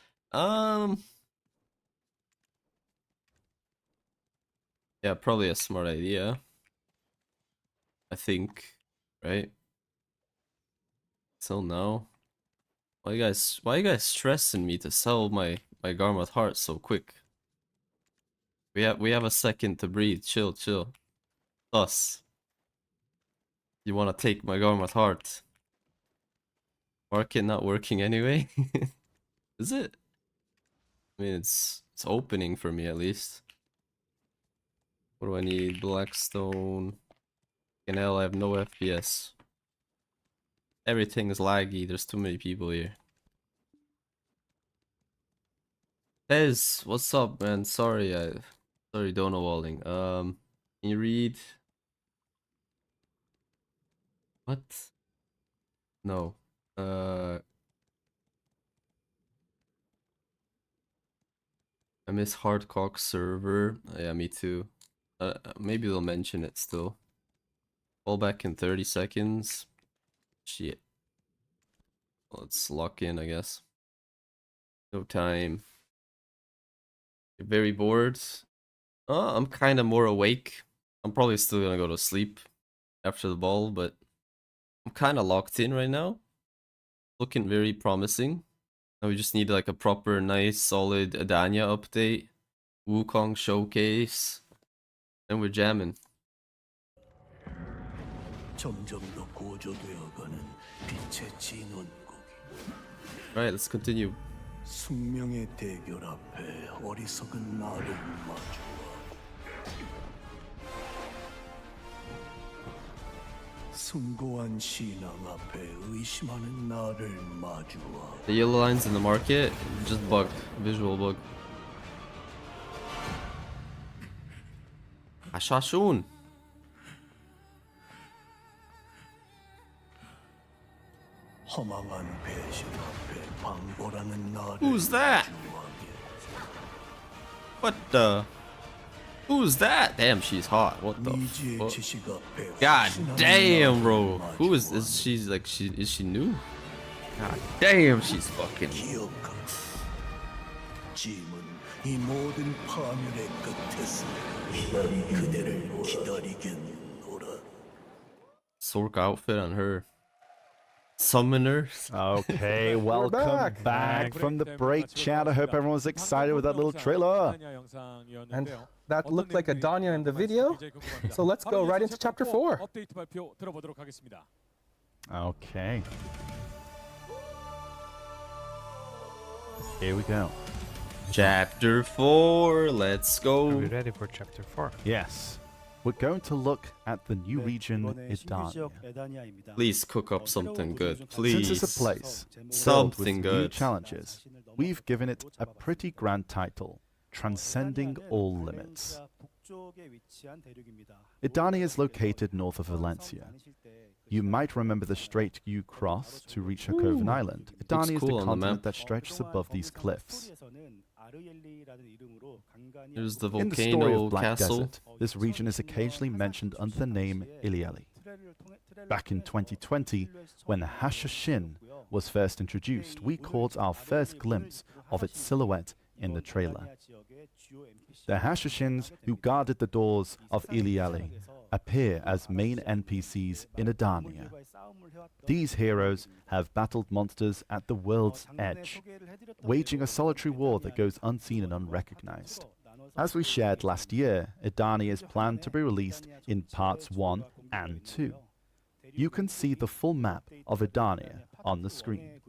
Yeah, probably a smart idea. I think, right? Till now. Why you guys stressing me to sell my Garmoth heart so quick? We have a second to breathe. Chill, chill. Us. You wanna take my Garmat heart? Market not working anyway? Is it? I mean, it's opening for me at least. What do I need? Blackstone. And hell, I have no FPS. Everything is laggy. There's too many people here. Tez, what's up, man? Sorry, sorry, Dono Walling. Can you read? What? No. I miss Hardcock server. Yeah, me too. Maybe they'll mention it still. Call back in 30 seconds. Shit. Let's lock in, I guess. No time. You're very bored. I'm kind of more awake. I'm probably still gonna go to sleep after the ball, but I'm kind of locked in right now. Looking very promising. Now we just need like a proper, nice, solid Adania update. Wukong showcase. And we're jamming. Right, let's continue. 숙명의 대결 앞에 어리석은 나를 마주하. 숭고한 신앙 앞에 의심하는 나를 마주하. The yellow lines in the market just bug, visual bug. Ashashun. 허망한 배신 앞에 방보라는 나를 Who's that? What the? Who's that? Damn, she's hot. What the 미지의 fuck? 지식 앞에 God 확신하는 damn, 나를 bro. Who is 마주하. she? Like is she new? God damn, she's fucking. 기억하라. 짐은 이 모든 파멸의 끝에서 그대를 기다리겠노라. Sork outfit on her. Summoner. Okay, welcome back from the break, chat. I hope everyone's excited with that little trailer. And that looked like Adania in the video. So let's go right into chapter 4. Okay. Here we go. Chapter 4. Let's Are we go. ready for chapter 4? Yes. We're going to look at the new region, Adania. Please cook up something good. Since Please. it's a place filled with Something new good. challenges, we've given it a pretty grand title, Transcending All Limits. Adania is located north of Valencia. You might remember the strait you crossed to reach Hakoven Island. Adania is cool the on the continent map. that stretches above these cliffs. Here's the In the story of volcano Black castle. Desert, this region is occasionally mentioned under the name Iliali. Back in 2020, when the Hashashin was first introduced, we caught our first glimpse of its silhouette in the trailer. The Hashashins who guarded the doors of Iliali appear as main NPCs in Adania. These heroes have battled monsters at the world's edge, waging a solitary war that goes unseen and unrecognized. As we shared last year, Adania is planned to be released in parts 1 and 2. You can see the full map of Adania on the screen.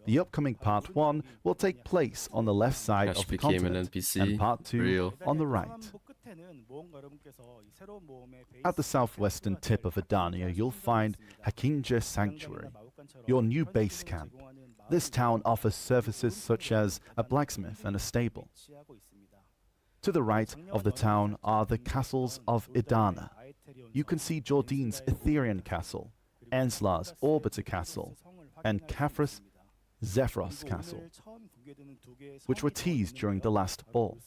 The upcoming part 1 will take place on the left side Ash of the became an continent, NPC. and part 2 Real. on the right. At the southwestern tip of Adania, you'll find Hakinje Sanctuary, your new base camp. This town offers services such as a blacksmith and a stable. To the right of the town are the castles of Idana. You can see Jordine's Etherian castle, Enslar's Orbiter castle, and Caphras Zephyros castle, which were teased during the last ball.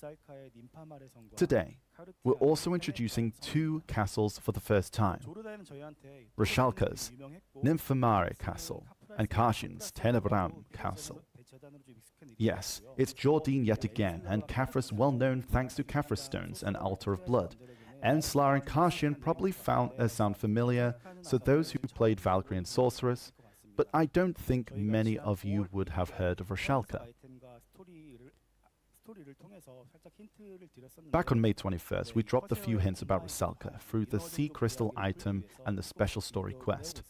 Today, we're also introducing 2 castles for the first time. Rashalka's Nymphomare castle and Kashin's Tenebram castle. Yes, it's Jordine yet again, and Caphras well known thanks to Caphras stones and Altar of Blood. Enslar and Kashin probably sound familiar, so those who played Valkyrie and Sorceress, but I don't think many of you would have heard of Rashalka. Back on May 21st, we dropped a few hints about Rusalka through the Sea Crystal item and the special story quest.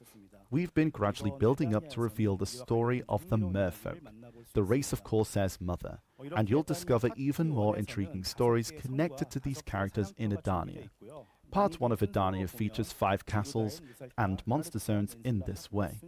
We've been gradually building up to reveal the story of the Merfolk, the race of Corsair's mother, and you'll discover even more intriguing stories connected to these characters in Adania. Part 1 of Adania features 5 castles and monster zones in this way.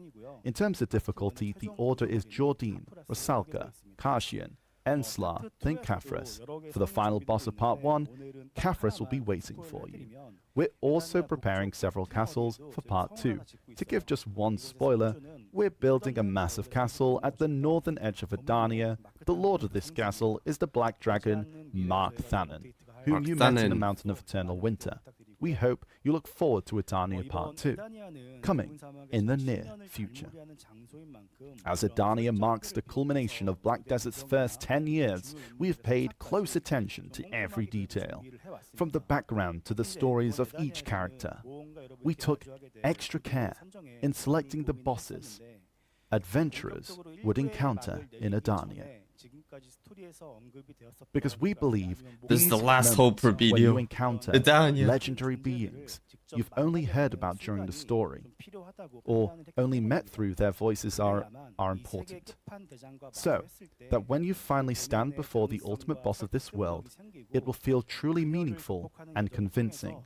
In terms of difficulty, the order is Jordan, Rusalka, Kashian, Enslar, then Caphras. For the final boss of Part 1, Caphras will be waiting for you. We're also preparing several castles for Part 2. To give just one spoiler, we're building a massive castle at the northern edge of Adania. The lord of this castle is the Black Dragon, Mark Thanon, whom you met in the Mountain of Eternal Winter. We hope you look forward to Adania Part 2, coming in the near future. As Adania marks the culmination of Black Desert's first 10 years, we have paid close attention to every detail. From the background to the stories of each character, we took extra care in selecting the bosses adventurers would encounter in Adania. Because we believe This is the last hope for when you BDO. encounter Adania. legendary beings you've only heard about during the story, or only met through their voices are important. So that when you finally stand before the ultimate boss of this world, it will feel truly meaningful and convincing.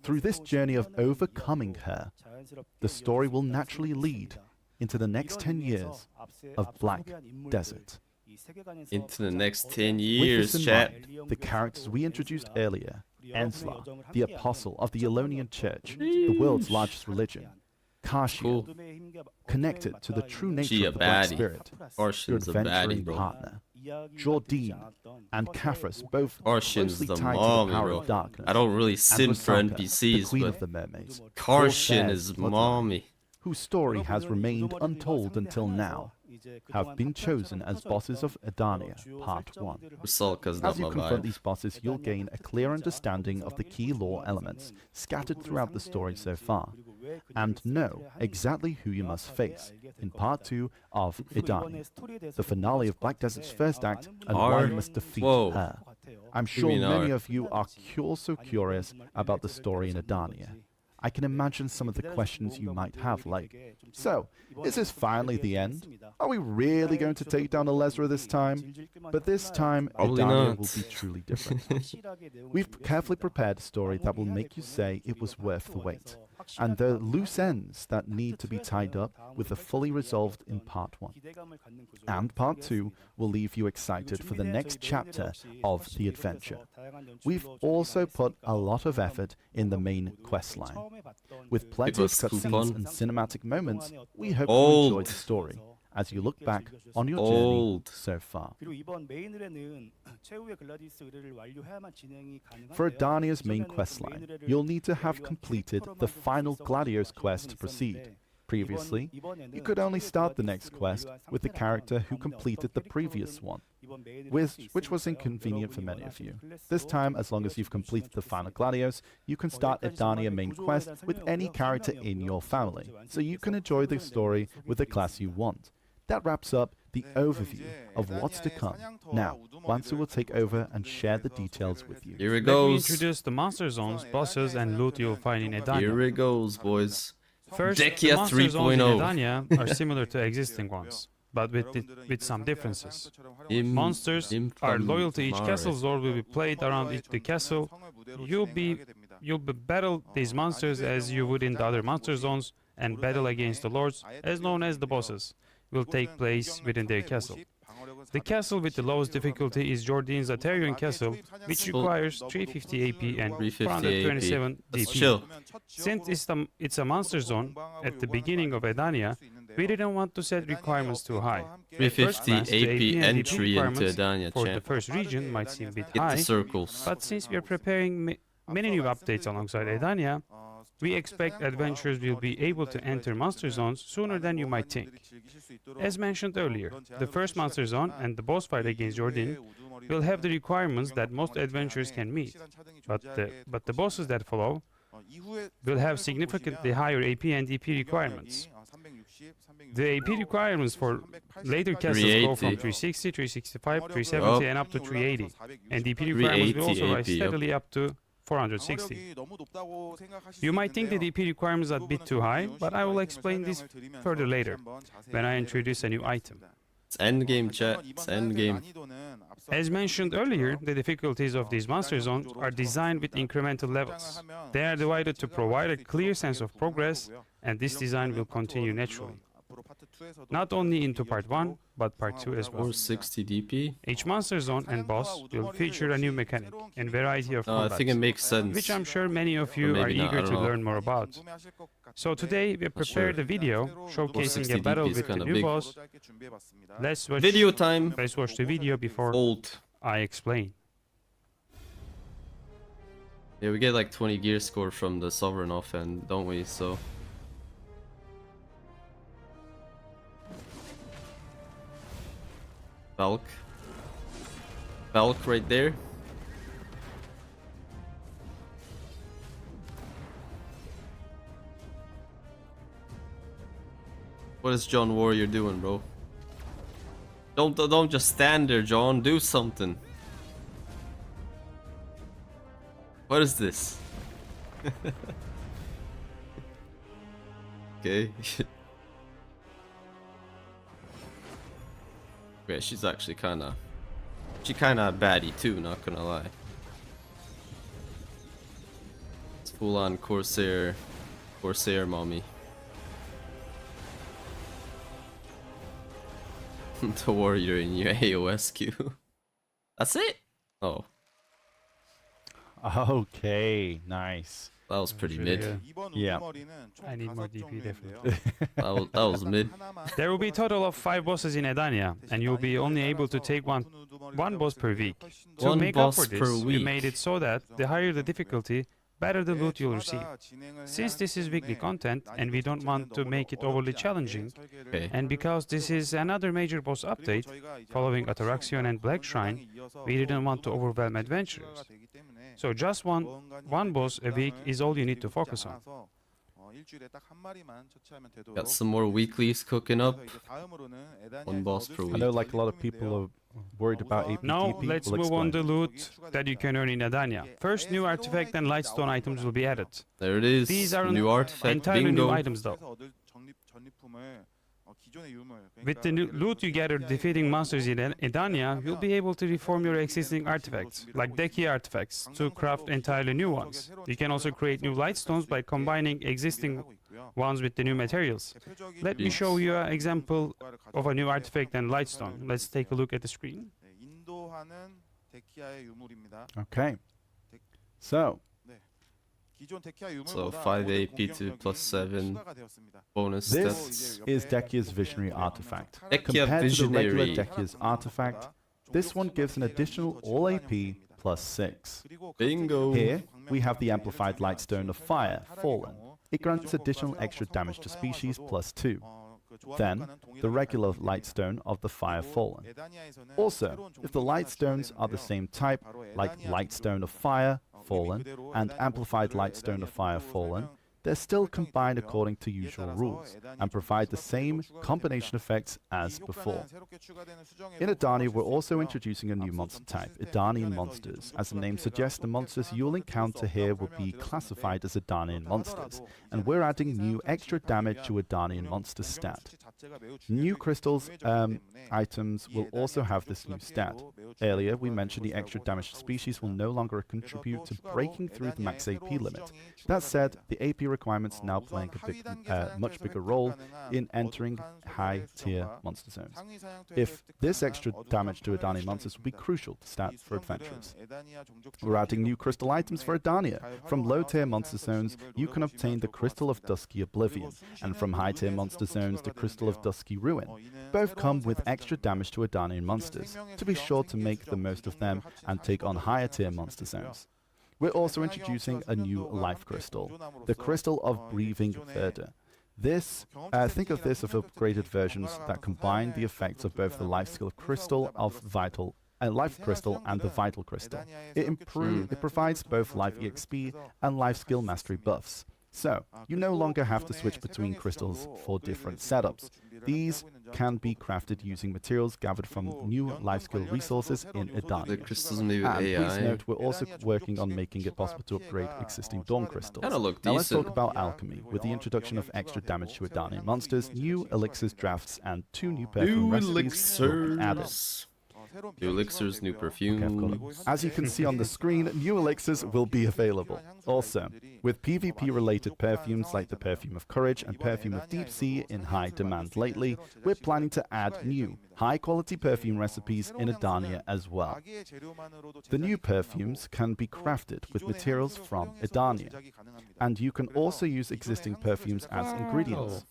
Through this journey of overcoming her, the story will naturally lead into the next 10 years of Black Desert. Into the next 10 With years, this in chat. mind, the characters we introduced earlier, Enslar, the apostle of the Elonian Church, the world's largest religion, Kashian, Cool. connected to the true nature She a of the Black baddie. Spirit, your Arshin's a baddie, adventuring bro. partner, Jordan and Caphras, both Arshin's closely the tied to mommy, the power bro. of darkness, I don't really and sim for Rusalka, the NPCs, queen but of the mermaids, Karshin Corsair's is bloodline, mommy. whose story has remained untold until now, have been chosen as bosses of Adania Part 1. Rusalka's not As you my confront vibe. these bosses, you'll gain a clear understanding of the key lore elements scattered throughout the story so far, and know exactly who you must face in Part 2 of Adania, the finale of Black Desert's first act, and why you must defeat Whoa. her. I'm do you sure mean many R? of you are also curious about the story in Adania. I can imagine some of the questions you might have, like, so, is this finally the end? Are we really going to take down Alezra this time? But this time, Probably Adania not. will be truly different. We've carefully prepared a story that will make you say it was worth the wait, and the loose ends that need to be tied up with the fully resolved in Part 1. And Part 2 will leave you excited for the next chapter of the adventure. We've also put a lot of effort in the main quest line. With plenty of Give us cutscenes coupon. and cinematic moments, we hope you Old. enjoyed the story as you look back on your journey Old. so far. For Adania's main questline, you'll need to have completed the final Gladios quest to proceed. Previously, you could only start the next quest with the character who completed the previous one, which was inconvenient for many of you. This time, as long as you've completed the final Gladios, you can start Adania main quest with any character in your family, so you can enjoy the story with the class you want. That wraps up the overview of what's to come. Now, Wansu will take over and share the details with you. Here it Let me goes. introduce the monster zones, bosses, and loot you'll find in Adania. Here it goes, boys. First, the Dekia monster zones in 3.0. Adania are similar to existing ones, but with some differences. Monsters are loyal to each castle zone will be played around the castle. You'll battle these monsters as you would in the other monster zones, and battle against the lords, as known as the bosses, will take place within their castle. The castle with the lowest difficulty is Jordan's Atarian Castle, which requires 350 AP and 427 Let's DP. chill. Since it's a monster zone at the beginning of Adania, we didn't want to set requirements too high. At first 350 glance, the AP and DP entry into requirements Adania, for the champ. first region might seem a bit Hit the high, circles. but since we are preparing many new updates alongside Adania, we expect adventurers will be able to enter monster zones sooner than you might think. As mentioned earlier, the first monster zone and the boss fight against Jordan will have the requirements that most adventurers can meet, but the bosses that follow will have significantly higher AP and DP requirements. The AP requirements for later castles go from 380. 360, 365, 370 and up to 380. And the AP requirements will also 380 rise AP, yep. steadily up to 460. You might think the DP requirements are a bit too high, but I will explain this further later, when I introduce a new item. It's endgame, chat. It's endgame. As mentioned earlier, the difficulties of these monster zones are designed with incremental levels. They are divided to provide a clear sense of progress, and this design will continue naturally. Not only into part 1, but part 2 as well. 460 DP. Each monster zone and boss will feature a new mechanic and variety of I think it combats, makes sense. which I'm sure many of you are maybe not, eager I don't to know. learn more about. So today we prepared sure. a video showcasing 460 a battle DP is with the kinda new big. boss. Let's watch Video time. the video before Old. I explain. Yeah, we get like 20 gear score from the Sovereign offhand, don't we? So. Valk. Valk right there. What is John Warrior doing, bro? Don't just stand there, John. Do something. What is this? Okay. Yeah, she's actually kinda baddie too, not gonna lie. It's full on Corsair mommy. The warrior in your AOS queue. That's it? Oh, Okay, nice. that was pretty Really, mid. Yeah. I need more DP definitely. That was mid. There will be a total of 5 bosses in Adania, and you'll be only able to take one boss per week. To One make up for boss this, per we week. made it so that the higher the difficulty, better the loot you'll receive. Since this is weekly content and we don't want to make it overly challenging, Okay. and because this is another major boss update following Ataraxion and Black Shrine, we didn't want to overwhelm adventurers. So just one boss a week is all you need to focus on. Got some more weeklies cooking up. One boss per I week. know like a lot of people are worried about APTP. Now let's We'll move on explain. the loot that you can earn in Adania. First, new artifact and lightstone items will be added. There it is. These are New artifact. entirely Bingo. new items though. With the new loot you gather defeating monsters in Adania, you'll be able to reform your existing artifacts, like Deki artifacts, to craft entirely new ones. You can also create new lightstones by combining existing ones with the new materials. Let me show you an example of a new artifact and lightstone. Let's take a look at the screen. Okay. So, So 5 AP to +7 bonus this stats. is Dekia's Visionary Artifact. Dekia Compared to the regular Visionary. Dekia's Artifact, this one gives an additional all AP +6. Bingo. Here, we have the Amplified Lightstone of Fire, Fallen. It grants additional extra damage to species +2. Then, the regular Lightstone of the Fire Fallen. Also, if the Lightstones are the same type, like Lightstone of Fire, Fallen, and Amplified Lightstone of Fire Fallen, they're still combined according to usual rules, and provide the same combination effects as before. In Adania, we're also introducing a new monster type, Adanian monsters. As the name suggests, the monsters you'll encounter here will be classified as Adanian monsters, and we're adding new extra damage to Adanian monster stat. New crystals items will also have this new stat. Earlier, we mentioned the extra damage to species will no longer contribute to breaking through the max AP limit. That said, the AP requirements now playing a much bigger role in entering high-tier monster zones. If this extra damage to Adania monsters will be crucial to stats for adventurers. We're adding new crystal items for Adania. From low-tier monster zones, you can obtain the Crystal of Dusky Oblivion, and from high-tier monster zones, the Crystal of Dusky Ruin. Both come with extra damage to Adanian monsters, to be sure to make the most of them and take on higher-tier monster zones. We're also introducing a new life crystal, the Crystal of Breathing Verdure. Think of this as upgraded versions that combine the effects of both the life skill crystal of vital life crystal and the vital crystal. It provides both life EXP and life skill mastery buffs. So, you no longer have to switch between crystals for different setups. These can be crafted using materials gathered from new life skill resources in The Adania. crystals maybe And please AI. note, we're also working on making it possible to upgrade existing dawn crystals. Kinda look Now let's talk decent. about alchemy. With the introduction of extra damage to Adania monsters, new elixirs drafts, and 2 new perfume New recipes will be added. elixirs. New elixirs, new Okay, I've got it. perfume. As you can see on the screen, new elixirs will be available. Also, with PvP-related perfumes like the Perfume of Courage and Perfume of Deep Sea in high demand lately, we're planning to add new, high-quality perfume recipes in Adania as well. The new perfumes can be crafted with materials from Adania, and you can also use existing perfumes as ingredients.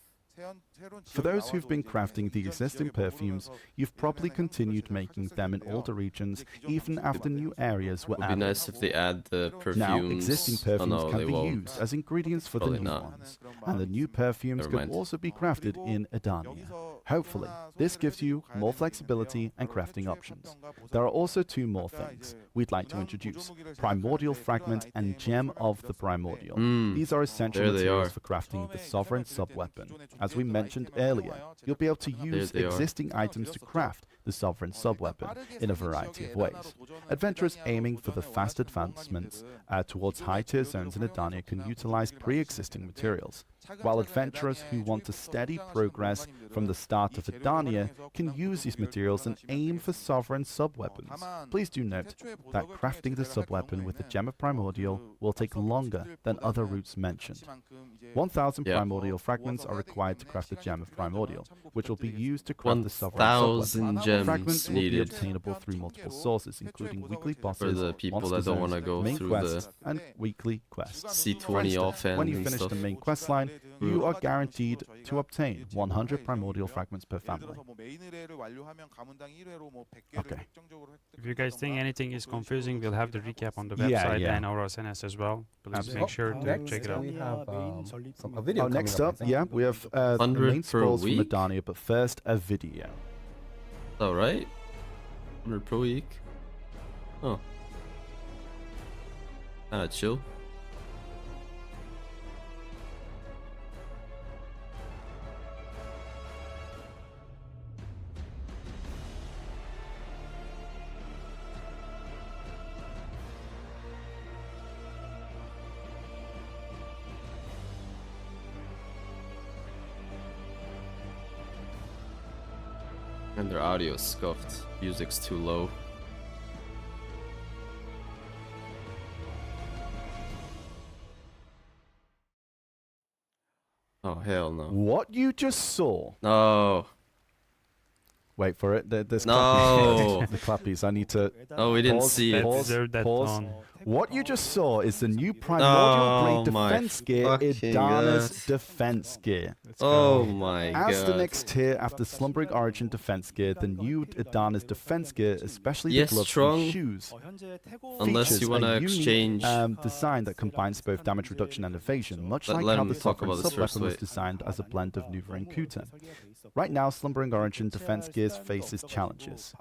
For those who've been crafting the existing perfumes, you've probably continued making them in older regions, even after new areas were Would be added. nice if they add the perfumes. Now, existing perfumes oh, no, can they be won't. used as ingredients for Probably the new not. ones, and the new perfumes Never can mind. also be crafted in Adania. Hopefully, this gives you more flexibility and crafting options. There are also 2 more things we'd like to introduce: Primordial Fragment and Gem of the Primordial. These are essential There they materials are. for crafting the Sovereign sub-weapon. As we mentioned earlier, you'll be able to use they are. existing items to craft the Sovereign sub-weapon in a variety of ways. Adventurers aiming for the fast advancements towards high-tier zones in Adania can utilize pre-existing materials, while adventurers who want to steady progress from the start of Adania can use these materials and aim for Sovereign sub-weapons. Please do note that crafting the sub-weapon with the Gem of Primordial will take longer than other routes mentioned. 1,000 Yeah. primordial fragments are required to craft the Gem of Primordial, which will be used to craft the Sovereign 1,000 sub-weapon. gems Fragments will be needed obtainable through multiple sources, including weekly for bosses, the people monster that don't want zones, to go main through quests, the and weekly quests. For C20 instance, offhand when you and finish stuff. the main quest line, you are guaranteed to obtain 100 primordial fragments per family. Okay. If you guys think anything is confusing, we'll have the recap on the Yeah, website yeah. and our SNS as well. Please Absolutely. make sure to Next, check it out. we have a video coming Next up, I up, think. yeah, we have the 100 main per spoils from week? Adania, but first, a video. Alright. 100 per week. Oh. Kinda chill. And their audio is scuffed. Music's too low. Oh hell no. What you just saw. No. Wait for it. There's No. clappies. The clappies. I need to Oh, we didn't pause, see it. pause, Deserve that pause. tone. What you just saw is the new primordial grade my defense gear, fucking Idana's God. defense gear. Oh my As the god. next tier after Slumbering Origin defense gear, the new Idana's defense gear, especially Yes, the gloves strong. and shoes, Unless features you want a to unique, exchange. design that combines both damage reduction and evasion, much Let like how him the talk Sovereign about this first, sub-weapon was wait. designed as a blend of Nuva and Kuta. Right now, Slumbering Origin defense gears faces challenges.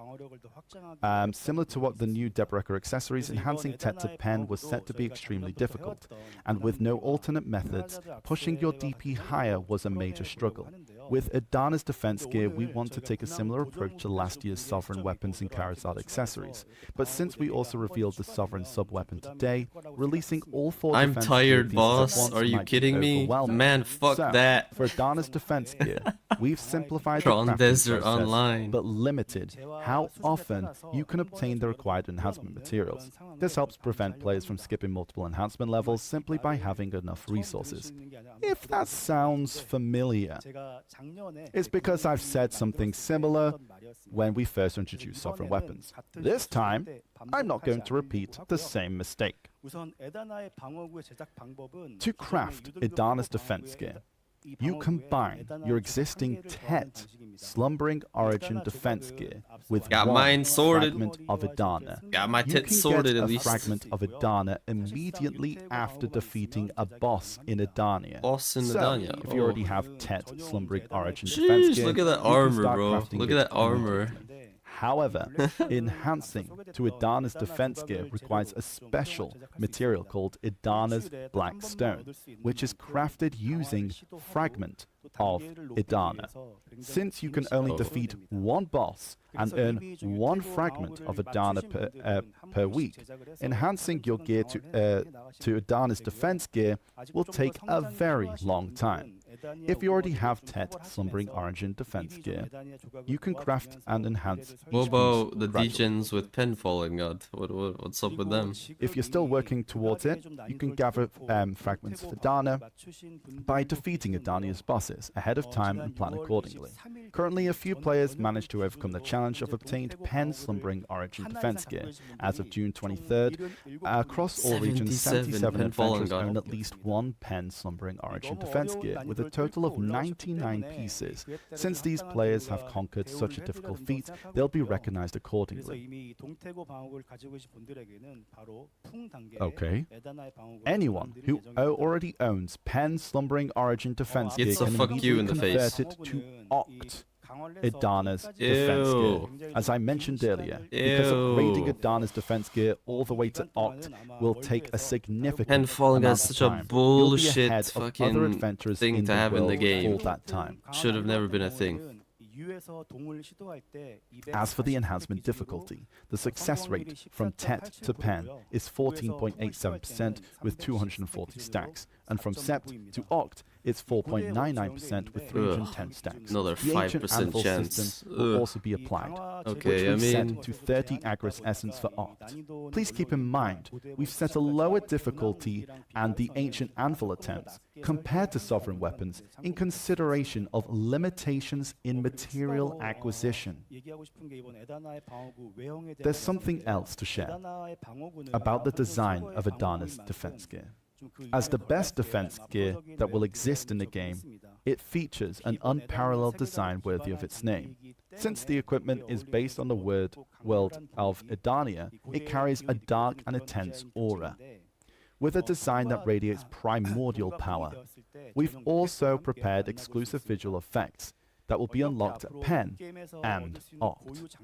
Similar to what the new Debrecker accessories, enhancing Tet to Pen was set to be extremely difficult, and with no alternate methods, pushing your DP higher was a major struggle. With Adana's defense gear, we want to take a similar approach to last year's Sovereign weapons and Charizard accessories, but since we also revealed the Sovereign sub-weapon today, releasing all 4 I'm defense tired, gear pieces at boss. once Are you might be kidding me? overwhelming. Man, fuck So, that. For Adana's defense gear, we've simplified the Tron crafting Desert process, Online. but limited how often you can obtain the required enhancement materials. This helps prevent players from skipping multiple enhancement levels simply by having enough resources. If that sounds familiar, it's because I've said something similar when we first introduced Sovereign weapons. This time, I'm not going to repeat the same mistake. To craft Idana's defense gear, you combine your existing Tet Slumbering Origin defense gear with Got one mine sorted. fragment of Adana. Got my You tits can sorted get at a least. fragment of Adana immediately after defeating a boss in Adania. Boss in So, Adania. if you already Oh. have Tet Slumbering Origin defense Jeez, gear, look at that you can armor, start bro. crafting Look it at that armor. immediately. However, enhancing to Adana's defense gear requires a special material called Adana's Black Stone, which is crafted using fragment of Adana. Since you can only defeat one boss and earn one fragment of Adana per week, enhancing your gear to Adana's defense gear will take a very long time. If you already have Tet Slumbering Origin defense gear, you can craft and enhance What each about piece the gradually. degens with pen falling out? What's up with them? If you're still working towards it, you can gather fragments of Adana by defeating Adania's bosses ahead of time and plan accordingly. Currently, a few players managed to overcome the challenge of obtained pen Slumbering Origin defense gear. As of June 23rd, across all regions, 77 adventurers own at least one pen Slumbering Origin defense gear, with a total of 99 pieces. Since these players have conquered such a difficult feat, they'll be recognized accordingly. Okay. Anyone who already owns pen Slumbering Origin defense gear It's a can fuck you in the immediately face. convert it to Oct Adana's defense gear. As I mentioned earlier, because upgrading Adana's defense gear all the way to Oct will take a significant Pen falling amount is of such a time. You'll be bullshit ahead of other fucking adventurers thing in to the have in the world game. for that time. Should have never been a thing. As for the enhancement difficulty, the success rate from Tet to Pen is 14.87% with 240 stacks, and from Sept to Oct, it's 4.99% with 310 stacks. Another The ancient 5% anvil chance. system will also be applied, Okay, which I we've set mean- to 30 Agris Essence for Oct. Please keep in mind, we've set a lower difficulty and the ancient anvil attempts compared to sovereign weapons in consideration of limitations in material acquisition. There's something else to share about the design of Adana's defense gear. As the best defense gear that will exist in the game, it features an unparalleled design worthy of its name. Since the equipment is based on the world of Adania, it carries a dark and intense aura. With a design that radiates primordial power, we've also prepared exclusive visual effects that will be unlocked at Pen and Oct.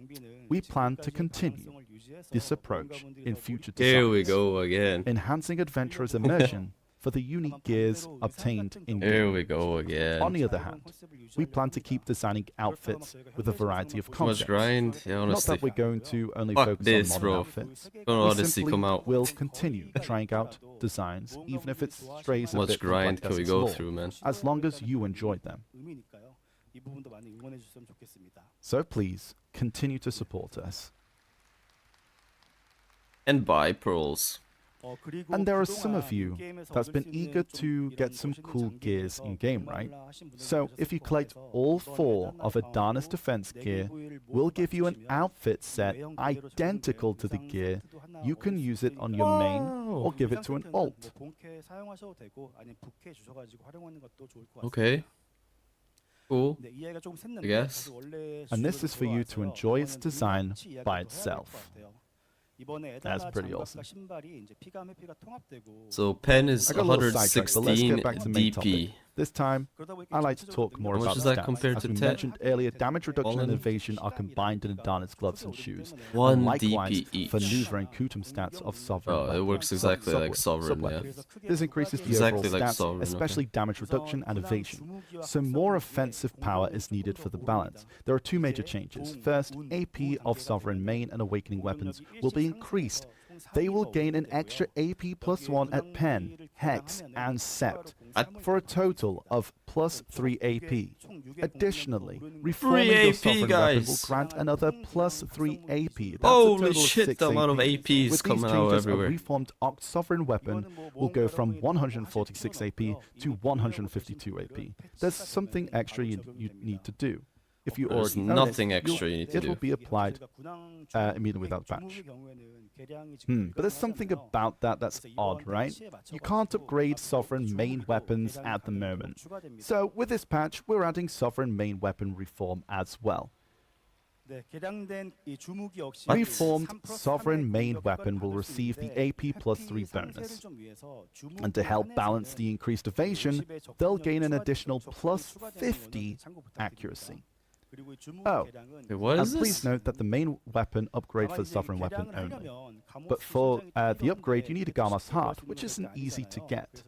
We plan to continue this approach in future designs. Here we go again. Enhancing adventurers' immersion for the unique gears obtained in Here game. we go again. On the other hand, we plan to keep designing outfits with a variety of Much concepts. grind? Yeah, Not honestly. that we're going to only Fuck focus this, on modern bro. outfits. Gonna We Odyssey simply come out. will continue trying out designs, even if it strays a Much bit from grind Black can we Desert's go lore, through, man? as long as you enjoy them. So please, continue to support us. And buy pearls. And there are some of you that's been eager to get some cool gears in game, right? So if you collect all 4 of Adana's defense gear, we'll give you an outfit set identical to the gear. You can use it on your main or give it to an alt. Okay. Cool. I guess. And this is for you to enjoy its design by itself. That's pretty awesome. So pen is I got a little sidetracked, but let's 116 get back to the main topic. DP. This time, I like to talk more How much about is the that stats. compared As to we 10? mentioned earlier, damage reduction and Fallen. evasion are combined in Adana's gloves and shoes. 1 and likewise, DP each. maneuver and Kutum stats of sovereign. Oh, it weapons. works exactly like Sovereign, yeah. weapons. This increases the Exactly overall like stats, Sovereign, okay. especially damage reduction and evasion. So more offensive power is needed for the balance. There are 2 major changes. First, AP of Sovereign main and Awakening weapons will be increased. They will gain an extra AP +1 at Pen, Hex, and Sept, for a total of +3 AP. Additionally, reforming your AP, Sovereign weapon will guys. grant another +3 AP. That's a Holy total of shit, 6 the amount of AP. APs With coming these out changes, everywhere. a reformed Oct Sovereign weapon will go from 146 AP to 152 AP. There's something extra you need to do. If you There's already own nothing it, extra you need to it will do. be applied immediately without patch. But there's something about that's odd, right? You can't upgrade Sovereign main weapons at the moment. So with this patch, we're adding Sovereign main weapon reform as well. Reformed Sovereign main weapon will receive the AP +3 bonus. And to help balance the increased evasion, they'll gain an additional +50 accuracy. Oh, Wait, what and is please this? note that the main weapon upgrade for the Sovereign Weapon only. But for the upgrade, you need a Garmoth's Heart, which isn't easy to get.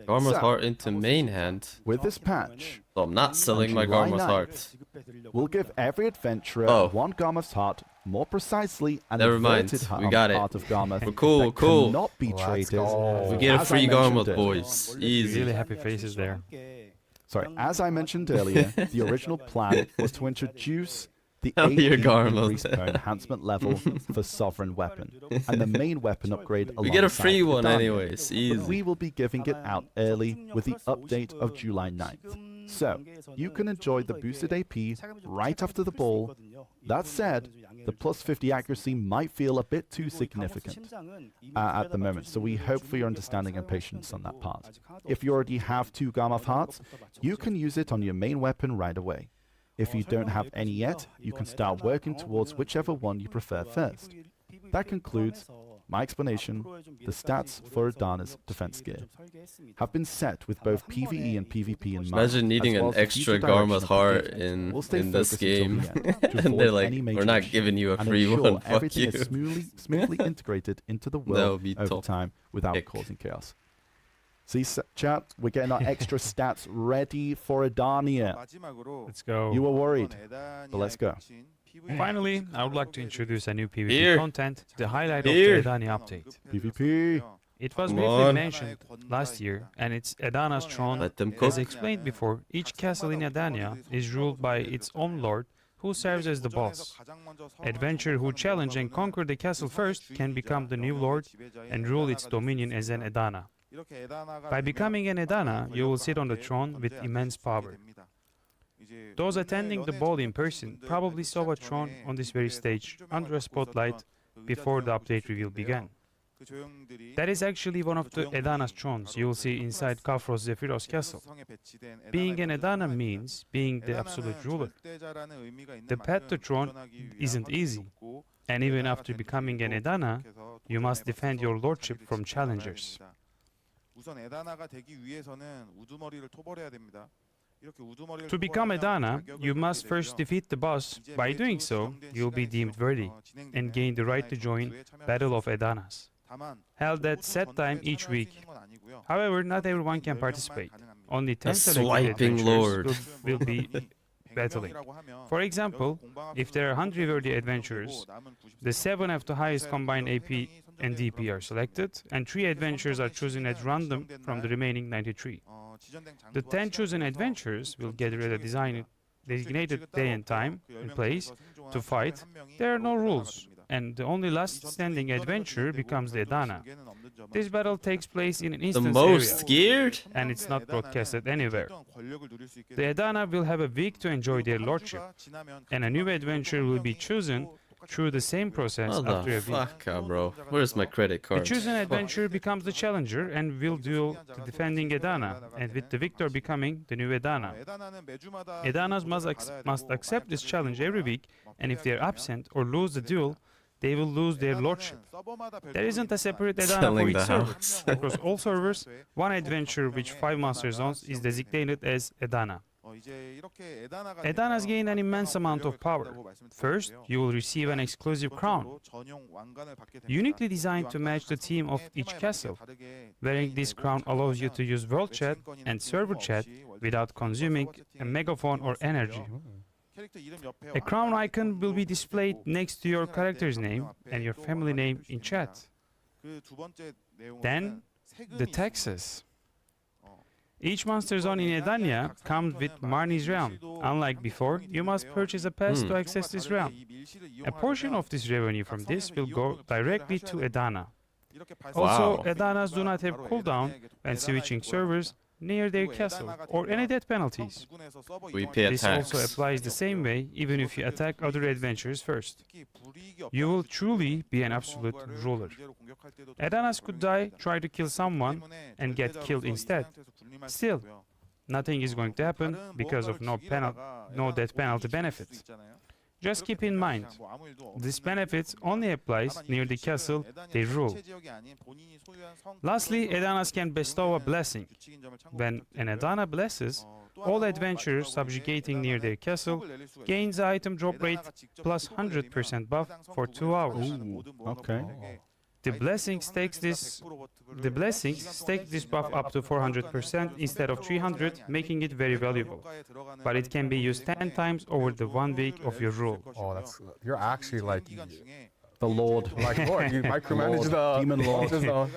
Garmoth So- Heart into main hand. With this patch, So I'm not selling my July Garmoth 9th, Heart. we'll give every adventurer Oh. one Garmoth's Heart, more precisely an Never mind, inverted we got it. heart of Garmoth We're cool, that cool. cannot be Let's traded. go. We get a As free I mentioned Garmoth, it. boys. Easy. Really happy faces there. Sorry, as I mentioned earlier, the original plan was to introduce the Hell, your 8 Garmoth. increased per enhancement level for Sovereign Weapon, and the main weapon upgrade We get a alongside free one Adania. anyways. But Easy. we will be giving it out early with the update of July 9th. So, you can enjoy the boosted AP right after the ball. That said, the plus 50 accuracy might feel a bit too significant at the moment, so we hope for your understanding and patience on that part. If you already have 2 Garmoth Hearts, you can use it on your main weapon right away. If you don't have any yet, you can start working towards whichever one you prefer first. That concludes my explanation. The stats for Adana's defense gear have been set with both PvE and PvP in mind. Imagine needing as well an as the extra future direction Garmoth of the Heart game. We'll stay in this focused until game. the end to And avoid they're like, any major we're not issues giving you a and free ensure one. Fuck everything you. is smoothly integrated into the That would world be over top time without pick. causing chaos. See, chat, we're getting our extra stats ready for Adania. Let's go. You were worried, but let's go. Finally, I would like to introduce a new PvP Here. content, the highlight Here. of the Adania update. PvP. It was Come briefly on. mentioned last year, and it's Adana's throne. Let them cook. As explained before, each castle in Adania is ruled by its own lord, who serves as the boss. Adventurer who challenge and conquer the castle first can become the new lord and rule its dominion as an Adana. By becoming an Adana, you will sit on the throne with immense power. Those attending the ball in person probably saw a throne on this very stage under a spotlight before the update reveal began. That is actually one of the Adana's thrones you will see inside Kafros Zephyros castle. Being an Adana means being the absolute ruler. The path to throne isn't easy, and even after becoming an Adana, you must defend your lordship from challengers. To become Adana, you must first defeat the boss. By doing so, you'll be deemed worthy and gain the right to join Battle of Adanas, held at set time each week. However, not everyone can participate. Only 10 selected swiping lord. adventurers will be battling. For example, if there are 100 worthy adventurers, the 7 of the highest combined AP and DP are selected, and 3 adventurers are chosen at random from the remaining 93. The 10 chosen adventurers will gather at a designated day and time and place to fight. There are no rules, and the only last standing adventurer becomes the Adana. This battle takes place in an The instance most area, scared? and it's not broadcasted anywhere. The Adana will have a week to enjoy their lordship, and a new adventurer will be chosen through the same process What after the a week. fuck, bro? Where's my credit The card? chosen adventurer becomes the challenger and will duel the defending Adana, and with the victor becoming the new Adana. Adanas must accept this challenge every week, and if they are absent or lose the duel, they will lose their lordship. There isn't a separate Adana for Selling each the server. house. Across all servers, one adventurer with 5 master zones is designated as Adana. Adanas gain an immense amount of power. First, you will receive an exclusive crown, uniquely designed to match the theme of each castle. Wearing this crown allows you to use world chat and server chat without consuming a megaphone or energy. A crown icon will be displayed next to your character's name and your family name in chat. Then, the taxes. Each monster zone in Adania comes with Marni's realm. Unlike before, you must purchase a pass to access this realm. A portion of this revenue from this will go directly to Adana. Also, Wow. Adanas do not have cooldown when switching servers near their castle or any death penalties. We pay a This tax. also applies the same way even if you attack other adventurers first. You will truly be an absolute ruler. Adanas could die, try to kill someone, and get killed instead. Still, nothing is going to happen because of no death penalty benefits. Just keep in mind, this benefit only applies near the castle they rule. Lastly, Adanas can bestow a blessing. When an Adana blesses, all adventurers subjugating near their castle gains the item drop rate plus 100% buff for 2 hours. Okay. The blessings stake this buff up to 400% instead of 300, making it very valuable. But it can be used 10 times over the 1 week of your rule. Oh, that's you're actually like The Lord. like Lord. You micromanage the Demon Lord. zone.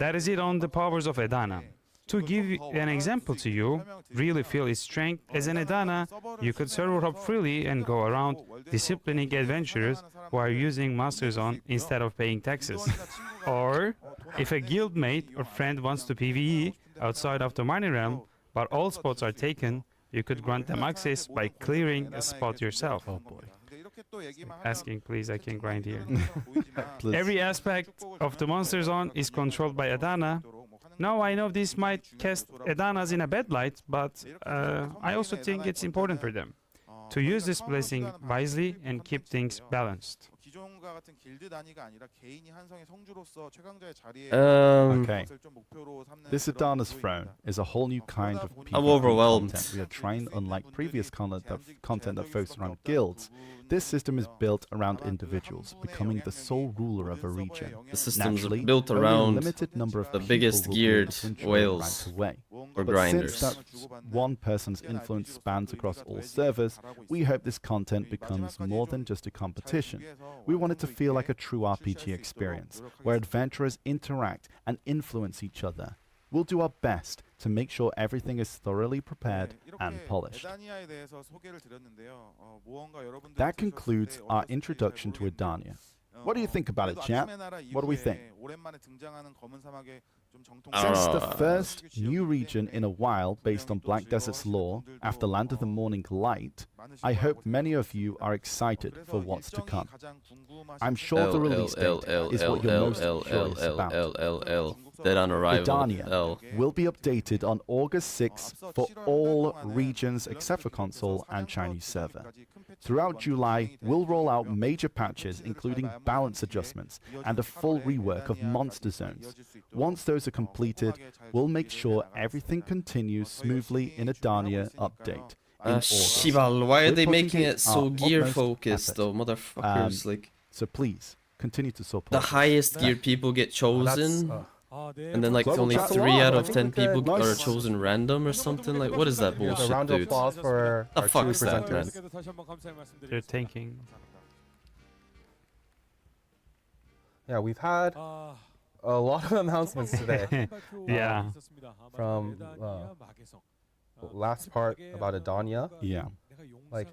That is it on the powers of Adana. To give an example to you, really feel its strength, as an Adana, you could server hop freely and go around disciplining adventurers who are using Master Zone instead of paying taxes. Or, if a guildmate or friend wants to PvE outside of the mining realm, but all spots are taken, you could grant them access by clearing a spot yourself. Oh boy. Asking, please, I can grind here. Please. Every aspect of the Monster Zone is controlled by Adana. Now, I know this might cast Adanas in a bad light, but I also think it's important for them to use this blessing wisely and keep things balanced. Okay. This Adana's throne is a whole new kind of PvP overwhelmed. content. We are trying, unlike previous content that focused around guilds. This system is built around individuals, becoming the sole ruler of a region. The systems are Naturally, built only a around limited number of the people biggest will be able geared to enjoy the whales ranked way. or But grinders. since that one person's influence spans across all servers, we hope this content becomes more than just a competition. We want it to feel like a true RPG experience, where adventurers interact and influence each other. We'll do our best to make sure everything is thoroughly prepared and polished. That concludes our introduction to Adania. What do you think about it, chap? What do we think? Since the first new region in a while based on Black Desert's lore, after Land of the Morning Light, I hope many of you are excited for what's to come. I'm sure the release date is what you're most curious about. Dead on arrival. Adania will be updated on August 6th for all regions except for console and Chinese server. Throughout July, we'll roll out major patches including balance adjustments and a full rework of monster zones. Once those are completed, we'll make sure everything continues smoothly in Adania update. in August. Shival, why are We're they putting making in it so our gear utmost focused effort. though, motherfuckers? Like, So please, continue to support the us. highest geared people get chosen, and then like Global only chat 3 out I of think 10 we could- people are Nice. chosen random or something. Like, what is that A bullshit, round of dude? applause for The our fuck two is that, man? presenters. They're tanking. Yeah, we've had a lot of announcements today. Yeah. From last part about Adania. Yeah. Like,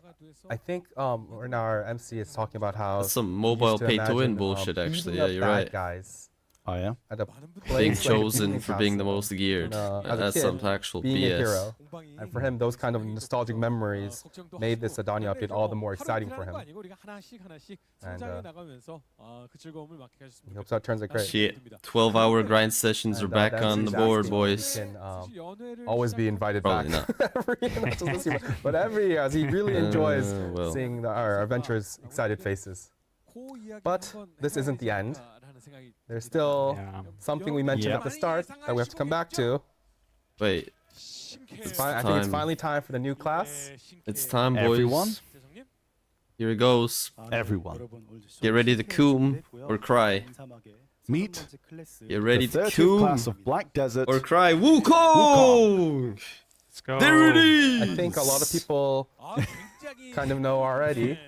I think right now our MC is talking about how That's some he mobile used to pay to win imagine, bullshit, beating actually. up Yeah, you're bad right. Guys Oh yeah. at a Being place like a chosen evening for being the castle. most geared. As a That's kid, some actual being a BS. hero. And for him, those kind of nostalgic memories made this Adania update all the more exciting for him. And he hopes that turns out great. Shit, 12-hour grind sessions are And, back the on MC the is board, asking if boys. he can always be invited Probably back. not. Not just this year, but every year, as he really enjoys well. seeing our adventurers' excited faces. But this isn't the end. There's still Yeah. something we mentioned Yeah. at the start that we have to come back to. Wait, I think it's time. finally time for the new class. it's time, boys. Everyone? Here it goes. Everyone. Get ready to coom or cry. Meet Get ready the to 30th coom class of Black Desert. or cry. Wukong! Let's go. There it is! I think a lot of people kind of know already,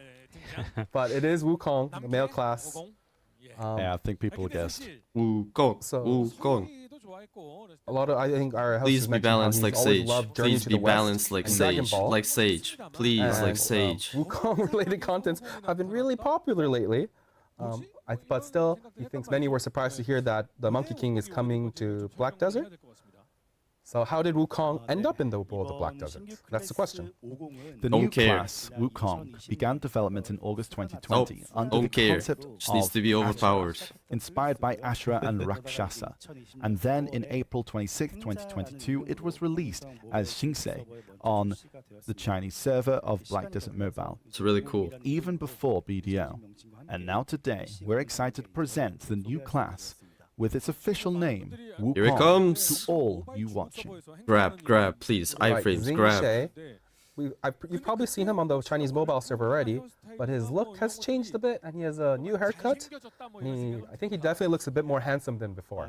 but it is Wukong, the male class. Yeah, I think people guessed. Wukong. So- Wukong. A lot of, I think our host Please has be mentioned how balanced he's like always Sage. loved Journey Please to be the West balanced like and Dragon Sage. Ball. Like Sage. Please, And, like Sage. Wukong-related contents have been really popular lately. But still, he thinks many were surprised to hear that the Monkey King is coming to Black Desert. So how did Wukong end up in the world of Black Desert? That's the question. The Don't new care. class, Wukong, began development in August 2020 under the Don't care. concept Just needs of to be overpowered. Ashura, inspired by Ashura and Rakshasa. And then in April 26, 2022, it was released as Xingse on the Chinese server of Black Desert Mobile, It's really cool. even before BDO. And now today, we're excited to present the new class with its official name, Wukong, Here it comes. to all you watching. Grab, please. Iframes, Xing grab. She, you've probably seen him on the Chinese mobile server already, but his look has changed a bit, and he has a new haircut. I think he definitely looks a bit more handsome than before.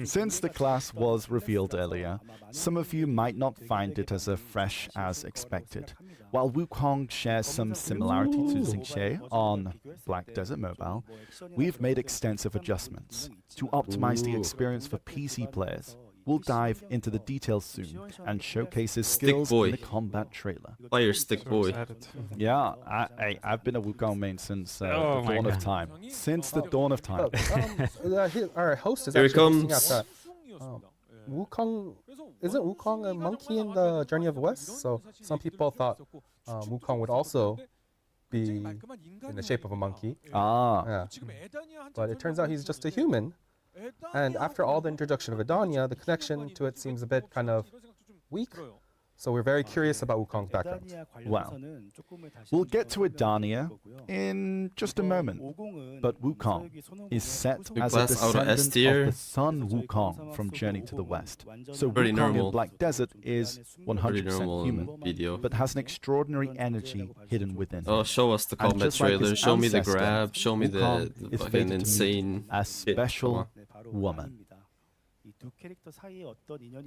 Since the class was revealed earlier, some of you might not find it as fresh as expected. While Wukong shares some similarity to Xingxe on Black Desert Mobile, we've made extensive adjustments to optimize the experience for PC players. We'll dive into the details soon and showcase his skills in the combat trailer. Fire stick boy. Yeah, I've been a Wukong main since the dawn of time. Since the dawn of time. Our host is Here it actually looking comes. at that. Wukong, isn't Wukong a monkey in the Journey of the West? So some people thought Wukong would also be in the shape of a monkey. Yeah. But it turns out he's just a human. And after all the introduction of Adania, the connection to it seems a bit kind of weak. So we're very curious about Wukong's background. Well, we'll get to Adania in just a moment, but Wukong is set New as a class out of S descendant tier. of the Sun Wukong from Journey to the West. So Pretty Wukong normal. in Black Desert is Pretty 100% normal human, video. but has an extraordinary energy hidden within Oh, him. show us the And combat just like his trailer. Show me the ancestor, grab. Show me the Wukong is fucking fated to meet insane a hit. special woman.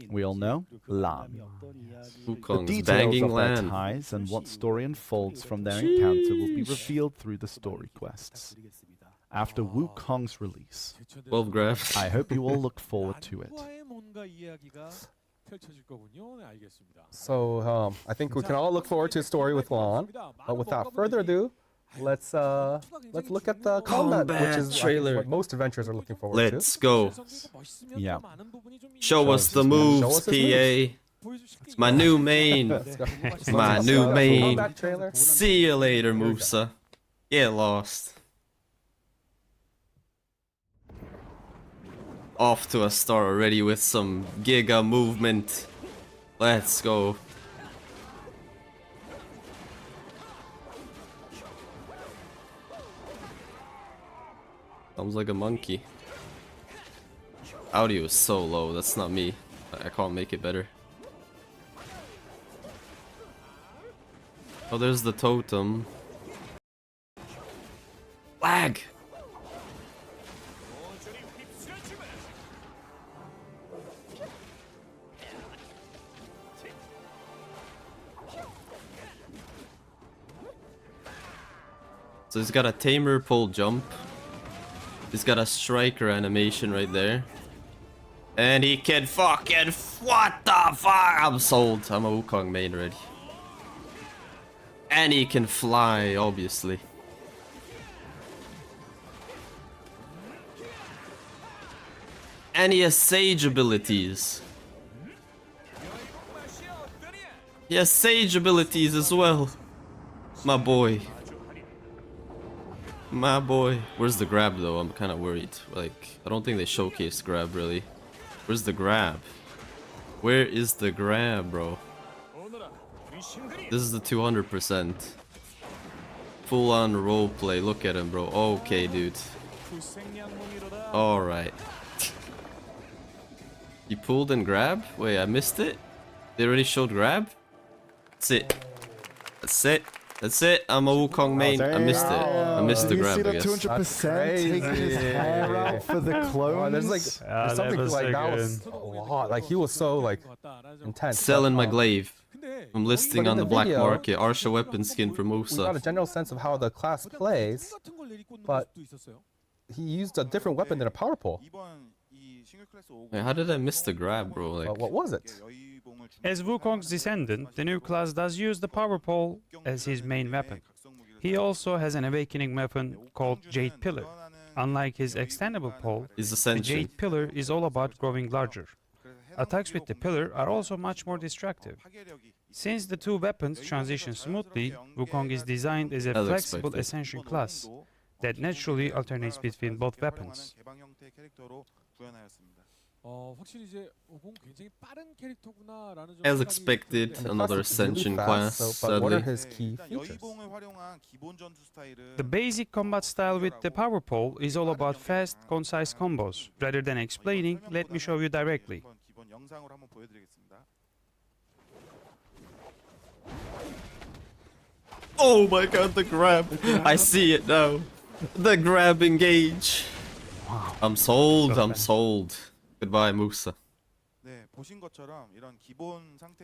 We all know Lan. The Wukong's details banging of their land. ties and what story unfolds from their encounter will be revealed through the story quests. After Wukong's release, 12 grabs. I hope you all look forward to it. So I think we can all look forward to a story with Lan. But without further ado, let's look at the combat, which is trailer. what most adventurers are looking forward Let's go. Yeah. Show us the moves, PA. My new main. My new main. Combat trailer. See you later, MUSA. Get lost. Off to a start already with some giga movement. Let's go. Sounds like a monkey. Audio is so low, that's not me. I can't make it better. Oh, there's the totem. Lag! So he's got a tamer pole jump. He's got a striker animation right there. And he can fucking... What the fuck? I'm sold. I'm a Wukong main already. And he can fly, obviously. And he has sage abilities. He has sage abilities as well. My boy. My boy. Where's the grab though? I'm kind of worried. Like, I don't think they showcased grab really. Where's the grab? Where is the grab, bro? This is the 200%. Full on roleplay. Look at him, bro. Okay, dude. Alright. He pulled and grabbed? Wait, I missed it? They already showed grab? That's it. That's it. That's it. I'm a Wukong main. I missed it. I missed the grab, I guess. 200% taking his hair out for the clones. There's something was like so that good. was a lot. Like he was so like intense. Selling my But, glaive. I'm listing but in on the the black video, market. Arsha weapon skin for we got a MUSA. general sense of how the class plays, but he used a different weapon than a power pole. Wait, how did I miss the grab, bro? Like, What was it? As Wukong's descendant, the new class does use the power pole as his main weapon. He also has an awakening weapon called Jade Pillar. Unlike his extendable pole, he's the ascension. Jade Pillar is all about growing larger. attacks with the pillar are also much more destructive. Since the two weapons transition smoothly, Wukong is designed as a As flexible expected. ascension class that naturally alternates between both weapons. 확실히 이제 오공 굉장히 빠른 캐릭터구나라는 좀 As 생각이 expected, 드는데 another Class is really ascension fast, class, but what are sadly. his key features? The basic combat style with the power pole is all about fast, concise combos. Rather than explaining, let me show you directly. Oh my god, the grab! I see it now. The grab engage. Wow. I'm sold, I'm sold. Goodbye, Musa.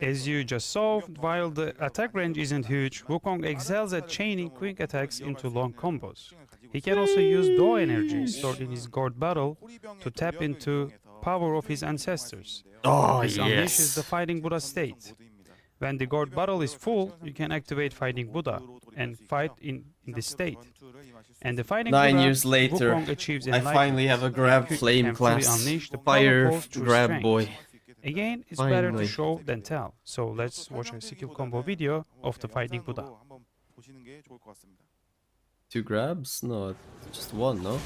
As you just saw, while the attack range isn't huge, Wukong excels at chaining quick attacks into long combos. He can also use Dao energy stored in his gourd bottle to tap into power of his ancestors. Oh, This unleashes the yes. Fighting Buddha state. When the gourd bottle is full, you can activate Fighting Buddha and fight in this state. And the Fighting 9 Buddha, years later, Wukong achieves I finally have a grab flame can fully class. unleash the Fire power pole through grab strength. boy. Again, it's better to Finally. show than tell. So let's watch a skill combo video of the Fighting Buddha. 2 grabs? No, just 1, no?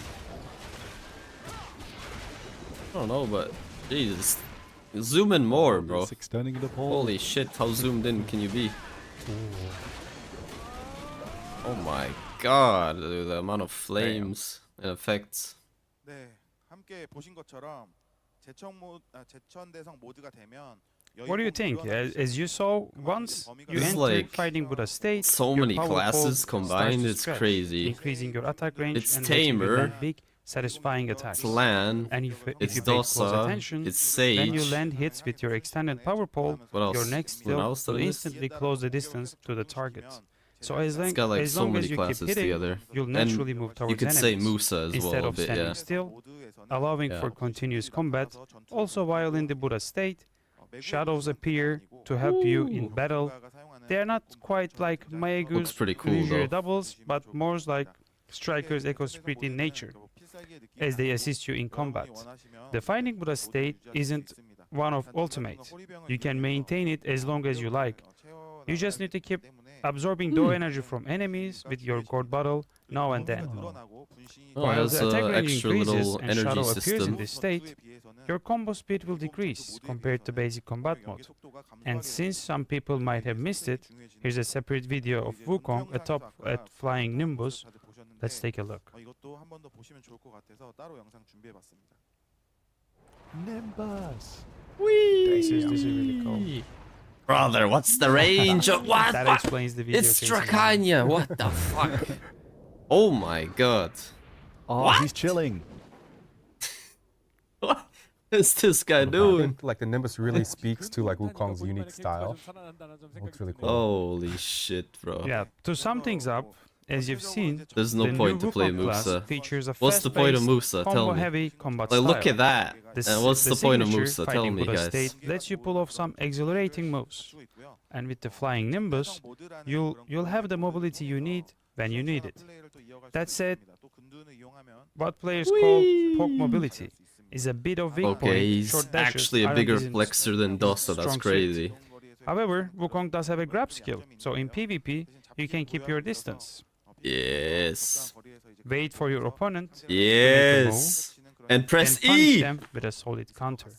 I don't know, but Jesus. Zoom in more, bro. Extending the pole. Holy shit, how zoomed in can you be? Oh my god, the amount of flames and effects. What do you think? As you saw, once you This is enter like Fighting Buddha state, so your many power pole classes starts combined, to it's stretch, crazy. increasing your attack range It's and letting you Tamer, land big, satisfying attacks. It's Lan, And if it's you pay close Dosa, attention, it's when you Sage. land hits with your extended power pole, What else? your next What skill else will did it? instantly close the distance to the target. So as long, It's got like as, so long many as you keep classes hitting, together. you'll And naturally move towards you could say enemies, Musa as instead well a of bit, standing yeah. still, allowing Yeah. for continuous combat. Also, while in the Buddha state, shadows appear to help you in battle. They are not quite like Looks Maegu's pretty cool, illusory though. doubles, but more like Striker's Echo Spirit in nature, as they assist you in combat. The Fighting Buddha state isn't one of ultimate. You can maintain it as long as you like. You just need to keep absorbing Dao energy from enemies with your gourd bottle now and then. Oh, it While has the attack an range extra increases little and energy shadow appears in system. this state, your combo speed will decrease compared to basic combat mode. And since some people might have missed it, here's a separate video of Wukong atop at Flying Nimbus. Let's take a look. Nimbus. This is really cool. Brother, what's the range of what? That explains the video. It's casing. Strakania, what the fuck? Oh my god. Oh, What? he's chilling. What is this guy I doing? think like the Nimbus really speaks to like Wukong's unique style. Looks really cool. Holy shit, bro. Yeah, to sum things up, as you've seen, There's no the point new to play Wukong class Musa. features a What's the point of fast-paced, Musa? Tell me. combo-heavy combat Like, style. look at that. And what's the point of signature Musa? Tell Fighting me, Buddha guys. state lets you pull off some exhilarating moves. And with the Flying Nimbus, you'll have the mobility you need when you need it. That said, what players call poke mobility is a bit of weak point. Okay, he's Short dashes actually a aren't bigger his flexor than Dosa, that's strong suit. crazy. However, Wukong does have a grab skill, so in PvP, you can keep your distance. Yes. Wait for your opponent to make a Yes. move, And press and punish E! them with a solid counter.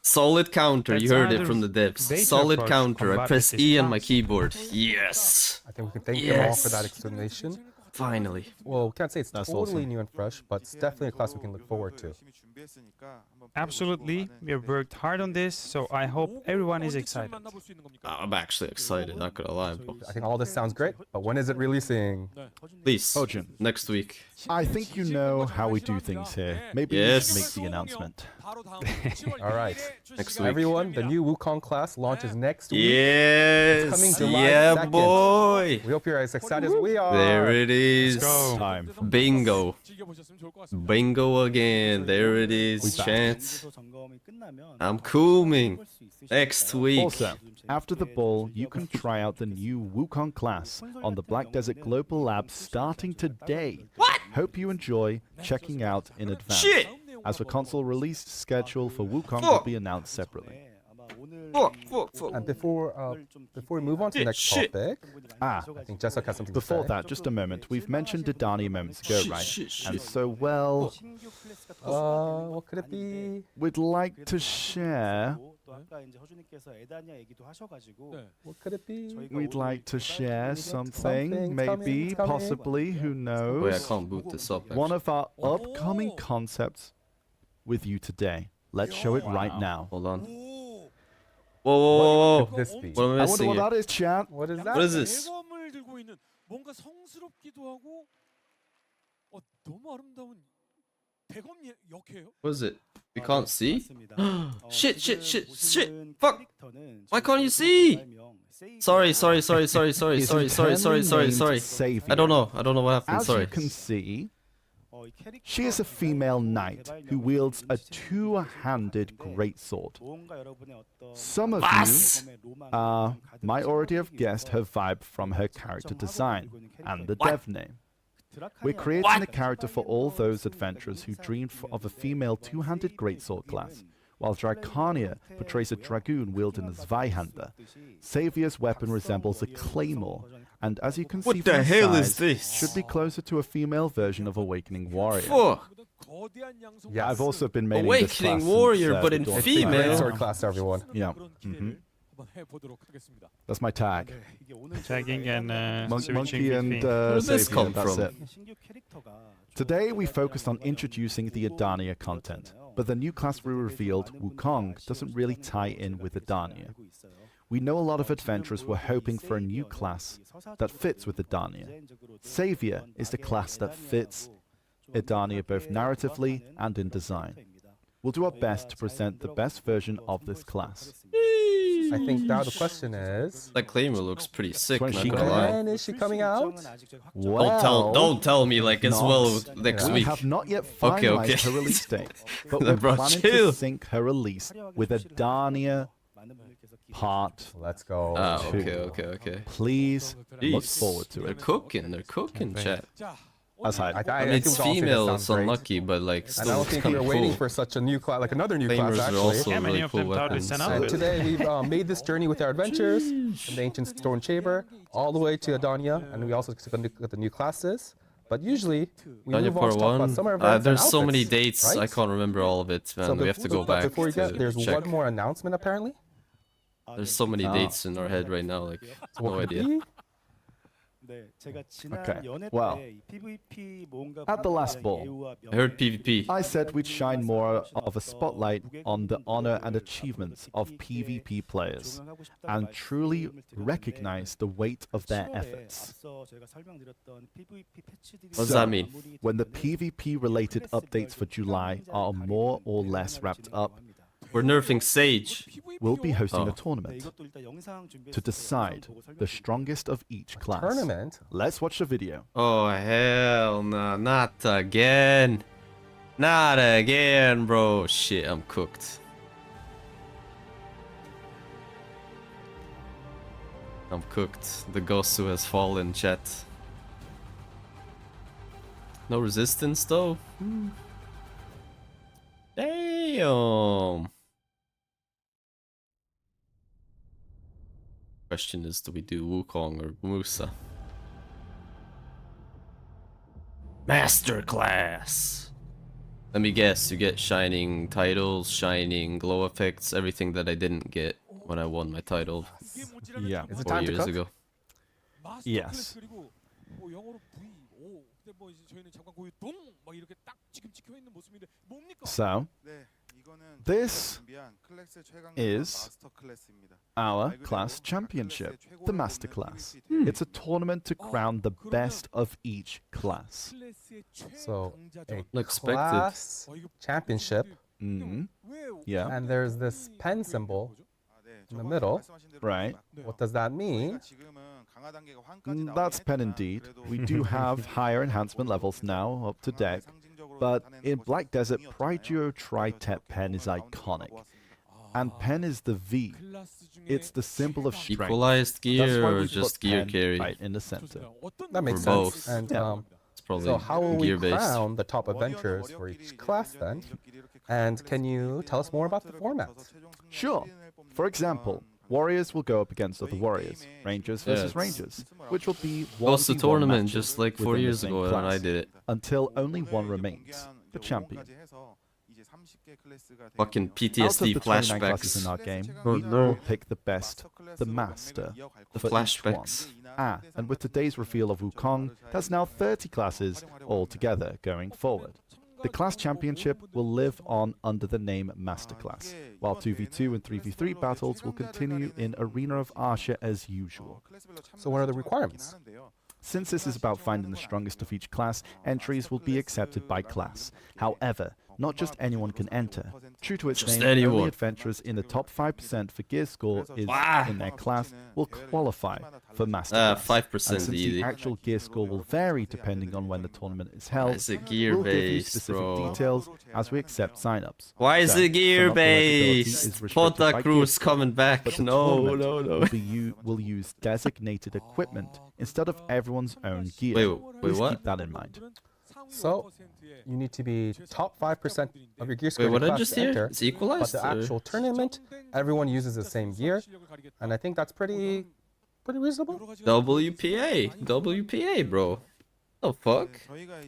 Solid counter, you That's heard it another from the devs. way to Solid approach counter, I combat press with this E on my class. keyboard. Yes! I think we can thank them all for that Yes. explanation. Finally. Well, we can't say it's That's totally awesome. new and fresh, but it's definitely a class we can look forward to. Absolutely, we have worked hard on this, so I hope everyone is excited. I'm actually excited, not gonna lie, bro. I think all this sounds great, but when is it releasing? Please, Hojin. next week. I think you know how we do things here. Maybe we Yes. should make the announcement. All right. Next week. Everyone, the new Wukong class launches next week. Yes! coming July Yeah, 2nd. boy! We hope you're as excited as we are. There it is. go. Time for Bingo. Bingo again. There it is, We back. chance. I'm coming. Next week. Also, after the ball, you can try out the new Wukong class on the Black Desert Global Lab starting today. What? Hope you enjoy checking out in advance. Shit! As for console release schedule for Wukong will be announced separately. And before we move on to the next Shit. topic, Ah, I think Jessica has something before to say. that, just a moment. We've mentioned Adania moments ago, Shit, right? shit, And shit. so, well, What could it be? we'd like to share. What could it be? We'd like to share something, Something maybe, coming. possibly, who Wait, I knows? can't boot this up. One of our upcoming concepts with you today. Let's show it right now. Hold on. Whoa, whoa, whoa, Could this be? What am I I wonder missing what here? that is, chat. What is that? What is this? 대검을 들고 있는 뭔가 성스럽기도 하고 너무 아름다운 대검 역해요. What is it? We can't see? Shit, shit, shit, shit! Fuck! Why can't you see? Sorry. He's I internally named Savior. don't know what happened, As sorry. you can see, she is a female knight who wields a two-handed greatsword. Some of you might already have guessed her vibe from her character design and the dev name. We're creating a character for all those adventurers who dreamed of a female two-handed greatsword class, while Dracania portrays a dragoon wielding a Zweihander. Savior's weapon resembles a claymore, and as you can see What from the hell size, is this? should be closer to a female version of Awakening Warrior. Fuck! Yes. I've also been maining this Awakening class Warrior, since, but in the Dawn female. Fire. Great sword class, everyone. Yeah. That's my tag. Tagging and switching Monkey and between. Where did this Savior, come that's from? it. Today we focused on introducing the Adania content, but the new class we revealed, Wukong, doesn't really tie in with Adania. We know a lot of adventurers were hoping for a new class that fits with Adania. Savior is the class that fits Adania both narratively and in design. We'll do our best to present the best version of this class. I think now the question is, That claymore looks pretty sick, When not she gonna lie. when is she coming out? Don't tell me like as well not. next We week. have not yet Okay, finalized okay. her release date, but we're Bro, planning chill. to sync her release with Adania Part. Let's go. two. Okay. Please look Jeez. forward to They're it. cooking, chat. As I, I mean, it's think female, that it's sounds great. unlucky, but like And I still don't it's think we kind were of waiting cool. for such a new class, like another new Claymores class are actually. also How many really of cool them thought we weapons. sent out And with? today we've made this journey with our adventures from the ancient stone chamber all the way to Adania, and we also took a look at the new classes. But usually we Adania move on Part to talk about 1. some of our events and There's so many outfits, dates, I right? can't remember all of it, man. So We have to go back before we get, to there's check. one more announcement apparently. There's so many dates in our head right now, like, So what no could it idea. be? Okay, well, at the last ball, I heard PvP. I said we'd shine more of a spotlight on the honor and achievements of PvP players and truly recognize the weight of their efforts. What does that mean? When the PvP related updates for July are more or less wrapped up, We're nerfing Sage. we'll be hosting Oh. a tournament to decide the strongest of each class. Tournament? Let's watch the video. Oh, hell no. Not again. Not again, bro. Shit, I'm cooked. I'm cooked. The Gosu has fallen, chat. No resistance, though? Damn. Question is, do we do Wukong or MUSA? Masterclass! Let me guess, you get shining titles, shining glow effects, everything that I didn't get when I won my title Yeah. Is it 4 time to years cook? ago. Yes. So, this is our class championship, the Masterclass. It's a tournament to crown the best of each class. So a Unexpected. class championship, Mm, yeah, and there's this pen symbol in the middle. right. What does that mean? That's pen indeed. We do have higher enhancement levels now, up to deck. But in Black Desert, Prideo Tri-Tep pen is iconic. And pen is the V. It's the symbol of strength. Equalized That's gear why or we just put gear pen carry? right in the center. That makes For sense. both. And Yeah. It's probably so how will we gear based. crown the top adventurers for each class then? And can you tell us more about the format? Sure. For example, Warriors will go up against other Warriors, Rangers versus it's- Rangers, which will be Host the 1v1 tournament matches just like 4 within the years same ago when I class, did it. until only one remains, the champion. Fucking Out of PTSD the 29 classes in flashbacks. our game, Oh, we no. will pick the best, the master, The for each one. flashbacks. And with today's reveal of Wukong, there's now 30 classes altogether going forward. The class championship will live on under the name Masterclass, while 2v2 and 3v3 battles will continue in Arena of Arsha as usual. So what are the requirements? Since this is about finding the strongest of each class, entries will be accepted by class. However, not just anyone can enter. True to its Just name, anyone. only adventurers in the top 5% for gear score is in their class will qualify for Masterclass. 5% And since easy. the actual gear score will vary depending on when the tournament is held, Is it gear we'll give you based, specific bro? details as we accept signups. Why is So, it gear some upgradability is based? restricted by Ponta gear Cruz score, coming back. but the No, tournament no, no. will use designated equipment instead of everyone's own gear. Wait, Please what? keep that in mind. So you need to be top 5% of your gear score Wait, what in did I class just to hear? enter. It's But equalized? the actual tournament, everyone uses the same gear, and I think that's pretty reasonable. WPA. WPA, bro. The fuck?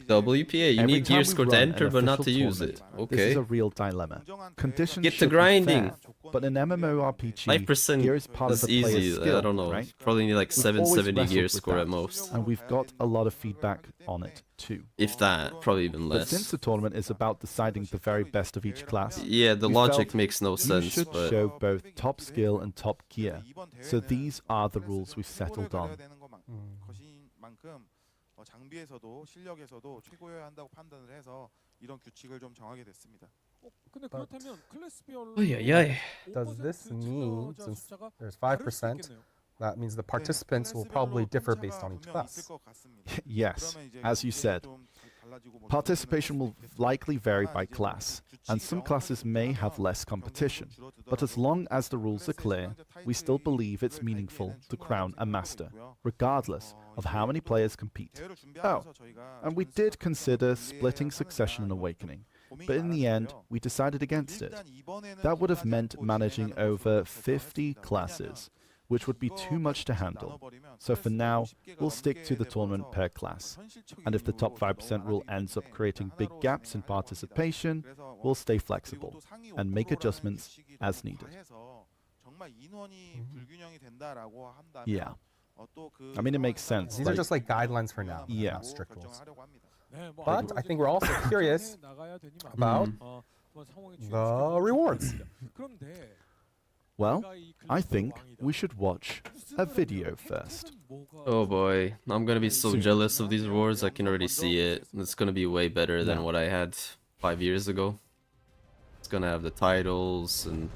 WPA. You Every need time gear we score to run enter, an but not to official use it. tournament, This is Okay. a real dilemma. Conditions Get to should be grinding. fair, but in MMORPG, 5% gear is part of is the player's easy. skill, I don't know. right? Probably need like We've always 770 gear wrestled with score that, at most. and we've got a lot of feedback on it too. If that, probably even But since less. the tournament is about deciding the very best of each class, Yeah, the we logic felt makes no you sense, should but show both top skill and top gear. So these are the rules we've settled on. 장비에서도 실력에서도 최고여야 한다고 판단을 해서 이런 규칙을 좀 정하게 됐습니다. 근데 그렇다면 클래스별로 Does this mean, since there's 5%, that means the participants will probably differ based on each class? Yes, as you said, participation will likely vary by class, and some classes may have less competition. But as long as the rules are clear, we still believe it's meaningful to crown a master, regardless of how many players compete. Oh, and we did consider splitting Succession and Awakening, but in the end, we decided against it. That would have meant managing over 50 classes, which would be too much to handle. So for now, we'll stick to the tournament per class. And if the top 5% rule ends up creating big gaps in participation, we'll stay flexible and make adjustments as needed. Yeah. I mean, it makes sense. These are just like guidelines for now, Yeah. not strict rules. But I think we're also curious about the rewards. Well, I think we should watch a video first. oh boy, I'm gonna be so jealous of these rewards. I can already see it. It's gonna be way better than what I had 5 years ago. It's gonna have the titles and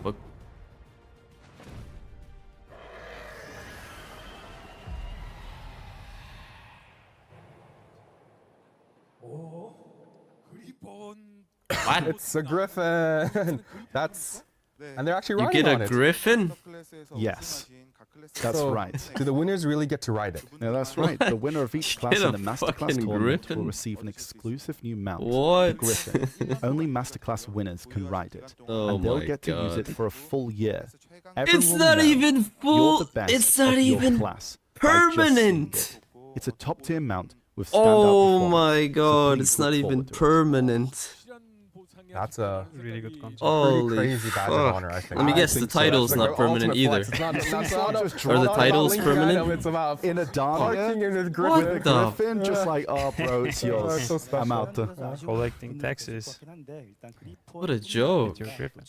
look. What? It's a griffin. That's, and they're actually You riding get on a it. griffin? Yes, that's So, right. Do the winners really get to ride it? No, that's right. The winner of each class Get in a the Masterclass fucking tournament will griffin? receive an exclusive new mount, the What? Griffin. Only Masterclass winners can ride it, Oh and they'll my get to use it God. for a full year. Everyone It's will not know even you're full. the best It's not of your even class by just seeing permanent. it. It's a top tier mount with standout Oh performance, my so god, please it's not look even forward to it. permanent. That's a Really good content. Holy crazy badge of fuck. honor, I think. Let me I guess, the think so. title's That's like not their permanent ultimate either. flex. It's not Just about drop Are the it titles about permanent? item, It's about In parking Adania, in his What griffin. the Griffin, just like, oh bro, it's yours. so special. I'm out. Collecting taxes What a joke. with your griffin.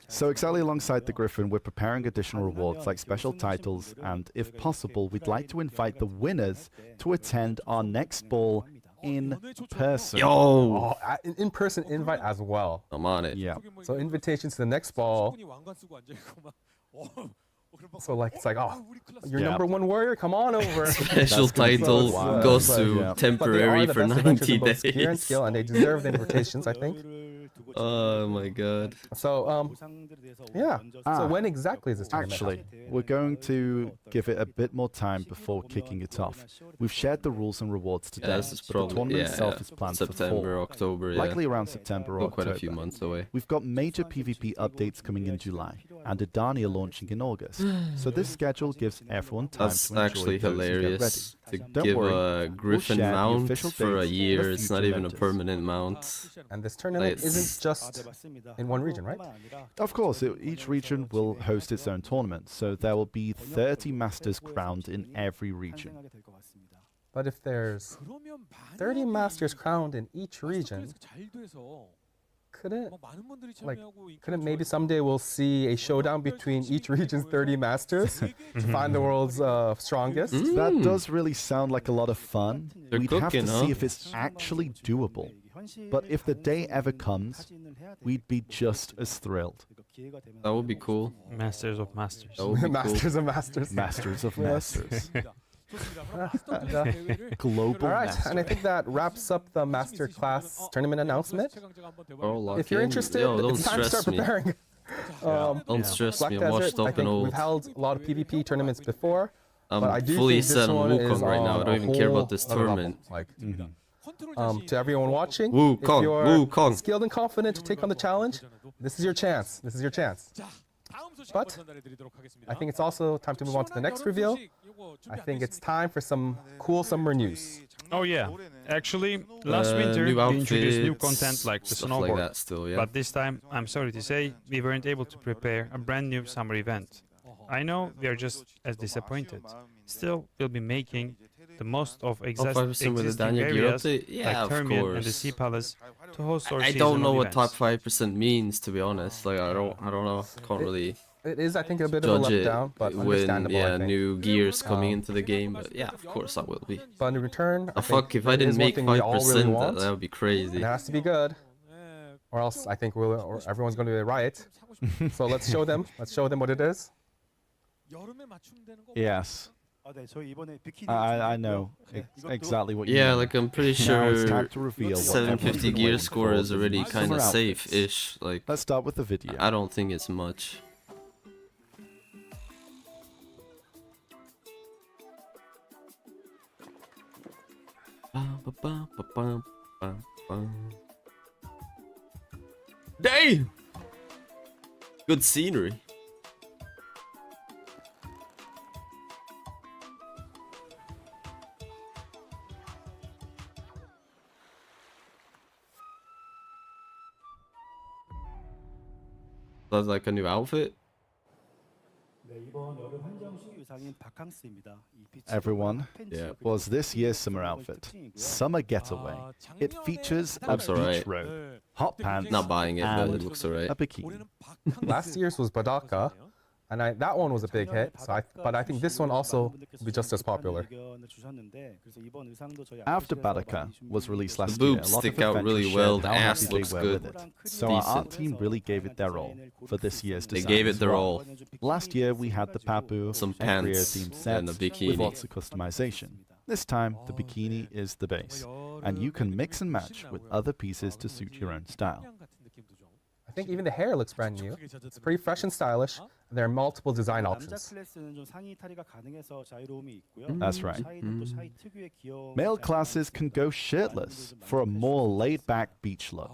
So exactly alongside the Griffin, we're preparing additional rewards like special titles, and if possible, we'd like to invite the winners to attend our next ball in person. Yo! Oh, in-person invite as well. I'm on it. Yeah. So invitation to the next ball. So like it's like, oh, you're Yeah. number one warrior. Come on over. Special That's gonna be title fun. goes Wow. to Yeah. But they are temporary the for best adventurers 90 in both gear and days. skill, and they deserve the invitations, I think. Oh my god. So, yeah. So when exactly is this tournament Actually, happening? we're going to give it a bit more time before kicking it off. We've shared the rules and rewards today, Yeah, this is but the probably tournament itself is planned for September, fall, October. Yeah, likely around September or still quite a October. few months away. We've got major PvP updates coming in July, and Adania launching in August. So this schedule gives everyone time That's to enjoy actually those and get hilarious ready. to Don't give worry, a Griffin share the mount official for a dates in the year. It's not future even a notice. permanent mount. And this tournament It's- isn't just in one region, right? Of course, each region will host its own tournament, so there will be 30 masters crowned in every region. But if there's 30 masters crowned in each region, couldn't maybe someday we'll see a showdown between each region's 30 masters to find the world's strongest? That does really sound like a lot of fun. They're We'd have cooking, to huh? see if it's actually doable. But if the day ever comes, we'd be just as thrilled. That would be cool. Masters of Masters. That would be cool. Masters of masters. Masters of Yes. Masters. Global All right, Master. and I think that wraps up the Masterclass tournament announcement. Oh, lock If you're in. interested, Yo, don't it's time to stress start me. preparing. Don't stress Black me. I'm Desert, washed I up and think old. we've held a lot of PvP tournaments before, I'm but I do fully think this set on one is Wukong right now. I on don't a even care whole about this other level. tournament. Like, to everyone watching, Wukong, if you're Wukong. skilled and confident to take on the challenge, this is your chance. This is your chance. But I think it's also time to move on to the next reveal. I think it's time for some cool summer news. Oh yeah, actually, last winter new we introduced new outfits, content like the stuff snowboard. like that still, yeah. But this time, I'm sorry to say, we weren't able to prepare a brand new summer event. I know we are just as disappointed. Still, we'll be making the most of 5% with existing Adania gear areas update? Yeah, like of Termian and the course. Sea Palace to host our I don't know seasonal what top events. 5% means, to be honest. Like I don't know. Can't really It is, I think, a bit of a judge it letdown, but when understandable, I think. new gears coming into the game. But yeah, of course I will be. But in return, Oh I fuck! think If I there didn't is one make thing we all really 5%, want, that would be crazy. and it has to be good, or else I think everyone's going to be a riot. So let's show them. Let's show them what it is. Yes. I know exactly what you Yeah, mean. like I'm pretty Now it's sure time to reveal what 750 everyone's been gear waiting score for, is the already kind summer of outfits. safe-ish. Like Let's start with the video. I don't think it's much. Damn! Good scenery. That's like a new outfit. Everyone, Yeah. was this year's summer outfit. Summer Getaway. It features a Looks alright. beach robe, hot pants, Not buying it, but and it looks alright. a bikini. Last year's was Badaka, and that one was a big hit. But I think this one also will be just as popular. After Badaka was released last The year, boobs a lot stick of out adventurers really shared well, the how ass happy they looks were good. with it. So our art Decent. team really gave it their all for this year's They design. gave as it their well. all. Last year we had the Papu Some and Creo pants themed and sets a with bikini. lots of customization. This time the bikini is the base, and you can mix and match with other pieces to suit your own style. I think even the hair looks brand new. It's pretty fresh and stylish, and there are multiple design options. That's right. Male classes can go shirtless for a more laid-back beach look.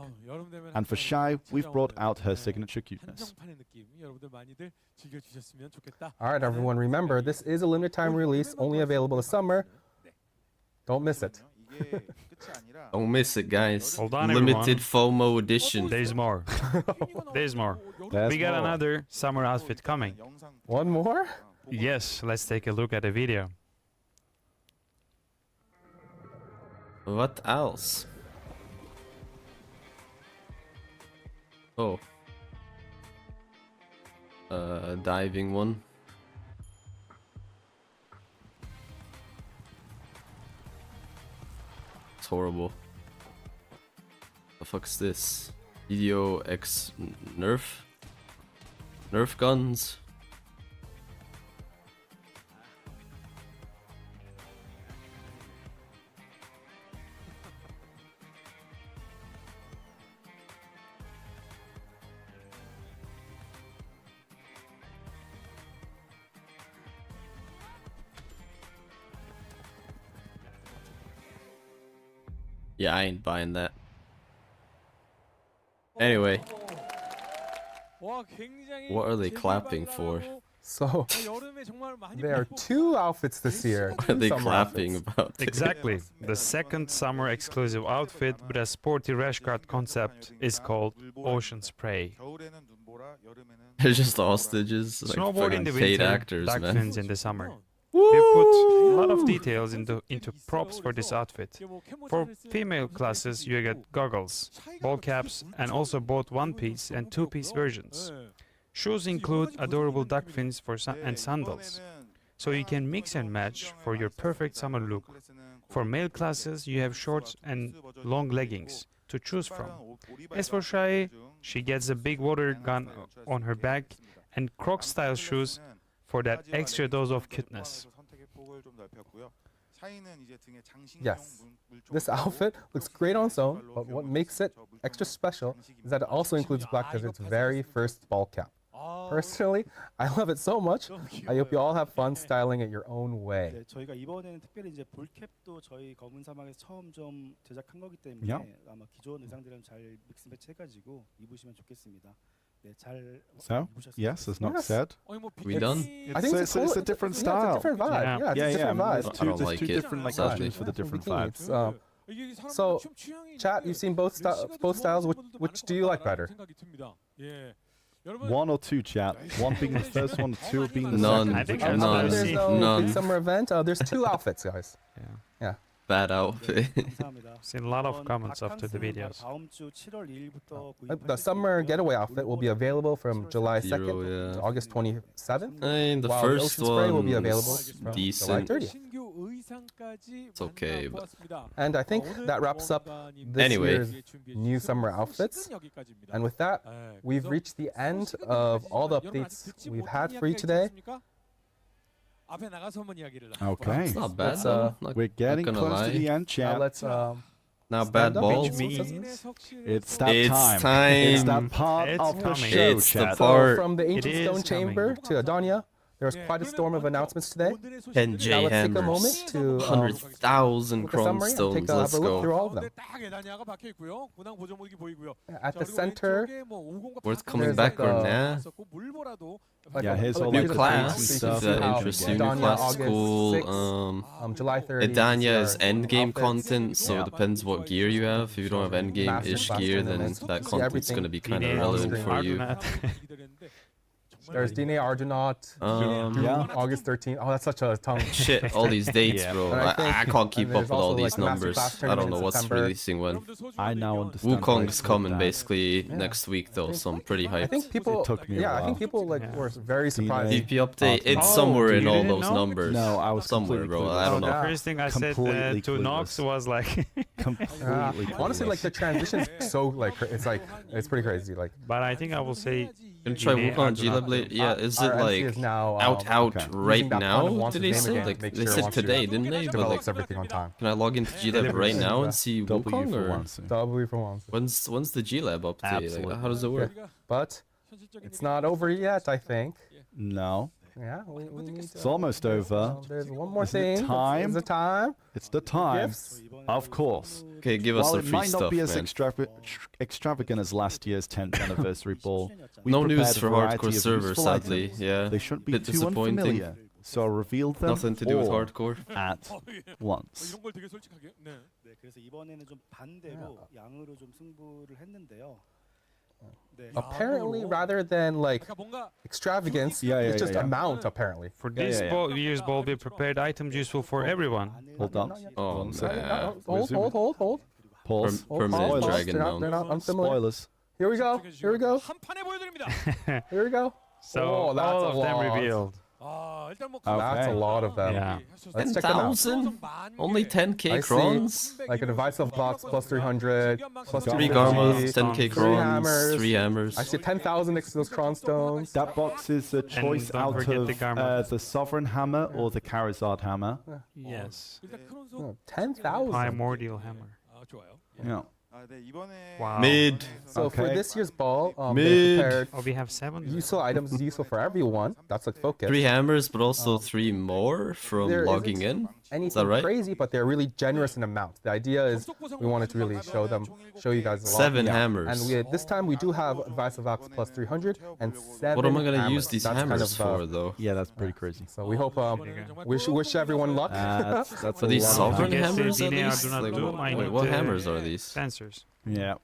And for Shai, we've brought out her signature cuteness. All right, everyone, remember, this is a limited time release, only available this summer. Don't miss it. Don't miss it, guys. Hold on, Limited FOMO edition. There's more. There's more. There's We got more. another summer outfit coming. One more? Yes, let's take a look at the video. What else? Oh. Diving one. It's horrible. The fuck's this? Video X Nerf? Nerf guns? Yeah, I ain't buying that. Anyway, what are they clapping for? So there are 2 outfits this year. What are 2 they summer clapping outfits. about? Exactly. The second summer exclusive outfit with a sporty rash guard concept is called Ocean Spray. They're just hostages, like Snowboard in fucking the paid winter, actors, duck man. fins in the summer. We put a lot of details into props for this outfit. For female classes, you get goggles, ball caps, and also both one-piece and two-piece versions. Shoes include adorable duck fins and sandals, so you can mix and match for your perfect summer look. For male classes, you have shorts and long leggings to choose from. As for Shai, she gets a big water gun on her back and Croc-style shoes for that extra dose of cuteness. Yes, this outfit looks great on its own, but what makes it extra special is that it also includes black as its very first ball cap. Personally, I love it so much. I hope you all have fun styling it your own way. 네, 저희가 이번에는 특별히 이제 볼캡도 저희 검은 사막에서 처음 좀 제작한 거기 때문에 Yeah. 아마 기존 의상들은 잘 믹스 매치해가지고 입으시면 좋겠습니다. 네, 잘 So, yes, as Nox Yes. said. We done? I think it's a different Yeah, style. it's a different vibe. Yeah. Yeah, it's a different vibe. There's I don't there's like two it, different like sadly. options for the different Bikinis. vibes. So, chat, you've seen both styles. Which do you like better? One or two, chat. One being the first one, two being the None. second. I think Whichever I'm None. one. There's no None. big summer event. There's 2 outfits, guys. Yeah. Bad outfit. 감사합니다. Seen a lot of comments after the videos. 다음 주 7월 2일부터 The summer getaway outfit will be available from July 2nd Zero, yeah. to August 27th. I mean, the While first Ocean Spray will be one available is from July decent. 30th. It's okay, but- And I think that wraps up this Anyway. year's new summer outfits. And with that, we've reached the end of all the updates we've had for you today. Okay. It's not bad. Let's, though. Not We're getting gonna close to lie. the end, Now chat. let's Now stand bad up. balls. Which means It's that It's time. It's time. that part It's of the coming. show, It's the chat. part. from the ancient It stone is chamber coming. to Adania. There was quite a storm of announcements today. 10 Now J let's take a hammers. moment to 100,000 look at chrome summary and stones. take a, Let's have a look through go. all of them. At the center, Worth coming there's back like or a- nah? like Yeah, a- here's like all a New the class. dates and So you stuff. can see That how interesting. New Adania class is August cool. 6th, July 30th. Adania is these are endgame outfits. content, so Yeah. it depends what gear you have. If you don't have endgame-ish Masterclass gear, then tournaments. that See content's everything. gonna be kind of Teenage relevant Screen. for you. Argonaut. There's Dine Arjunaut, Yeah. August 13th. Oh, that's such a tongue. Shit, all these dates, Yeah. bro. And I think- I can't keep and up there's with all also, these like, numbers. Masterclass I don't tournament know in what's September. releasing when. I now understand. Wukong's why it's coming called that. basically Yeah. next week though, so I'm pretty I hyped. think people. took me a Yeah, I while. think people like Yeah. were very surprised. DP update, it's Oh, somewhere in you all didn't those know? numbers. No, I was somewhere, completely bro. clueless. I don't The know. first thing I said Completely to Nox clueless. was like, Completely. Honestly, like clueless. the transition is so like it's pretty crazy. Like but I think I will say Gonna try Dine Wukong Argonaut. G-Lab later. Yeah, is our it MC like is now out Okay. right using that now? font of wants Did his they name say? again, Like make they sure said wants to today, didn't they? But like, develops everything on time. can I log into G-Lab right now and see W Wukong for or once. W for once. when's the G-Lab update? Like, Absolutely. how does it work? But it's not over yet. I think. No, Yeah, we need it's to. almost over. There's one more Isn't thing. it time? It's the time. It's the time. Gifts. Of course. Okay, give us While some it free might not stuff, be as man. extravagant as last year's 10th anniversary ball, we No news prepared a for variety hardcore of servers, useful sadly. items. Yeah, They shouldn't be bit too disappointing. unfamiliar, so I'll reveal them Nothing to do with all hardcore. at once. 네, 그래서 이번에는 좀 반대로 양으로 좀 승부를 했는데요. 네. Apparently, rather than like extravagance, Yeah, it's just yeah. amount. Apparently. for Yeah, this yeah, yeah. year's ball, we prepared items useful for everyone. Hold on. Oh One second. man, Hold. Pause. Permanent Pause. dragon They're mount. not unfamiliar. Spoilers. Here we go. Here we go. Here we go. So Oh, that's all a of them lot. revealed. That's a lot of them. Yeah. Let's check them out. 10,000? Only 10k I see. crons? Like a device of box plus 300, plus 3 Garmas, Garmas, 350. 10k Three crons, hammers. 3 hammers. I see 10,000 next to those cron stones. That box is a choice don't out forget of the Garma. the Sovereign Hammer or the Charizard Hammer. Yes. Oh, 10,000. Primordial hammer. Yeah. Wow. Mid. So for Okay. this year's ball, they Mid. prepared Oh, we have 7. useful items useful for everyone. That's like focus. 3 hammers, but also 3 more from There logging isn't- in. anything right? crazy, but they're really generous in amount. The idea is we wanted to really show you guys a lot. 7 hammers. And this time we do have Advice of Ox plus 300 and 7 What am I gonna hammers. use these That's hammers kind of, for, though? Yeah, that's pretty crazy. So we hope, wish everyone luck. That's Are these sovereign I guess hammers the at DNA least? do not Like, do what, mine wait, with what the hammers are these? Sensors. Yeah.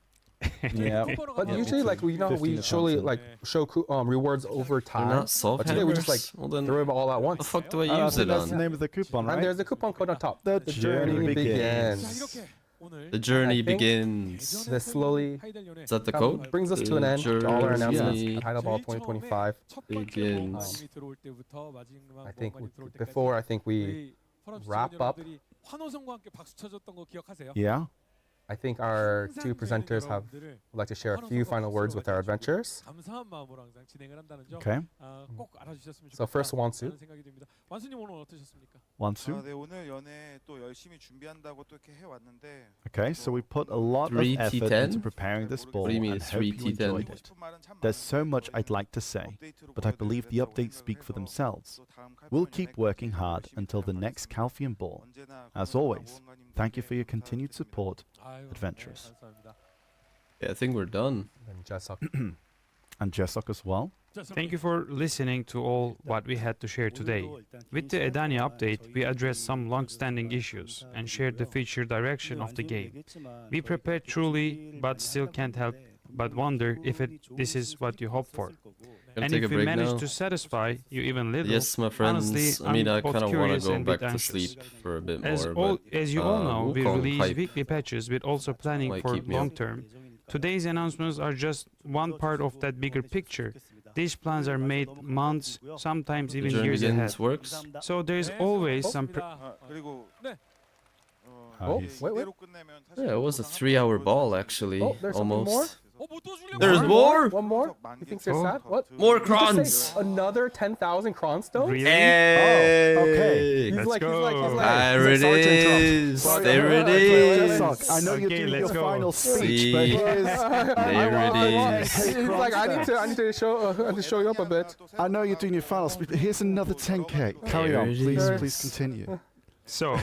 Yeah. But usually, like we 15 surely Thompson. like show rewards over They're time. not solve But today we just like hammers? Well, then, throw it all at the once. fuck do I I use think it that's the on? name of the coupon, right? And there's a coupon code on top. The journey journey begins. The journey I think begins. This slowly Is that the code? brings us to an end. The All our announcements journey at HEIDEL 2025. begins. I think before we wrap up. Yeah. I think our two presenters would like to share a few final words with our adventurers. Okay. So first, Wansu. Wansu. Okay, so we put a lot of 3 effort T10? into preparing this ball What do you mean and it's hope 3 you T10? enjoyed it. There's so much I'd like to say, but I believe the updates speak for themselves. We'll keep working hard until the next Calfian ball. As always, thank you for your continued support, adventurers. Yeah, I think we're done. And Jesok. And Jesok as well. Thank you for listening to all what we had to share today. With the Adania update, we addressed some long-standing issues and shared the future direction of the game. We prepared truly, but still can't help but wonder if this is what you hope for. Gonna And take a if we break manage now. to satisfy you even little, Yes, my friends. honestly, I mean, I'm I both kind of want to curious go and back bit to anxious. sleep for a bit As more. as you all know, we Wukong release hype weekly patches with also planning might for keep me up. long term. Today's announcements are just one part of that bigger picture. These plans are made months, sometimes The even journey years ahead. begins works. So there's always some Oh, wait. Yeah, it was a 3-hour ball actually, Oh, there's something more? almost. There's more. One more? You think there's that? What? More Did you just say crons. Another 10,000 cron stones? Really? Hey. okay. He's Let's like, go. There it is. There it is. Jesok, I know you're Okay, doing your let's go. final speech, See? but here's There it is. He's like, I need to show you up a bit. I know you're doing your final speech, but here's another 10k. Carry There on, it please, is. please continue. So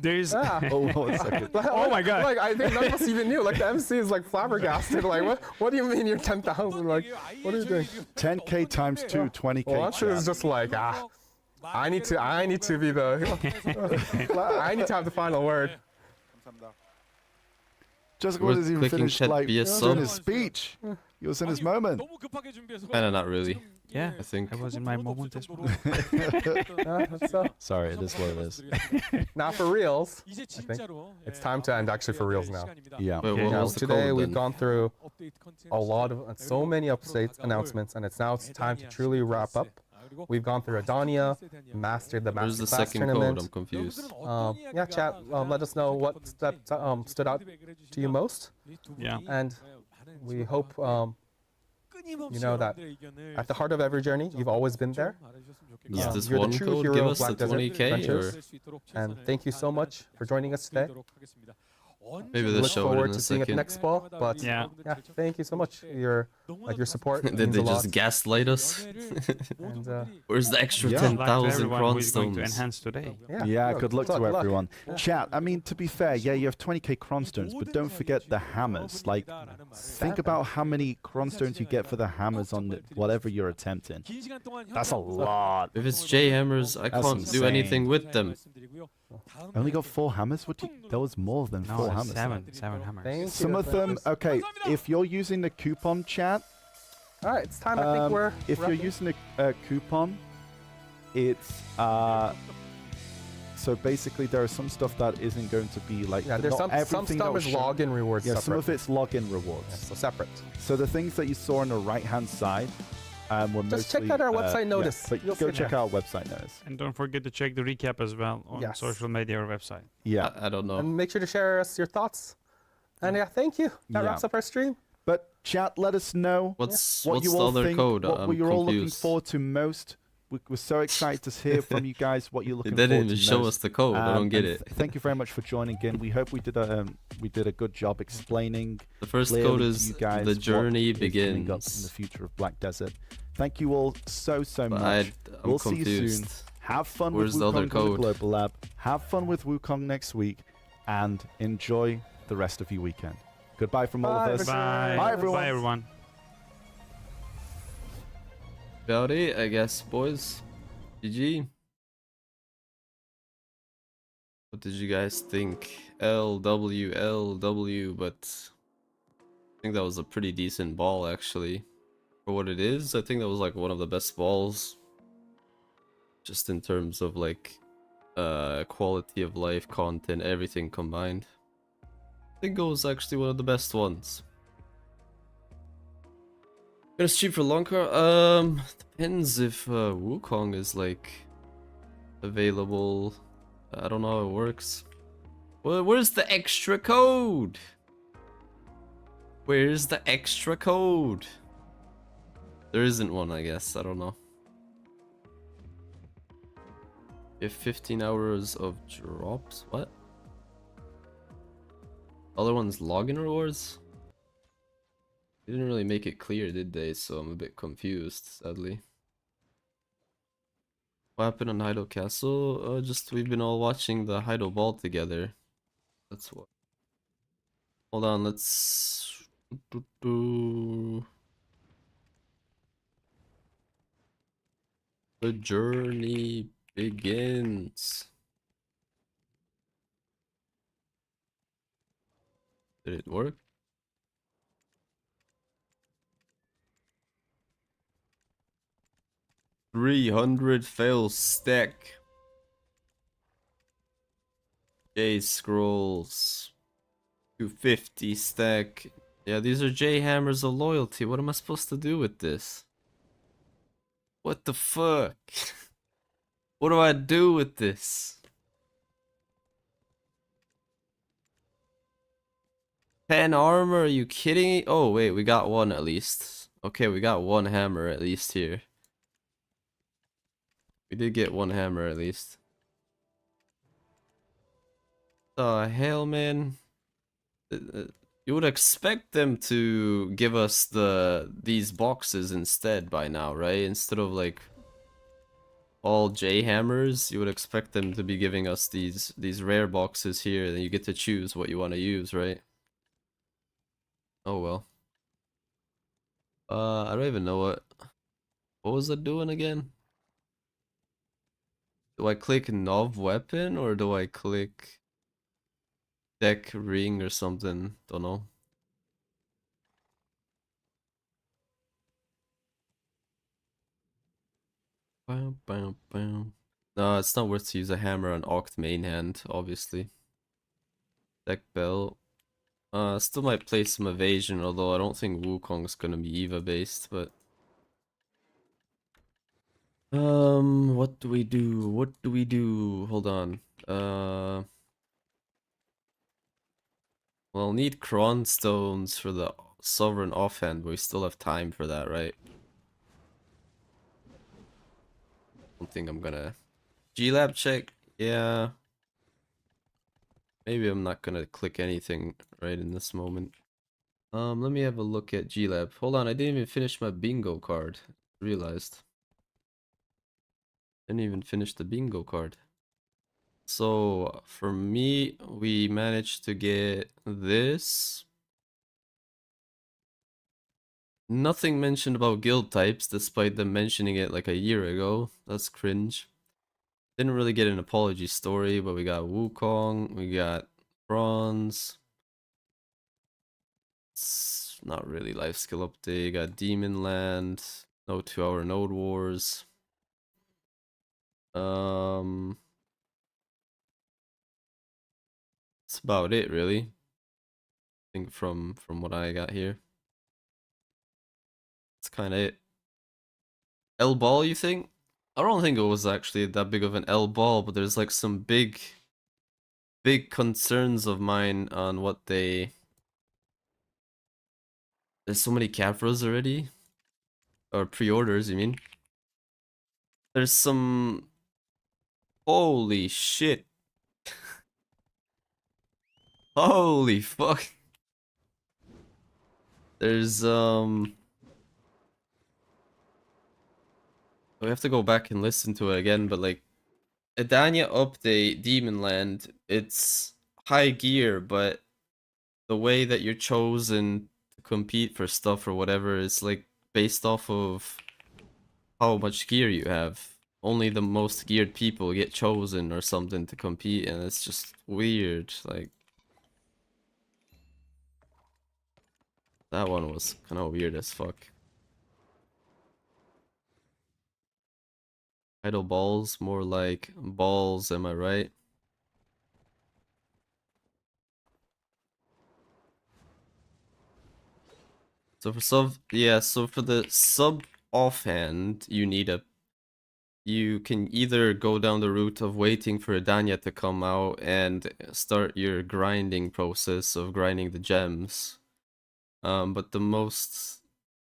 there's Yeah. Oh, 1 second. Oh my God. Like, I think none of us even knew. Like, the MC is like flabbergasted. Like, what do you mean you're 10,000? Like, what are you doing? 10k times 2, 20k. Well, Anshu is chat. just like, I need to be the, I need to have the final word. Jesok Worth wasn't even clicking finished chat like be a doing sub. his speech. He was in his moment. Kinda not really. yeah, I think. I was in my moment as well. So, Sorry, it is what it is. now for reals, it's time to end actually for reals now. Yeah. Wait, Okay. what Now, was the today code we've then? gone through a lot of, so many updates, announcements, and it's now time to truly wrap up. We've gone through Adania, mastered the Where's the Masterclass second code? tournament. I'm confused. Yeah, chat. Let us know what step stood out to you most, Yeah. and we hope you know that at the heart of every journey, you've always been there. Is this You're the one true code hero give of us the Black Desert 20k or Adventures. And thank you so much for joining us today. maybe We they'll look show it forward in to a seeing it second? next ball. But Yeah. thank you so much. Your support Did means they a lot. just gaslight us? And, Where's the extra Yeah. Good luck to 10,000 everyone cron who is going to stones? enhance today. Yeah, good luck to Good luck. everyone. Chat, I mean, to be fair, yeah, you have 20k cronstones, but don't forget the hammers. Like, think about how many cronstones you get for the hammers on whatever you're attempting. That's a lot. If it's J hammers, I That's can't do insane. anything with them. I only got 4 hammers? What do you, there was more than 4 No, hammers. seven hammers. Thank you. Some of them, okay, if you're using the coupon chat, All right, it's time. I think we're. if you're wrapping. using a coupon, it's so basically there is some stuff that isn't going to be like Yeah, there's not some everything that stuff was is shown. login rewards. Yeah, separate. some of it's login rewards. Yeah, so separate. So the things that you saw on the right hand side were Just check mostly, out our website yeah, notice. but You'll go see check there. out our website notice. And don't forget to check the recap as well on Yes. social media or website. Yeah. I don't know. And make sure to share us your thoughts. And yeah, thank you. That Yeah. wraps up our stream. But chat, let us know What's what what's you the all other think, code? what I'm you're all looking confused. forward to most. We're so excited to hear from you guys what you're They looking didn't forward even to show most. us the code. I don't get and it. Thank you very much for joining in. We hope we did a good job explaining The first clearly code to is you guys the what journey is coming up in the begins. future of Black Desert. Thank you all so But much. I'm We'll see you soon. confused. Have fun Where's with the other Wukong on the code? Global Lab. Have fun with Wukong next week, and enjoy the rest of your weekend. Goodbye from all of us. Bye. Bye, everyone. Bye, everyone. About it, I guess, boys. GG. What did you guys think? LW, but I think that was a pretty decent ball, actually. For what it is, I think that was like one of the best balls. Just in terms of like quality of life, content, everything combined. I think it was actually one of the best ones. Gonna stream for longer? Depends if Wukong is like available. I don't know how it works. Well, where's the extra code? Where's the extra code? There isn't one, I guess. I don't know. You have 15 hours of drops? What? Other ones login rewards? They didn't really make it clear, did they? So I'm a bit confused, sadly. What happened on HEIDEL Castle? Just we've been all watching the HEIDEL ball together. That's what. Hold on, let's. The journey begins. Did it work? $300 fail stack. J scrolls. 250 stack. Yeah, these are J hammers of loyalty. What am I supposed to do with this? What the fuck? What do I do with this? 10 armor? Are you kidding me? Oh wait, we got one at least. Okay, we got one hammer at least here. We did get one hammer at least. The hell, man? You would expect them to give us these boxes instead by now, right? Instead of like all J hammers, you would expect them to be giving us these rare boxes here, and you get to choose what you want to use, right? Oh well. I don't even know what was it doing again? Do I click Nov weapon or do I click deck ring or something? Don't know. Bam, bam, bam. No, it's not worth to use a hammer on Oct main hand, obviously. Deck bell. Still might play some evasion, although I don't think Wukong's gonna be Eva based, but what do we do? What do we do? Hold on. Well, need Cron stones for the sovereign offhand, but we still have time for that, right? Don't think I'm gonna G-Lab check. Yeah. Maybe I'm not gonna click anything right in this moment. Let me have a look at G-Lab. Hold on, I didn't even finish my bingo card. Realized. Didn't even finish the bingo card. So, for me, we managed to get this. Nothing mentioned about guild types, despite them mentioning it like a year ago. That's cringe. Didn't really get an apology story, but we got Wukong, we got Bronze. It's not really life skill update. Got Demon Land, no 2-hour Node Wars. That's about it, really. I think from what I got here. That's kind of it. L ball, you think? I don't think it was actually that big of an L ball, but there's like some big concerns of mine on what they. There's so many Capras already, or pre-orders. You mean? There's some. Holy shit! Holy fuck! There's we have to go back and listen to it again, but like Adania update Demon Land, it's high gear, but the way that you're chosen to compete for stuff or whatever is like based off of how much gear you have. Only the most geared people get chosen or something to compete, and it's just weird. Like, that one was kind of weird as fuck. Idle balls, more like balls, am I right? So for so for the sub offhand, you can either go down the route of waiting for Adania to come out and start your grinding process of grinding the gems. But the most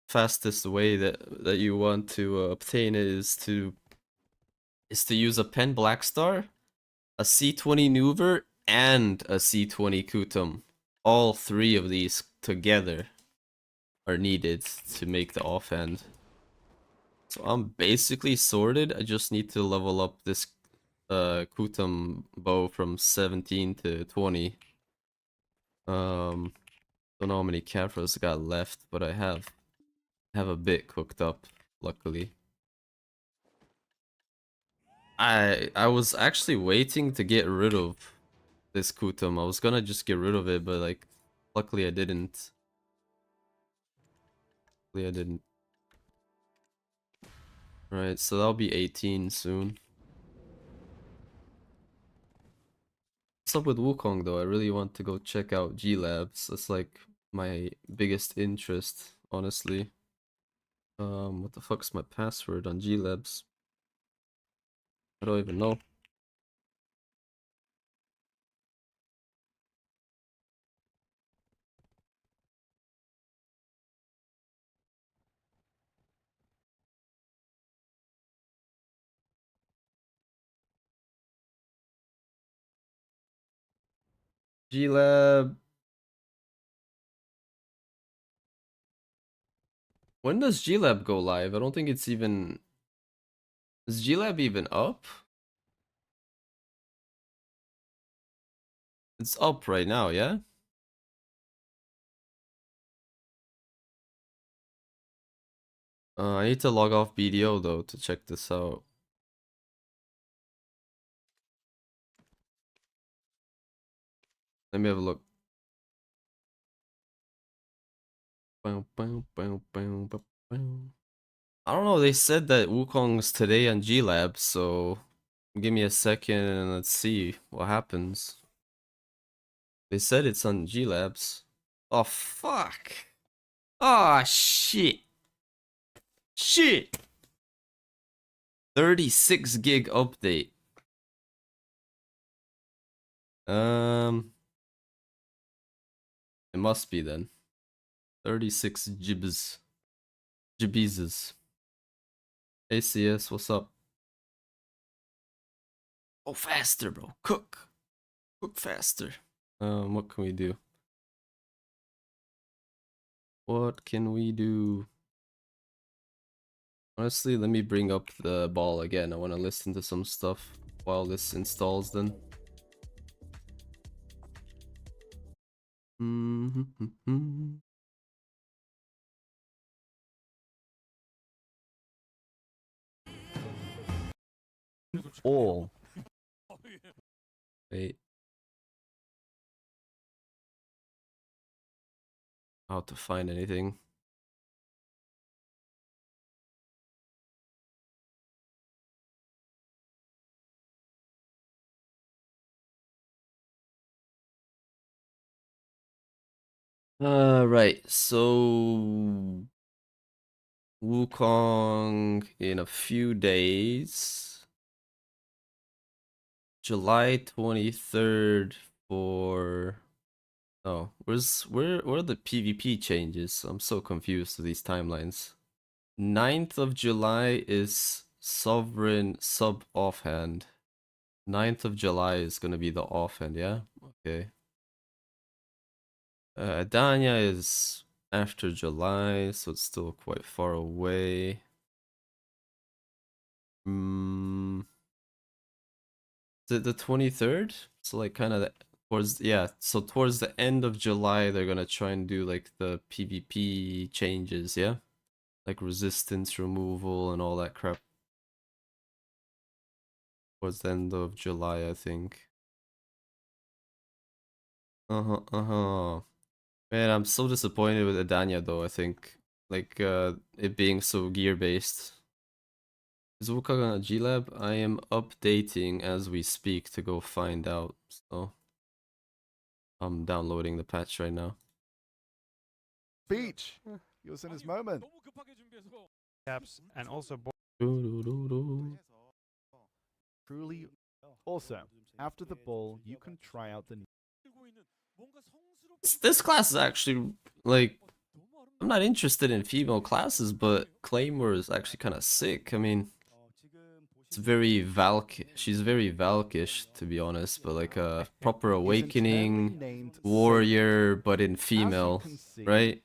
fastest way that you want to obtain it is to use a Pen Black Star, a C20 Nuver, and a C20 Kutum. All three of these together are needed to make the offhand. So I'm basically sorted. I just need to level up this Kutum bow from 17 to 20. Don't know how many Caphras I got left, but I have a bit cooked up, luckily. I was actually waiting to get rid of this Kutum. I was gonna just get rid of it, but like, luckily I didn't. Luckily I didn't. Right, so that'll be 18 soon. What's up with Wukong though? I really want to go check out G Labs. That's like my biggest interest, honestly. What the fuck's my password on G Labs? I don't even know. G Lab. When does G Lab go live? I don't think it's even. Is G Lab even up? It's up right now, yeah? I need to log off BDO though to check this out. Let me have a look. I don't know, they said that Wukong's today on G Lab, so give me a second and let's see what happens. They said it's on G Labs. Oh fuck. Oh shit. Shit. 36 gig update. It must be then. 36 gibs. Gibizes. ACS, what's up? Oh, faster, bro. Cook. Cook faster. What can we do? What can we do? Honestly, let me bring up the ball again. I want to listen to some stuff while this installs then. All. Wait. How to find anything. Right. So Wukong in a few days. July 23rd for where are the PvP changes? I'm so confused with these timelines. 9th of July is Sovereign sub offhand. 9th of July is gonna be the offhand, yeah? Okay. Adania is after July, so it's still quite far away. the 23rd? So like kind of towards, yeah, so towards the end of July they're gonna try and do like the PvP changes, yeah? Like resistance removal and all that crap. Towards the end of July, I think. Uh-huh. Man, I'm so disappointed with Adania though, I think. Like, it being so gear-based. Is Wukong on a G-Lab? I am updating as we speak to go find out, so... I'm downloading the patch right now. Beach! He was in his moment. Caps and also Truly. Also, after the ball, you can try out the new. This class is actually, like... I'm not interested in female classes, but Claymore is actually kind of sick. I mean... It's very she's very Valkish, to be honest, but like a proper awakening warrior, but in female, right?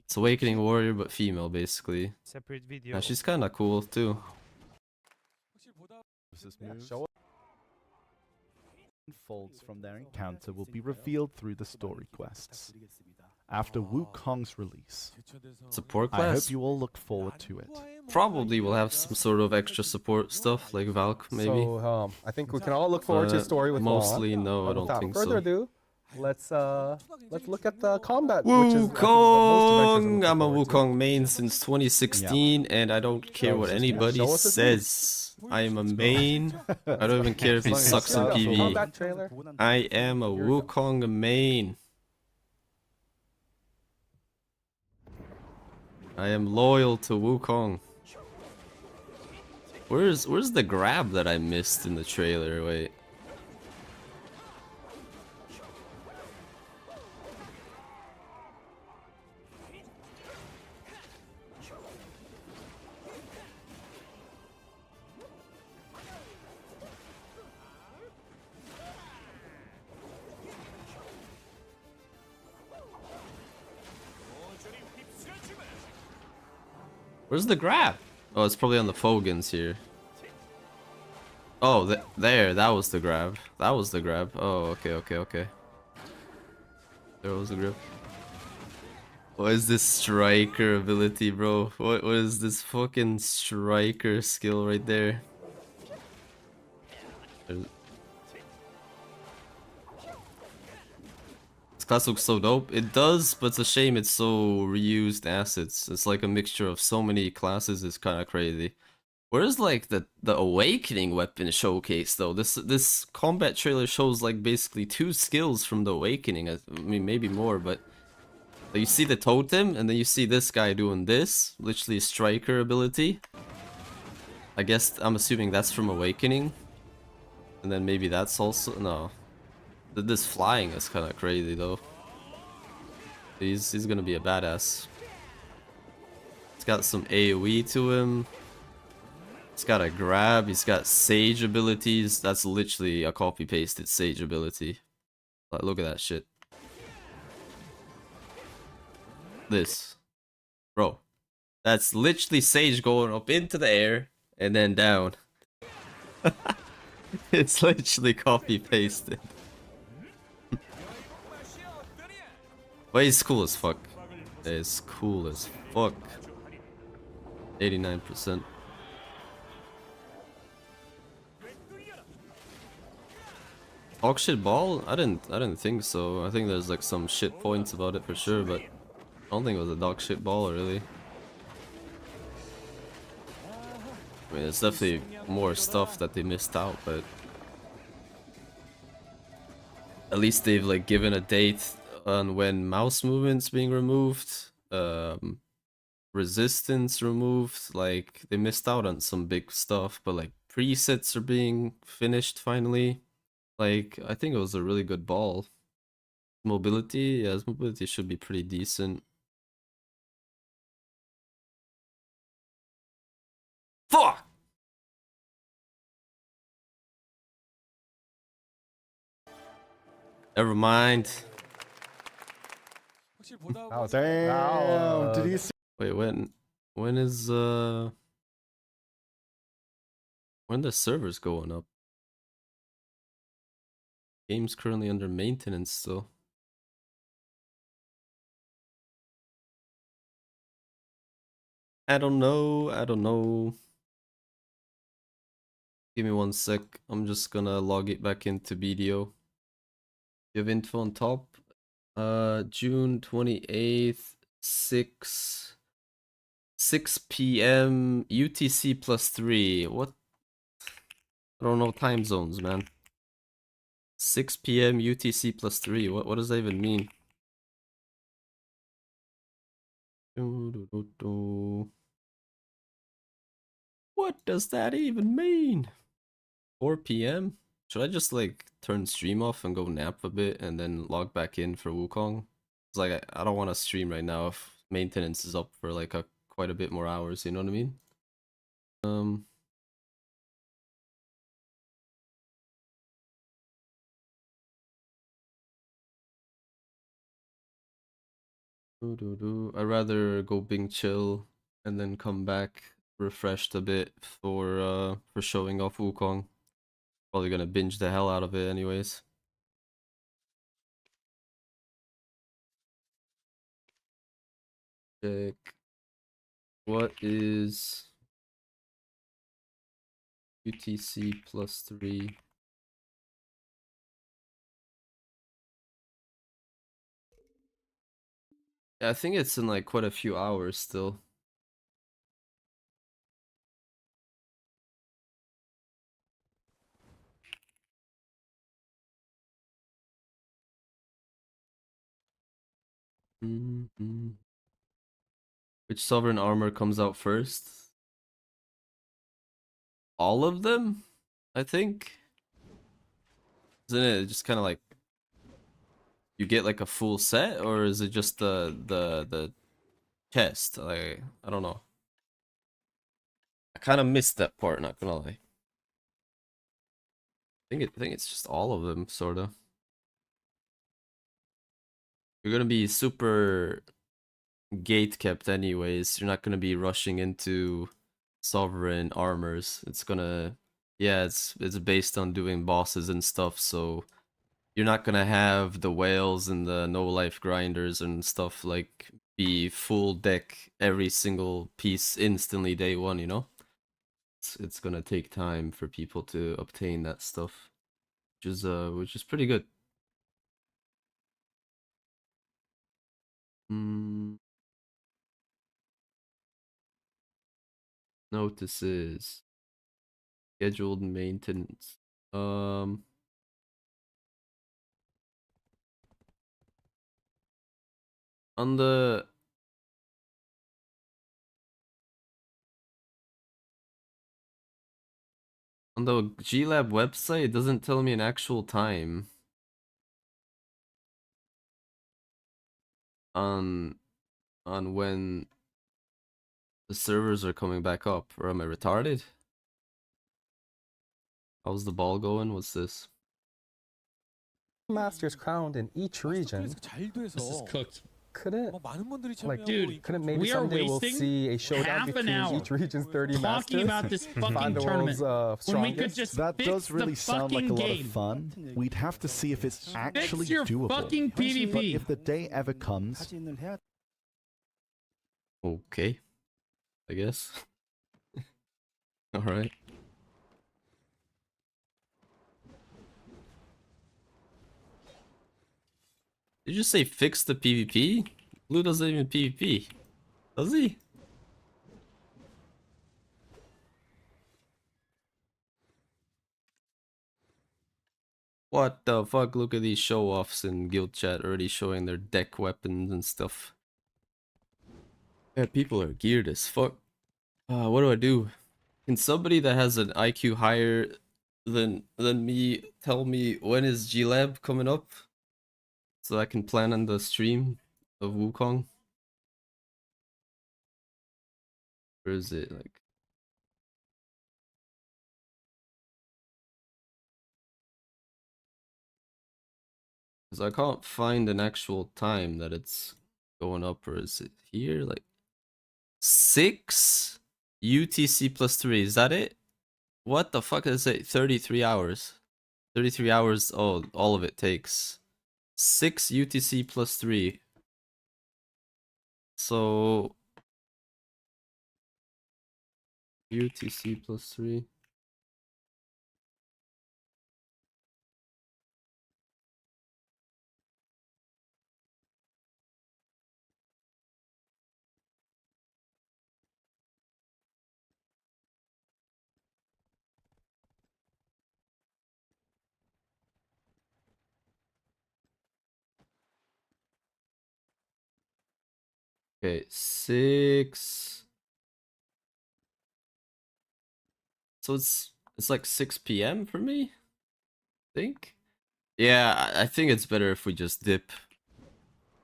It's awakening warrior, but female, basically. separate video. Yeah, she's kind of cool, too. Folds from their encounter will be revealed through the story quests. After Wukong's release, Support I hope class? you all look forward to it. Probably will have some sort of extra support stuff, like Valk, maybe. So I think we can all look forward to a story with mostly, Law. no, I But don't without think further so. ado, let's look at the combat. Which is, I think, what most adventurers are Wukong! looking I'm a forward to. Wukong main since 2016, and I don't care what anybody Show us his says. I am a main. I don't even care if he sucks in PvE. Combat trailer. I am a Wukong main. I am loyal to Wukong. Where's the grab that I missed in the trailer? Wait. Where's the grab? Oh, it's probably on the Fogans here. Oh, there, that was the grab. That was the grab. Oh, okay. There was the grab. What is this striker ability, bro? What is this fucking striker skill right there? This class looks so dope. It does, but it's a shame it's so reused assets. It's like a mixture of so many classes. It's kind of crazy. Where's like the awakening weapon showcase though? This combat trailer shows like basically 2 skills from the awakening. I mean maybe more, but you see the totem and then you see this guy doing this, literally striker ability. I guess I'm assuming that's from awakening, and then maybe that's also no. This flying is kind of crazy though. He's gonna be a badass. He's got some AoE to him. He's got a grab, he's got Sage abilities. That's literally a copy-pasted Sage ability. Like, look at that shit. This. Bro. That's literally Sage going up into the air and then down. It's literally copy-pasted. But he's cool as fuck. It's cool as fuck. 89%. Talk shit ball? I didn't think so. I think there's like some shit points about it for sure, but I don't think it was a dog shit ball really. I mean, it's definitely more stuff that they missed out, but at least they've like given a date on when mouse movements being removed, resistance removed. Like they missed out on some big stuff, but like presets are being finished finally. Like, I think it was a really good ball. Mobility, yeah, his mobility should be pretty decent. Fuck! Never mind. Damn, did you see? Wait, when is when the server's going up? Game's currently under maintenance still. I don't know. Give me 1 sec. I'm just gonna log it back into BDO. You have info on top? June 28th, 6 p.m. UTC +3. What? I don't know time zones, man. 6 p.m. UTC +3. What does that even mean? What does that even mean? 4 p.m.? Should I just like turn stream off and go nap a bit and then log back in for Wukong? It's like I don't want to stream right now if maintenance is up for like quite a bit more hours, you know what I mean? I'd rather go Bing chill and then come back refreshed a bit for showing off Wukong. Probably gonna binge the hell out of it anyways. Check. What is UTC +3? Yeah, I think it's in like quite a few hours still. Which sovereign armor comes out first? All of them, I think. Isn't it just kind of like you get like a full set, or is it just the chest? Like I don't know. I kind of missed that part. Not gonna lie. I think it's just all of them, sort of. You're gonna be super gate kept anyways. You're not gonna be rushing into sovereign armors. It's gonna, yeah, it's based on doing bosses and stuff. So you're not gonna have the whales and the no life grinders and stuff like be full deck every single piece instantly day one. You know, it's gonna take time for people to obtain that stuff, which is pretty good. Notices. Scheduled maintenance. On the GLab website, it doesn't tell me an actual time on when the servers are coming back up, or am I retarded? How's the ball going? What's this? Masters crowned in each region. 잘 돼서 This is cooked. Couldn't 많은 분들이 like, 참여하고 Dude, couldn't maybe we are someday we'll wasting see a showdown half an between hour each region's 30 talking masters? about this fucking Find the tournament world's when we could strongest? just That fix does really the sound like a fucking lot game. of fun. We'd have to see if it's actually Fix your doable. fucking But PvP. if the day ever comes, 타진을 해야 Okay, I guess. All right. Did you just say fix the PvP? Blue doesn't even PvP, does he? What the fuck? Look at these show-offs in guild chat already showing their deck weapons and stuff. Yeah, people are geared as fuck. What do I do? Can somebody that has an IQ higher than me tell me when is GLab coming up? So I can plan on the stream of Wukong? Or is it like... Because I can't find an actual time that it's going up, or is it here? Like 6 UTC +3, is that it? What the fuck is it? 33 hours. 33 hours. Oh, all of it takes 6 UTC plus 3. So UTC plus 3. Okay, 6. So it's like 6 p.m. for me, I think. Yeah, I think it's better if we just dip.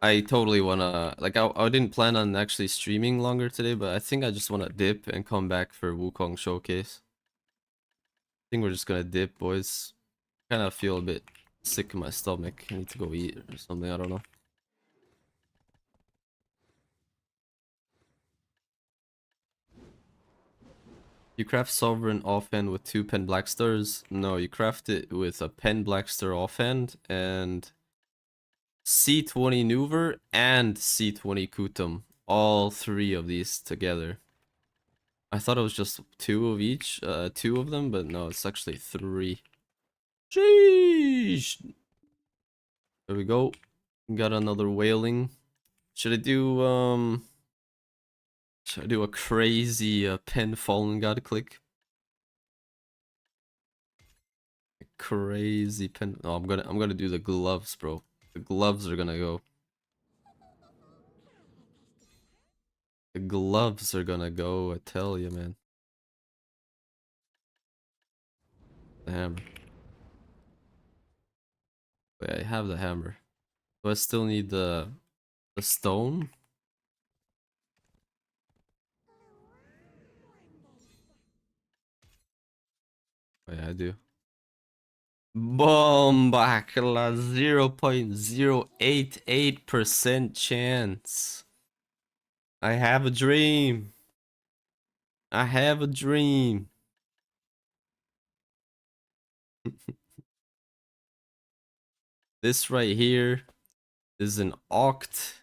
I totally wanna, like, I didn't plan on actually streaming longer today, but I think I just wanna dip and come back for Wukong showcase. I think we're just gonna dip, boys. Kind of feel a bit sick in my stomach. I need to go eat or something, I don't know. You craft Sovereign offhand with 2 pen black stars? No, you craft it with a pen black star offhand and C20 Nuver and C20 Kutum. All 3 of these together. I thought it was just 2 of each, 2 of them, but no, it's actually 3. Sheesh! There we go. Got another whaling. Should I do a crazy pen fallen god click? Crazy pen. Oh, I'm gonna do the gloves, bro. The gloves are gonna go. The gloves are gonna go, I tell you, man. The hammer. Wait, I have the hammer. Do I still need the stone? Oh, yeah, I do. Bombakla 0.088% chance. I have a dream. I have a dream. This right here is an Oct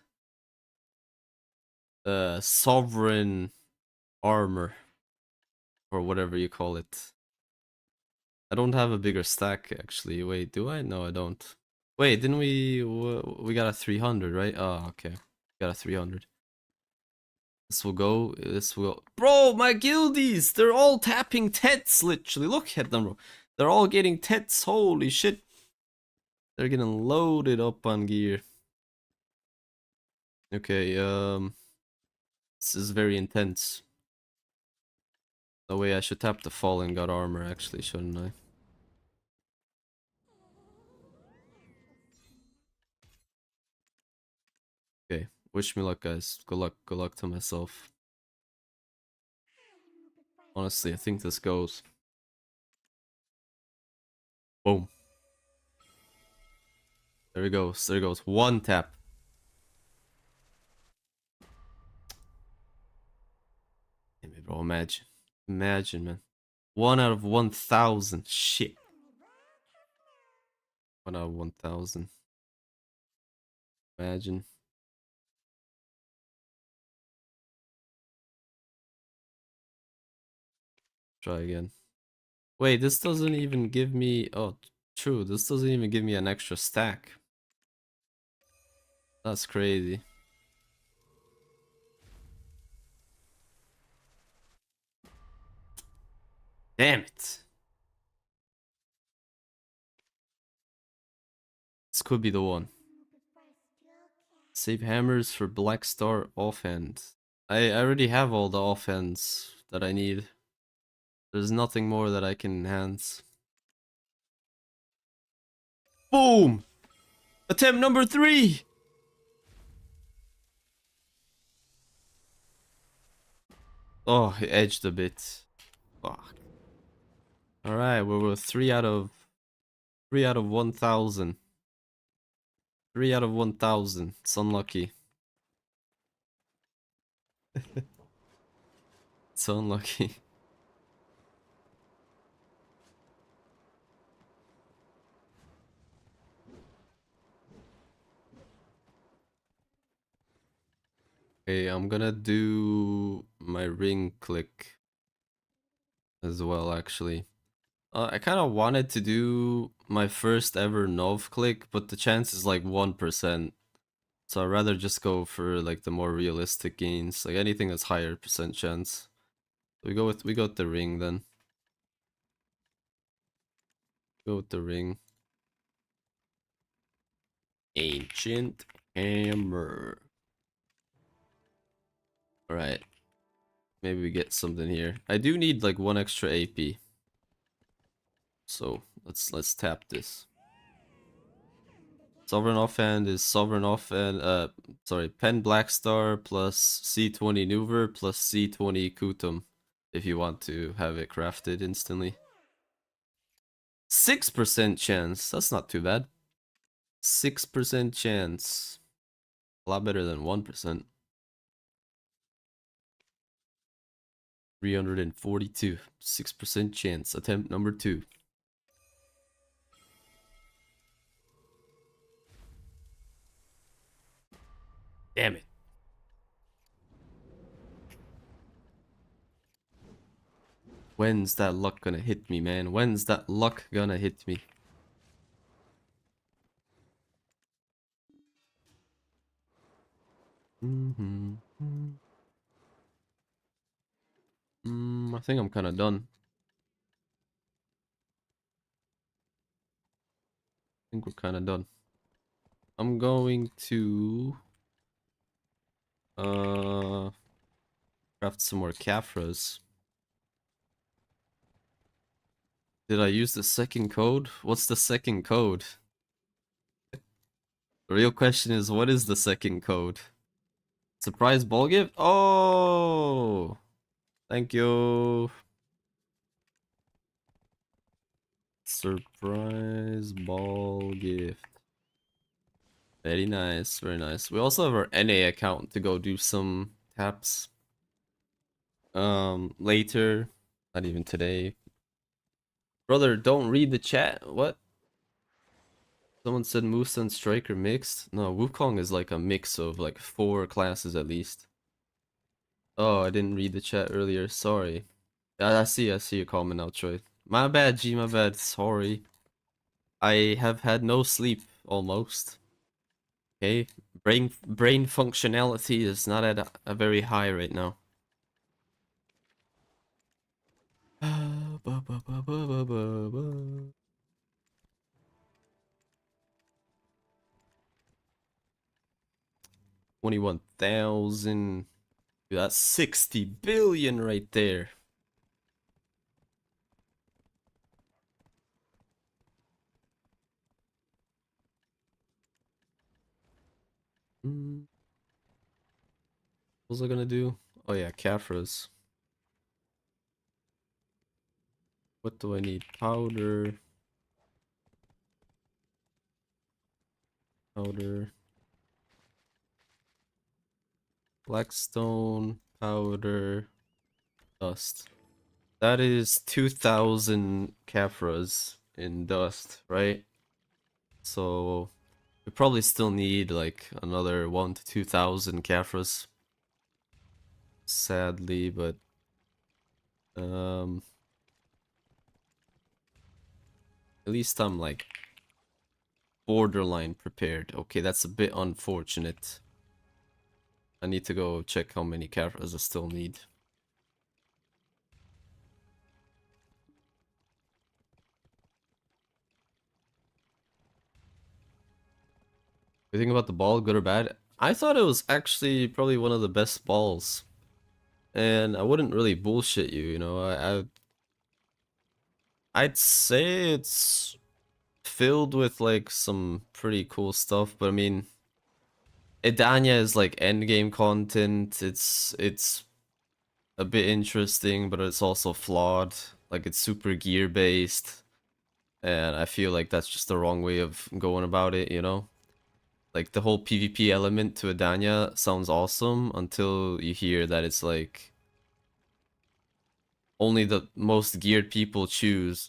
sovereign armor or whatever you call it. I don't have a bigger stack actually. Wait, do I? No, I don't. Wait, didn't we got a 300, right? Oh, okay. Got a 300. This will go. This will. Bro, my guildies! They're all tapping tets, literally. Look at them, bro. They're all getting tets. Holy shit. They're getting loaded up on gear. Okay, this is very intense. No way, I should tap the fallen god armor, actually, shouldn't I? Okay, wish me luck, guys. Good luck to myself. Honestly, I think this goes. Boom. There he goes. There he goes. One tap. Damn it, bro. Imagine. Imagine, man. 1 out of 1,000. Shit. 1 out of 1,000. Imagine. Try again. Wait, this doesn't even give me... Oh, true. This doesn't even give me an extra stack. That's crazy. Damn it. This could be the one. Save hammers for Black Star offhand. I already have all the offhands that I need. There's nothing more that I can enhance. Boom! Attempt number 3! Oh, he edged a bit. Fuck. Alright, we're 3 out of 1,000. 3 out of 1,000. It's unlucky. It's unlucky. Okay, I'm gonna do my ring click as well, actually. I kind of wanted to do my first ever Nov click, but the chance is like 1%. So I'd rather just go for like the more realistic gains, like anything that's higher percent chance. We go with the ring then. Go with the ring. Ancient hammer. Alright. Maybe we get something here. I do need like 1 extra AP. So let's tap this. Sovereign offhand is sovereign offhand, sorry, Pen Blackstar plus C20 Nuver plus C20 Kutum if you want to have it crafted instantly. 6% chance, that's not too bad. 6% chance. A lot better than 1%. 342. 6% chance. Attempt number 2. Damn it. When's that luck gonna hit me, man? When's that luck gonna hit me? I think I'm kind of done. I think we're kind of done. I'm going to craft some more Caphras. Did I use the second code? What's the second code? The real question is, what is the second code? Surprise ball gift? Oh! Thank you. Surprise ball gift. Very nice, very nice. We also have our NA account to go do some taps. Later. Not even today. Brother, don't read the chat. What? Someone said MUSA and Striker mixed? No, Wukong is like a mix of like 4 classes at least. Oh, I didn't read the chat earlier. Sorry. I see your comment now, Troy. My bad, G, my bad. Sorry. I have had no sleep, almost. Okay? Brain functionality is not at a very high right now. 21,000. That's 60 billion right there. What was I gonna do? Oh yeah, Caphras. What do I need? Powder. Powder. Blackstone. Powder. Dust. That is 2,000 Caphras in dust, right? So we probably still need like another 1 to 2,000 Caphras. Sadly, but at least I'm like borderline prepared. Okay, that's a bit unfortunate. I need to go check how many Caphras I still need. You think about the ball, good or bad? I thought it was actually probably one of the best balls. And I wouldn't really bullshit you, you know. I'd say it's filled with like some pretty cool stuff, but I mean, Adania is like endgame content. It's a bit interesting, but it's also flawed. Like it's super gear based, and I feel like that's just the wrong way of going about it, you know? Like the whole PvP element to Adania sounds awesome until you hear that it's like only the most geared people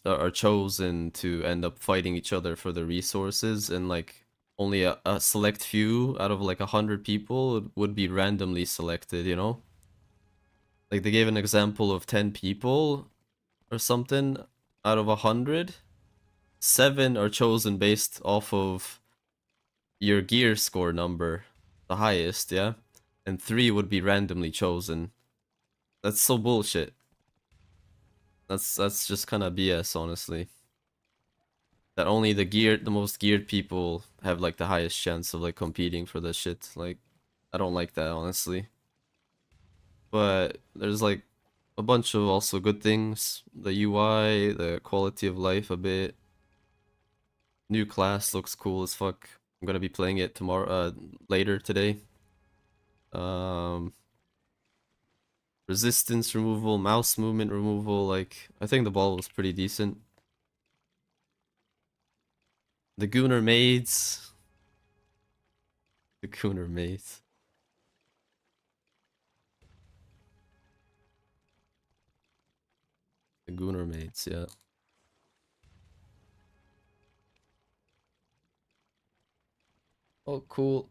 are chosen to end up fighting each other for the resources, and like only a select few out of like 100 people would be randomly selected, you know? Like they gave an example of 10 people or something out of 100. 7 are chosen based off of your gear score number, the highest, yeah? And 3 would be randomly chosen. That's so bullshit. That's just kind of BS, honestly. That only the most geared people have like the highest chance of like competing for this shit. Like, I don't like that, honestly. But there's like a bunch of also good things. The UI, the quality of life a bit. New class looks cool as fuck. I'm gonna be playing it tomorrow, later today. Resistance removal, mouse movement removal, like, I think the ball was pretty decent. The Gooner Maids. The Gooner Maids. The Gooner Maids, yeah. Oh, cool.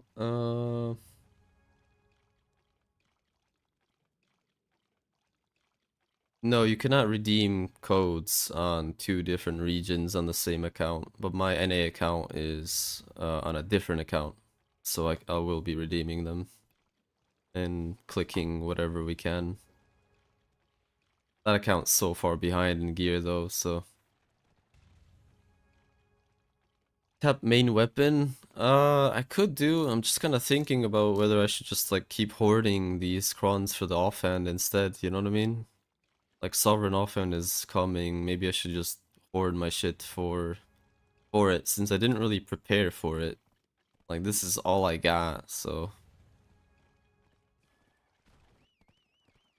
No, you cannot redeem codes on 2 different regions on the same account, but my NA account is on a different account, so I will be redeeming them and clicking whatever we can. That account's so far behind in gear though, so... Tap main weapon? I could do. I'm just kind of thinking about whether I should just like keep hoarding these crons for the offhand instead, you know what I mean? Like Sovereign offhand is coming, maybe I should just hoard my shit for it, since I didn't really prepare for it. Like, this is all I got, so...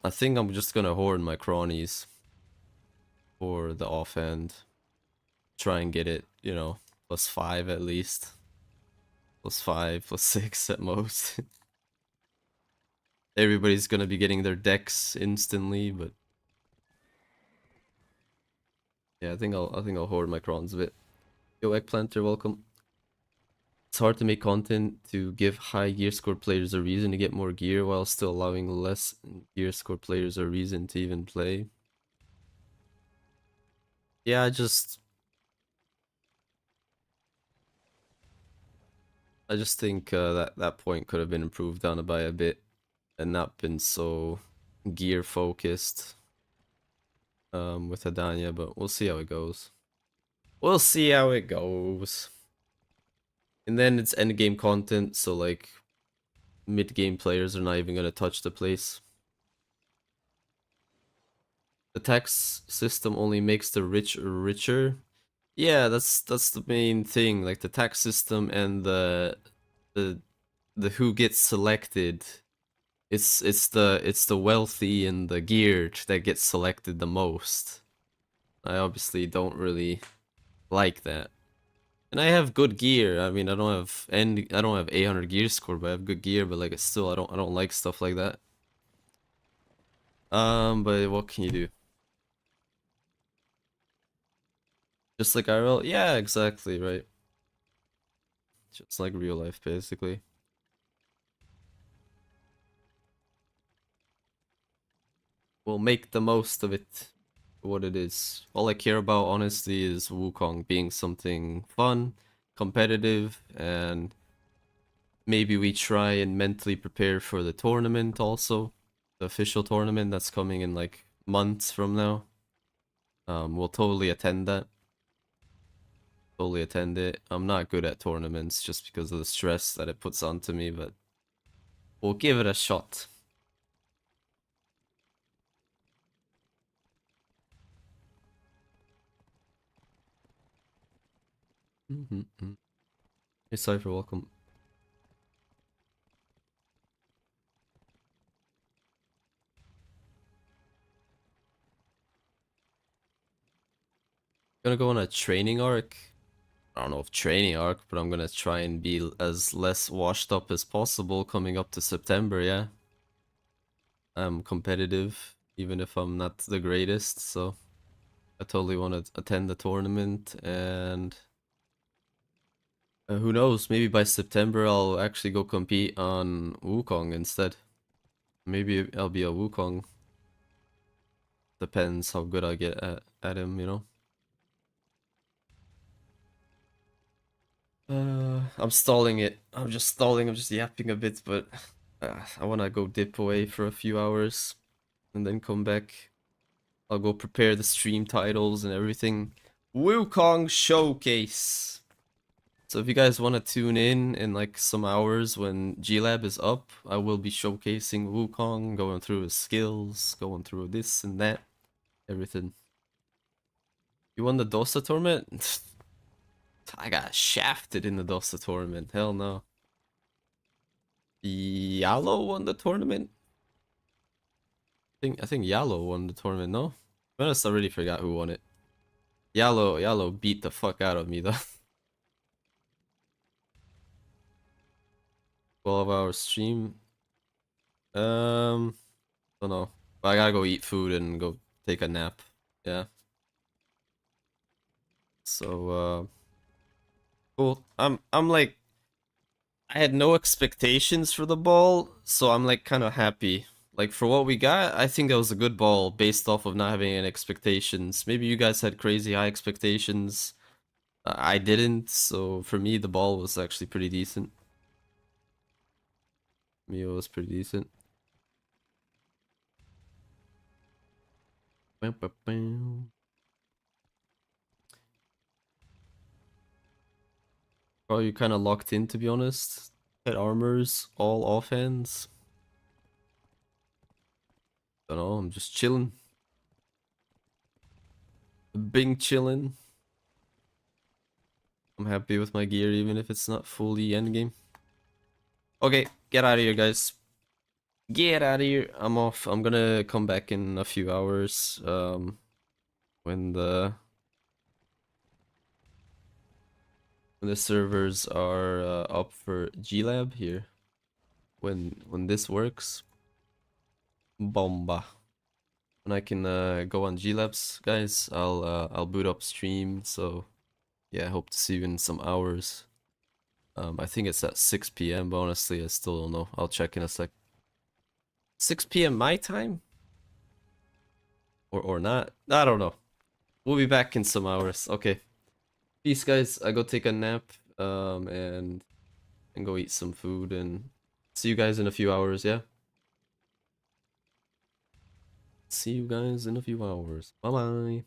I think I'm just gonna hoard my cronies for the offhand. Try and get it, you know, +5 at least. +5, +6 at most. Everybody's gonna be getting their decks instantly, but... yeah, I think I'll hoard my crons a bit. Yo, Eggplanter, welcome. It's hard to make content to give high gear score players a reason to get more gear while still allowing less gear score players a reason to even play. Yeah, I just think that point could have been improved on by a bit and not been so gear focused with Adania, but we'll see how it goes. We'll see how it goes. And then it's endgame content, so like mid-game players are not even gonna touch the place. The tax system only makes the rich richer. Yeah, that's the main thing. Like the tax system and the who gets selected. It's the wealthy and the geared that gets selected the most. I obviously don't really like that. And I have good gear. I mean, I don't have 800 gear score, but I have good gear. But like, it's still, I don't like stuff like that. But what can you do? Just like IRL? Yeah, exactly, right. Just like real life, basically. We'll make the most of it for what it is. All I care about, honestly, is Wukong being something fun, competitive, and maybe we try and mentally prepare for the tournament also. The official tournament that's coming in like months from now. We'll totally attend that. Totally attend it. I'm not good at tournaments just because of the stress that it puts onto me, but we'll give it a shot. Hey, Cypher, welcome. Gonna go on a training arc. I don't know if training arc, but I'm gonna try and be as less washed up as possible coming up to September, yeah. I'm competitive, even if I'm not the greatest, so I totally want to attend the tournament and Who knows? Maybe by September I'll actually go compete on Wukong instead. Maybe I'll be a Wukong. Depends how good I get at him, you know. I'm stalling it. I'm just stalling. I'm just yapping a bit, but I want to go dip away for a few hours and then come back. I'll go prepare the stream titles and everything. Wukong Showcase. So if you guys want to tune in like some hours when G-Lab is up, I will be showcasing Wukong, going through his skills, going through this and that, everything. You won the Dosa tournament? I got shafted in the Dosa tournament. Hell no. Yalo won the tournament? I think Yalo won the tournament, no? To be honest, I already forgot who won it. Yalo beat the fuck out of me though. 12-hour stream. Don't know. But I gotta go eat food and go take a nap. Yeah. So cool. I'm like, I had no expectations for the ball, so I'm like kind of happy. Like for what we got, I think that was a good ball based off of not having any expectations. Maybe you guys had crazy high expectations. I didn't, so for me the ball was actually pretty decent. Me, it was pretty decent. Oh, you're kind of locked in, to be honest. Pet armors, all offhands. Don't know, I'm just chilling. Bing chilling. I'm happy with my gear, even if it's not fully endgame. Okay, get out of here, guys. Get out of here. I'm off. I'm gonna come back in a few hours. When the servers are up for G-Lab here. When this works. Bomba. When I can go on G-Labs, guys, I'll boot up stream. So yeah, I hope to see you in some hours. I think it's at 6 p.m. but honestly, I still don't know. I'll check in a sec. 6 p.m. my time? Or not? I don't know. We'll be back in some hours. Okay. Peace, guys. I go take a nap and go eat some food and see you guys in a few hours, yeah? See you guys in a few hours. Bye-bye.